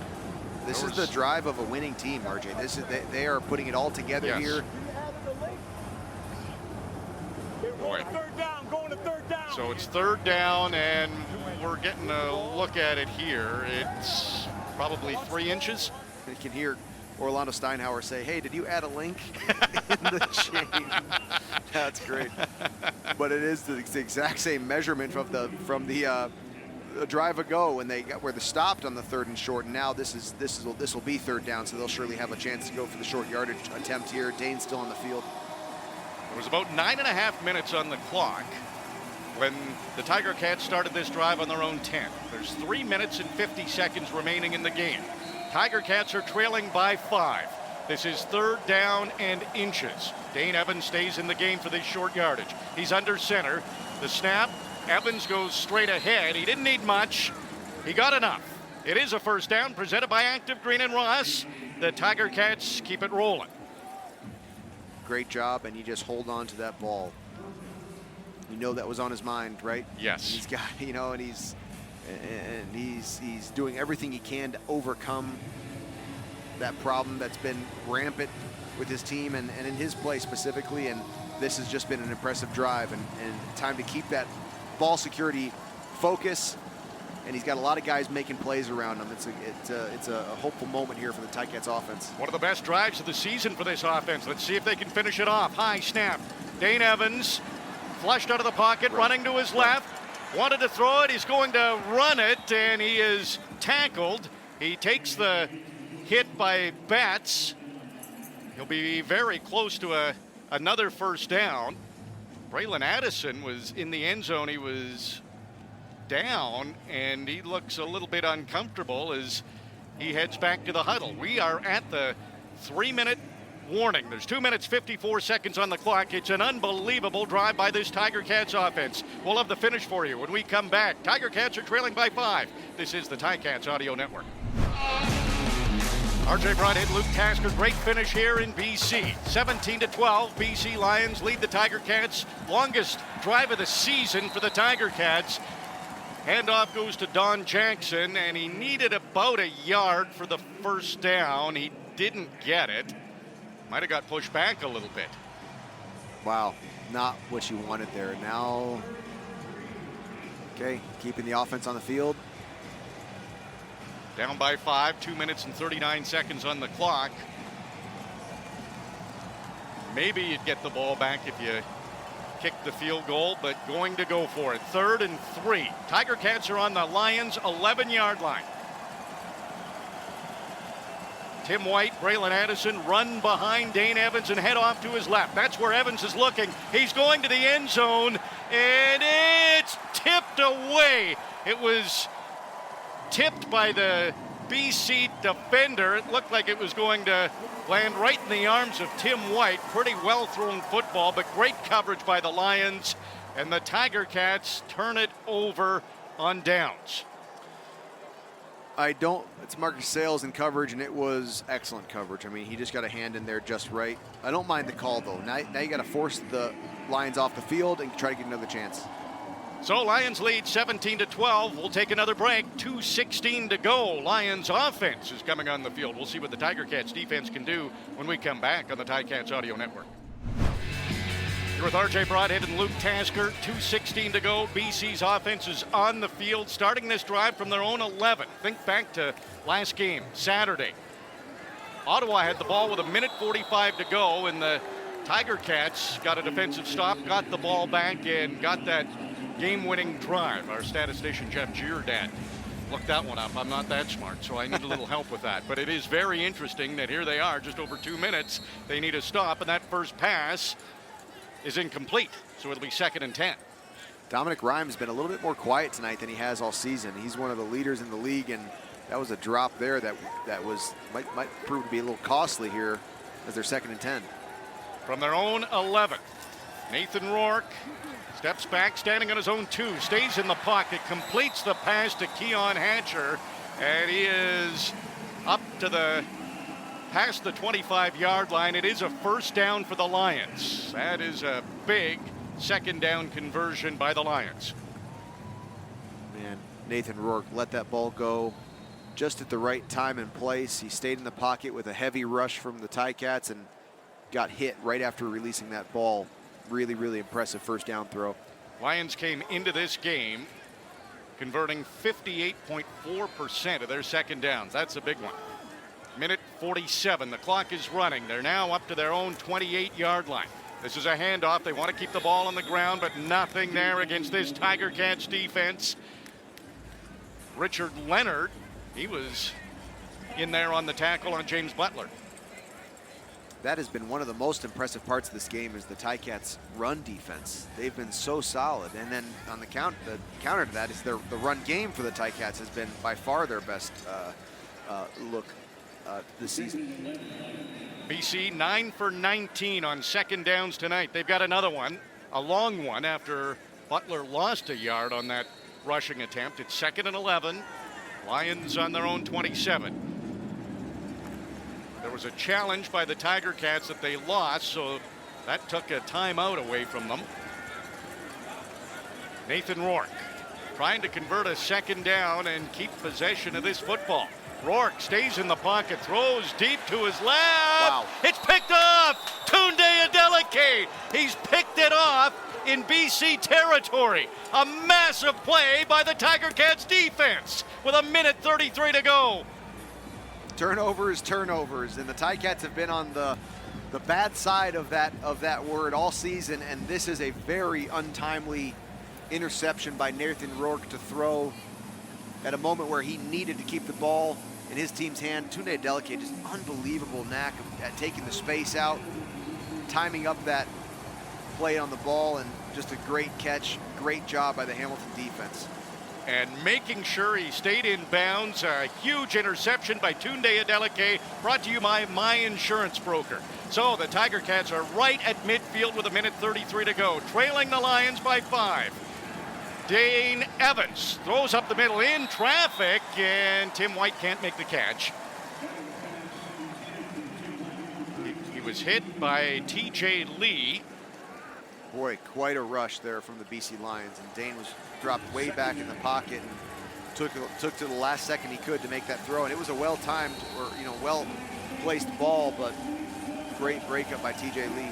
This is the drive of a winning team, RJ. They are putting it all together here. Going to third down, going to third down. So it's 3rd down, and we're getting a look at it here. It's probably 3 inches. You can hear Orlando Steinhauer say, "Hey, did you add a link in the chain?" That's great. But it is the exact same measurement from the drive ago when they got where they stopped on the 3rd and short. And now this will be 3rd down, so they'll surely have a chance to go for the short yardage attempt here. Dane's still on the field. There was about 9.5 minutes on the clock when the Tiger Cats started this drive on their own 10. There's 3 minutes and 50 seconds remaining in the game. Tiger Cats are trailing by 5. This is 3rd down and inches. Dane Evans stays in the game for this short yardage. He's under center. The snap, Evans goes straight ahead. He didn't need much. He got enough. It is a first down presented by Active Green and Ross. The Tiger Cats keep it rolling. Great job, and you just hold on to that ball. You know that was on his mind, right? Yes. He's got, and he's doing everything he can to overcome that problem that's been rampant with his team and in his play specifically. And this has just been an impressive drive and time to keep that ball security focus. And he's got a lot of guys making plays around him. It's a hopeful moment here for the Ticats offense. One of the best drives of the season for this offense. Let's see if they can finish it off. High snap. Dane Evans flushed out of the pocket, running to his left. Wanted to throw it. He's going to run it, and he is tackled. He takes the hit by Betts. He'll be very close to another first down. Braylon Addison was in the end zone. He was down, and he looks a little bit uncomfortable as he heads back to the huddle. We are at the 3-minute warning. There's 2 minutes, 54 seconds on the clock. It's an unbelievable drive by this Tiger Cats offense. We'll have the finish for you when we come back. Tiger Cats are trailing by 5. This is the Ticats Audio Network. RJ Broadhead, Luke Tasker, great finish here in BC. 17-12, BC Lions lead the Tiger Cats. Longest drive of the season for the Tiger Cats. Handoff goes to Don Jackson, and he needed about a yard for the first down. He didn't get it. Might have got pushed back a little bit. Wow, not what you wanted there. Now, okay, keeping the offense on the field. Down by 5, 2 minutes and 39 seconds on the clock. Maybe you'd get the ball back if you kicked the field goal, but going to go for it. 3rd and 3. Tiger Cats are on the Lions' 11-yard line. Tim White, Braylon Addison run behind Dane Evans and head off to his left. That's where Evans is looking. He's going to the end zone, and it's tipped away. It was tipped by the BC defender. It looked like it was going to land right in the arms of Tim White. Pretty well thrown football, but great coverage by the Lions. And the Tiger Cats turn it over on downs. It's Marcus Sales in coverage, and it was excellent coverage. I mean, he just got a hand in there just right. I don't mind the call, though. Now you got to force the Lions off the field and try to get another chance. So Lions lead 17-12. We'll take another break. 2:16 to go. Lions offense is coming on the field. We'll see what the Tiger Cats defense can do when we come back on the Ticats Audio Network. You're with RJ Broadhead and Luke Tasker. 2:16 to go. BC's offense is on the field, starting this drive from their own 11. Think back to last game, Saturday. Ottawa had the ball with 1:45 to go, and the Tiger Cats got a defensive stop, got the ball back, and got that game-winning drive. Our statistician, Jeff Giordad, looked that one up. I'm not that smart, so I need a little help with that. But it is very interesting that here they are, just over 2 minutes. They need a stop, and that first pass is incomplete, so it'll be 2nd and 10. Dominic Rhymes has been a little bit more quiet tonight than he has all season. He's one of the leaders in the league, and that was a drop there that might prove to be a little costly here as they're 2nd and 10. From their own 11, Nathan Rourke steps back, standing on his own 2, stays in the pocket, completes the pass to Keon Hatcher, and he is up to past the 25-yard line. It is a first down for the Lions. That is a big 2nd down conversion by the Lions. Man, Nathan Rourke let that ball go just at the right time and place. He stayed in the pocket with a heavy rush from the Ticats and got hit right after releasing that ball. Really, really impressive first down throw. Lions came into this game converting 58.4% of their 2nd downs. That's a big one. 1:47. The clock is running. They're now up to their own 28-yard line. This is a handoff. They want to keep the ball on the ground, but nothing there against this Tiger Cats defense. Richard Leonard, he was in there on the tackle on James Butler. That has been one of the most impressive parts of this game is the Ticats' run defense. They've been so solid. And then on the counter to that is the run game for the Ticats has been by far their best look this season. BC 9 for 19 on second downs tonight. They've got another one, a long one, after Butler lost a yard on that rushing attempt. It's 2nd and 11. Lions on their own 27. There was a challenge by the Tiger Cats that they lost, so that took a timeout away from them. Nathan Rourke trying to convert a second down and keep possession of this football. Rourke stays in the pocket, throws deep to his left. Wow. It's picked off. Tunde Adeleke. He's picked it off in BC territory. A massive play by the Tiger Cats defense with 1:33 to go. Turnovers, and the Ticats have been on the bad side of that word all season, and this is a very untimely interception by Nathan Rourke to throw at a moment where he needed to keep the ball in his team's hand. Tunde Adeleke, just unbelievable knack at taking the space out, timing up that play on the ball, and just a great catch. Great job by the Hamilton defense. And making sure he stayed in bounds. A huge interception by Tunde Adeleke, brought to you by my insurance broker. So the Tiger Cats are right at midfield with 1:33 to go, trailing the Lions by 5. Dane Evans throws up the middle in traffic, and Tim White can't make the catch. He was hit by TJ Lee. Boy, quite a rush there from the BC Lions, and Dane was dropped way back in the pocket and took to the last second he could to make that throw, and it was a well-timed or well-placed ball, but great breakup by TJ Lee.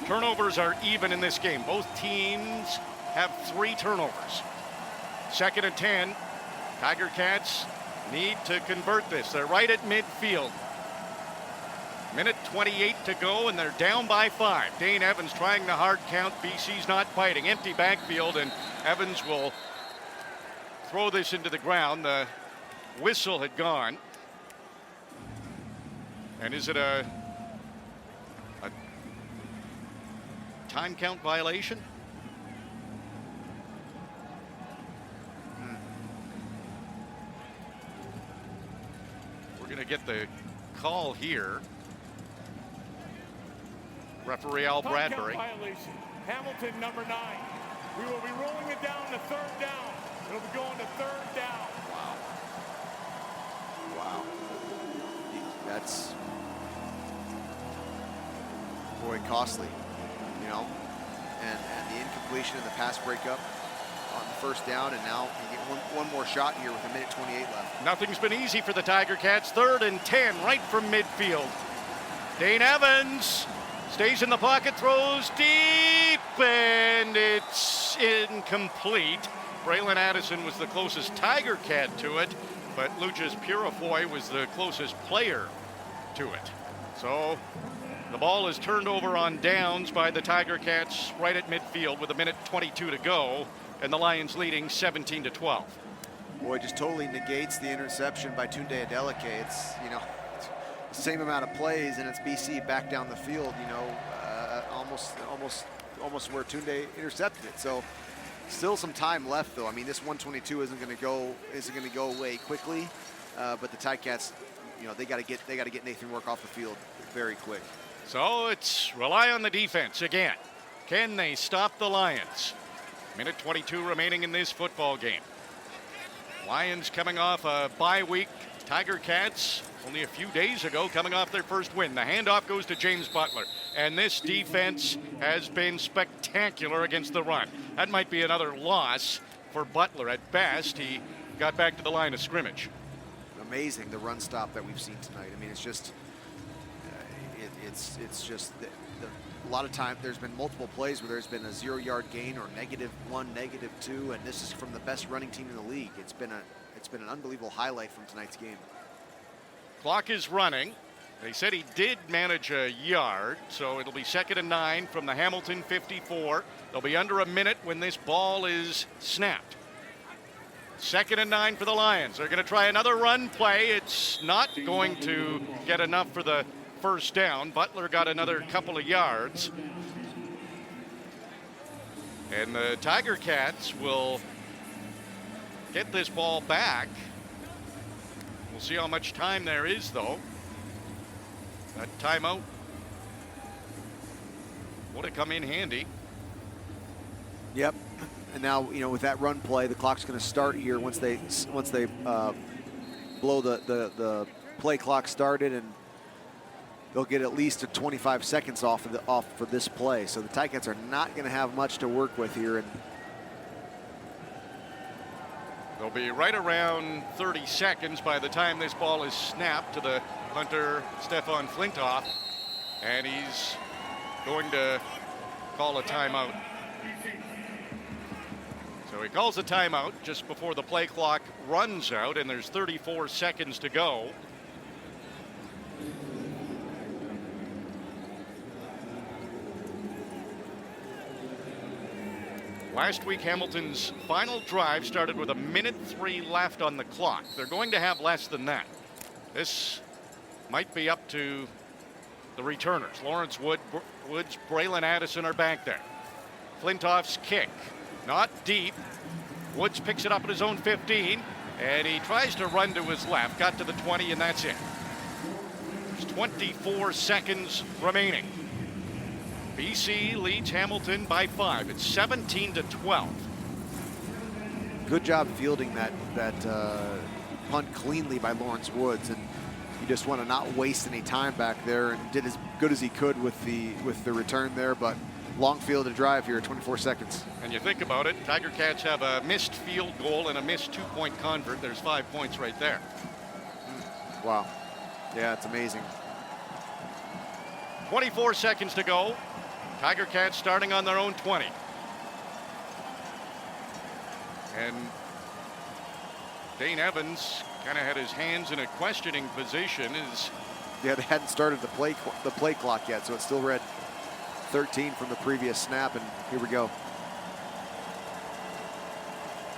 Turnovers are even in this game. Both teams have 3 turnovers. 2nd and 10. Tiger Cats need to convert this. They're right at midfield. 1:28 to go, and they're down by 5. Dane Evans trying the hard count. BC's not fighting. Empty backfield, and Evans will throw this into the ground. The whistle had gone. And is it a time count violation? We're going to get the call here. Referee Al Bradbury. Violation. Hamilton, number 9. We will be rolling it down to 3rd down. It'll be going to 3rd down. Wow. That's, boy, costly, and the incompletion and the pass breakup on the 1st down, and now you get one more shot here with 1:28 left. Nothing's been easy for the Tiger Cats. 3rd and 10 right from midfield. Dane Evans stays in the pocket, throws deep, and it's incomplete. Braylon Addison was the closest Tiger Cat to it, but Lucius Purifoy was the closest player to it. So the ball is turned over on downs by the Tiger Cats right at midfield with 1:22 to go, and the Lions leading 17-12. Boy, just totally negates the interception by Tunde Adeleke. It's, the same amount of plays, and it's BC back down the field, almost where Tunde intercepted it. So still some time left, though. I mean, this 122 isn't going to go away quickly, but the Ticats, they got to get Nathan Rourke off the field very quick. So it's rely on the defense again. Can they stop the Lions? 1:22 remaining in this football game. Lions coming off a bye week. Tiger Cats only a few days ago coming off their first win. The handoff goes to James Butler, and this defense has been spectacular against the run. That might be another loss for Butler at best. He got back to the line of scrimmage. Amazing, the run stop that we've seen tonight. I mean, it's just it's just a lot of time. There's been multiple plays where there's been a 0-yard gain or -1, -2, and this is from the best running team in the league. It's been an unbelievable highlight from tonight's game. Clock is running. They said he did manage a yard, so it'll be 2nd and 9 from the Hamilton 54. They'll be under a minute when this ball is snapped. 2nd and 9 for the Lions. They're going to try another run play. It's not going to get enough for the 1st down. Butler got another couple of yards. And the Tiger Cats will get this ball back. We'll see how much time there is, though. That timeout would have come in handy. Yep. And now, with that run play, the clock's going to start here once they blow the play clock started, and they'll get at least 25 seconds off for this play. So the Ticats are not going to have much to work with here. And they'll be right around 30 seconds by the time this ball is snapped to the punter, Stefan Flintoff, and he's going to call a timeout. So he calls a timeout just before the play clock runs out, and there's 34 seconds to go. Last week, Hamilton's final drive started with 1:03 left on the clock. They're going to have less than that. This might be up to the returners. Lawrence Woods, Braylon Addison are back there. Flintoff's kick, not deep. Woods picks it up at his own 15, and he tries to run to his left. Got to the 20, and that's it. There's 24 seconds remaining. BC leads Hamilton by 5. It's 17-12. Good job fielding that punt cleanly by Lawrence Woods, and you just want to not waste any time back there, and did as good as he could with the return there, but long fielded drive here, 24 seconds. And you think about it, Tiger Cats have a missed field goal and a missed 2-point convert. There's 5 points right there. Wow. Yeah, it's amazing. 24 seconds to go. Tiger Cats starting on their own 20. And Dane Evans kind of had his hands in a questioning position. Yeah, they hadn't started the play clock yet, so it's still read 13 from the previous snap, and here we go.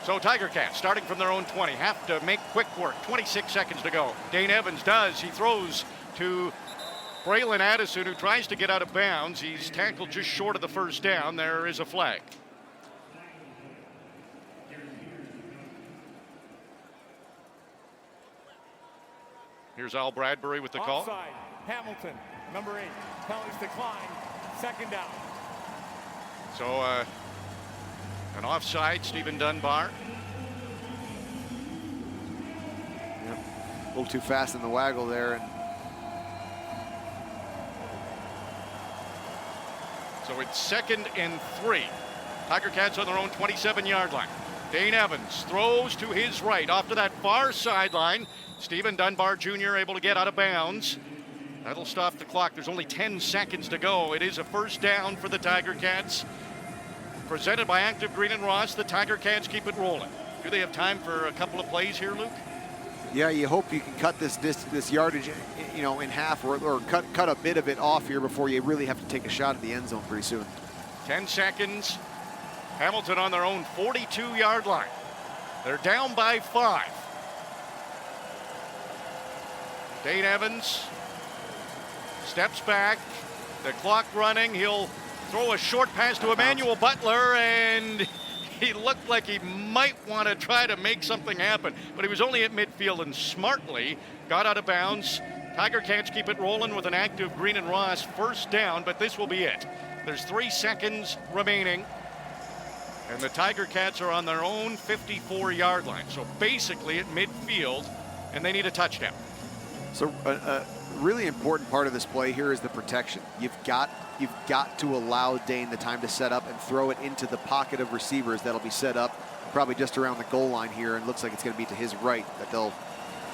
So Tiger Cats starting from their own 20 have to make quick work. 26 seconds to go. Dane Evans does. He throws to Braylon Addison, who tries to get out of bounds. He's tackled just short of the first down. There is a flag. Here's Al Bradbury with the call. Offside, Hamilton, number 8. Penalties decline, second down. So an offside, Stephen Dunbar. Yep. A little too fast in the waggle there. And so it's 2nd and 3. Tiger Cats on their own 27-yard line. Dane Evans throws to his right off to that far sideline. Stephen Dunbar Jr. able to get out of bounds. That'll stop the clock. There's only 10 seconds to go. It is a first down for the Tiger Cats. Presented by Active Green and Ross, the Tiger Cats keep it rolling. Do they have time for a couple of plays here, Luke? Yeah, you hope you can cut this yardage, in half, or cut a bit of it off here before you really have to take a shot at the end zone pretty soon. 10 seconds. Hamilton on their own 42-yard line. They're down by 5. Dane Evans steps back. The clock running. He'll throw a short pass to Emmanuel Butler, and he looked like he might want to try to make something happen, but he was only at midfield and smartly got out of bounds. Tiger Cats keep it rolling with an Active Green and Ross first down, but this will be it. There's 3 seconds remaining, and the Tiger Cats are on their own 54-yard line. So basically at midfield, and they need a touchdown. So a really important part of this play here is the protection. You've got to allow Dane the time to set up and throw it into the pocket of receivers that'll be set up probably just around the goal line here, and looks like it's going to be to his right that they'll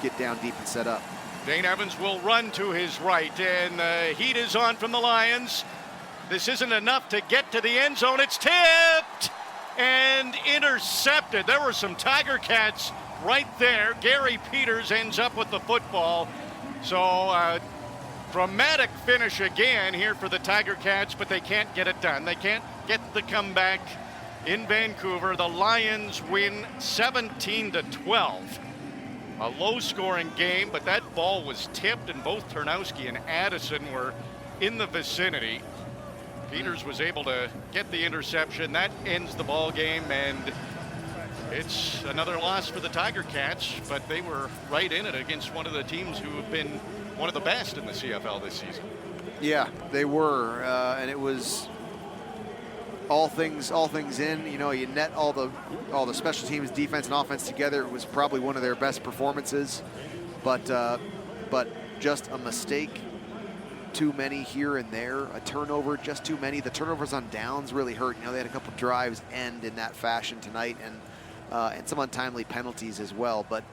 get down deep and set up. Dane Evans will run to his right, and the heat is on from the Lions. This isn't enough to get to the end zone. It's tipped and intercepted. There were some Tiger Cats right there. Gary Peters ends up with the football. So dramatic finish again here for the Tiger Cats, but they can't get it done. They can't get the comeback in Vancouver. The Lions win 17-12. A low-scoring game, but that ball was tipped, and both Ternowski and Addison were in the vicinity. Peters was able to get the interception. That ends the ball game, and It's another loss for the Tiger Cats, but they were right in it against one of the teams who have been one of the best in the CFL this season. Yeah, they were, and it was all things in. You know, you net all the special teams, defense and offense together. It was probably one of their best performances, but just a mistake too many here and there, a turnover just too many. The turnovers on downs really hurt. You know, they had a couple drives end in that fashion tonight, and some untimely penalties as well. But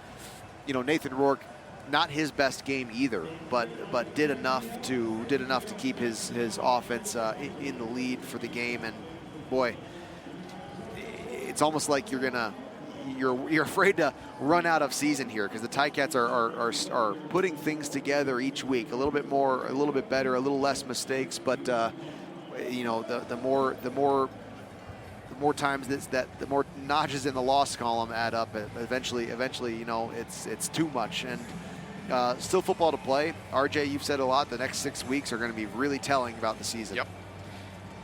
you know, Nathan Rourke, not his best game either, but did enough to keep his offense in the lead for the game. And boy, it's almost like you're afraid to run out of season here, because the Ticats are putting things together each week, a little bit more, a little bit better, a little less mistakes. But you know, the more times the more notches in the loss column add up. Eventually, you know, it's too much. And still football to play. RJ, you've said a lot. The next 6 weeks are going to be really telling about the season. Yep.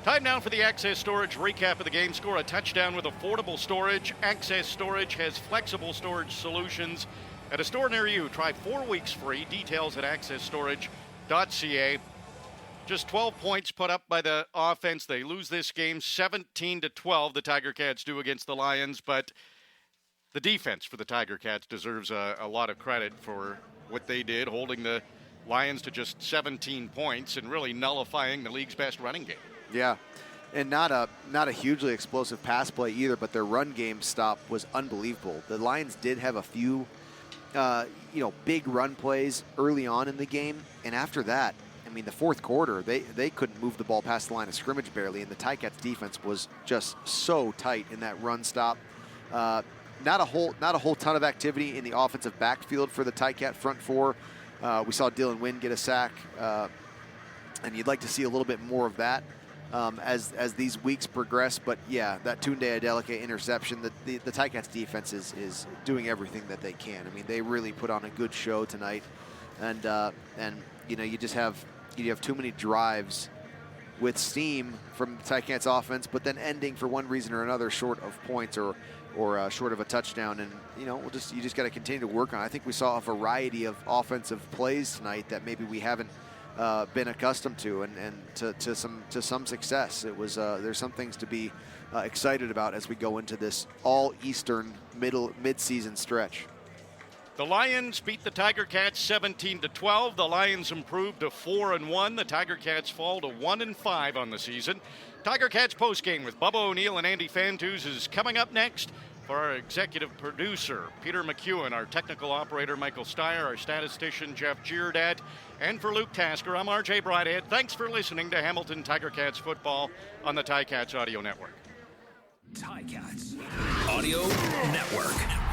Time now for the Access Storage recap of the game. Score a touchdown with affordable storage. Access Storage has flexible storage solutions at a store near you. Try 4 weeks free. Details at accessstorage.ca. Just 12 points put up by the offense. They lose this game 17-12. The Tiger Cats do against the Lions, but the defense for the Tiger Cats deserves a lot of credit for what they did, holding the Lions to just 17 points and really nullifying the league's best running game. Yeah, and not a hugely explosive pass play either, but their run game stop was unbelievable. The Lions did have a few, big run plays early on in the game, and after that, I mean, the fourth quarter, they couldn't move the ball past the line of scrimmage barely, and the Ticats defense was just so tight in that run stop. Not a whole ton of activity in the offensive backfield for the Ticat front four. We saw Dylan Wynn get a sack, and you'd like to see a little bit more of that as these weeks progress. But yeah, that Tunde Adeleke interception, the Ticats defense is doing everything that they can. I mean, they really put on a good show tonight, and you know, you have too many drives with steam from the Ticats offense, but then ending for one reason or another short of points or short of a touchdown. And you know, you just got to continue to work on it. I think we saw a variety of offensive plays tonight that maybe we haven't been accustomed to, and to some success. It was there's some things to be excited about as we go into this all Eastern mid-season stretch. The Lions beat the Tiger Cats 17-12. The Lions improved to 4-1. The Tiger Cats fall to 1-5 on the season. Tiger Cats postgame with Bubba O'Neill and Andy Fantuz is coming up next. For our executive producer, Peter McEwen, our technical operator, Michael Steyer, our statistician, Jeff Giordad, and for Luke Tasker, I'm RJ Broadhead. Thanks for listening to Hamilton Tiger Cats football on the Ticats Audio Network. Ticats Audio Network.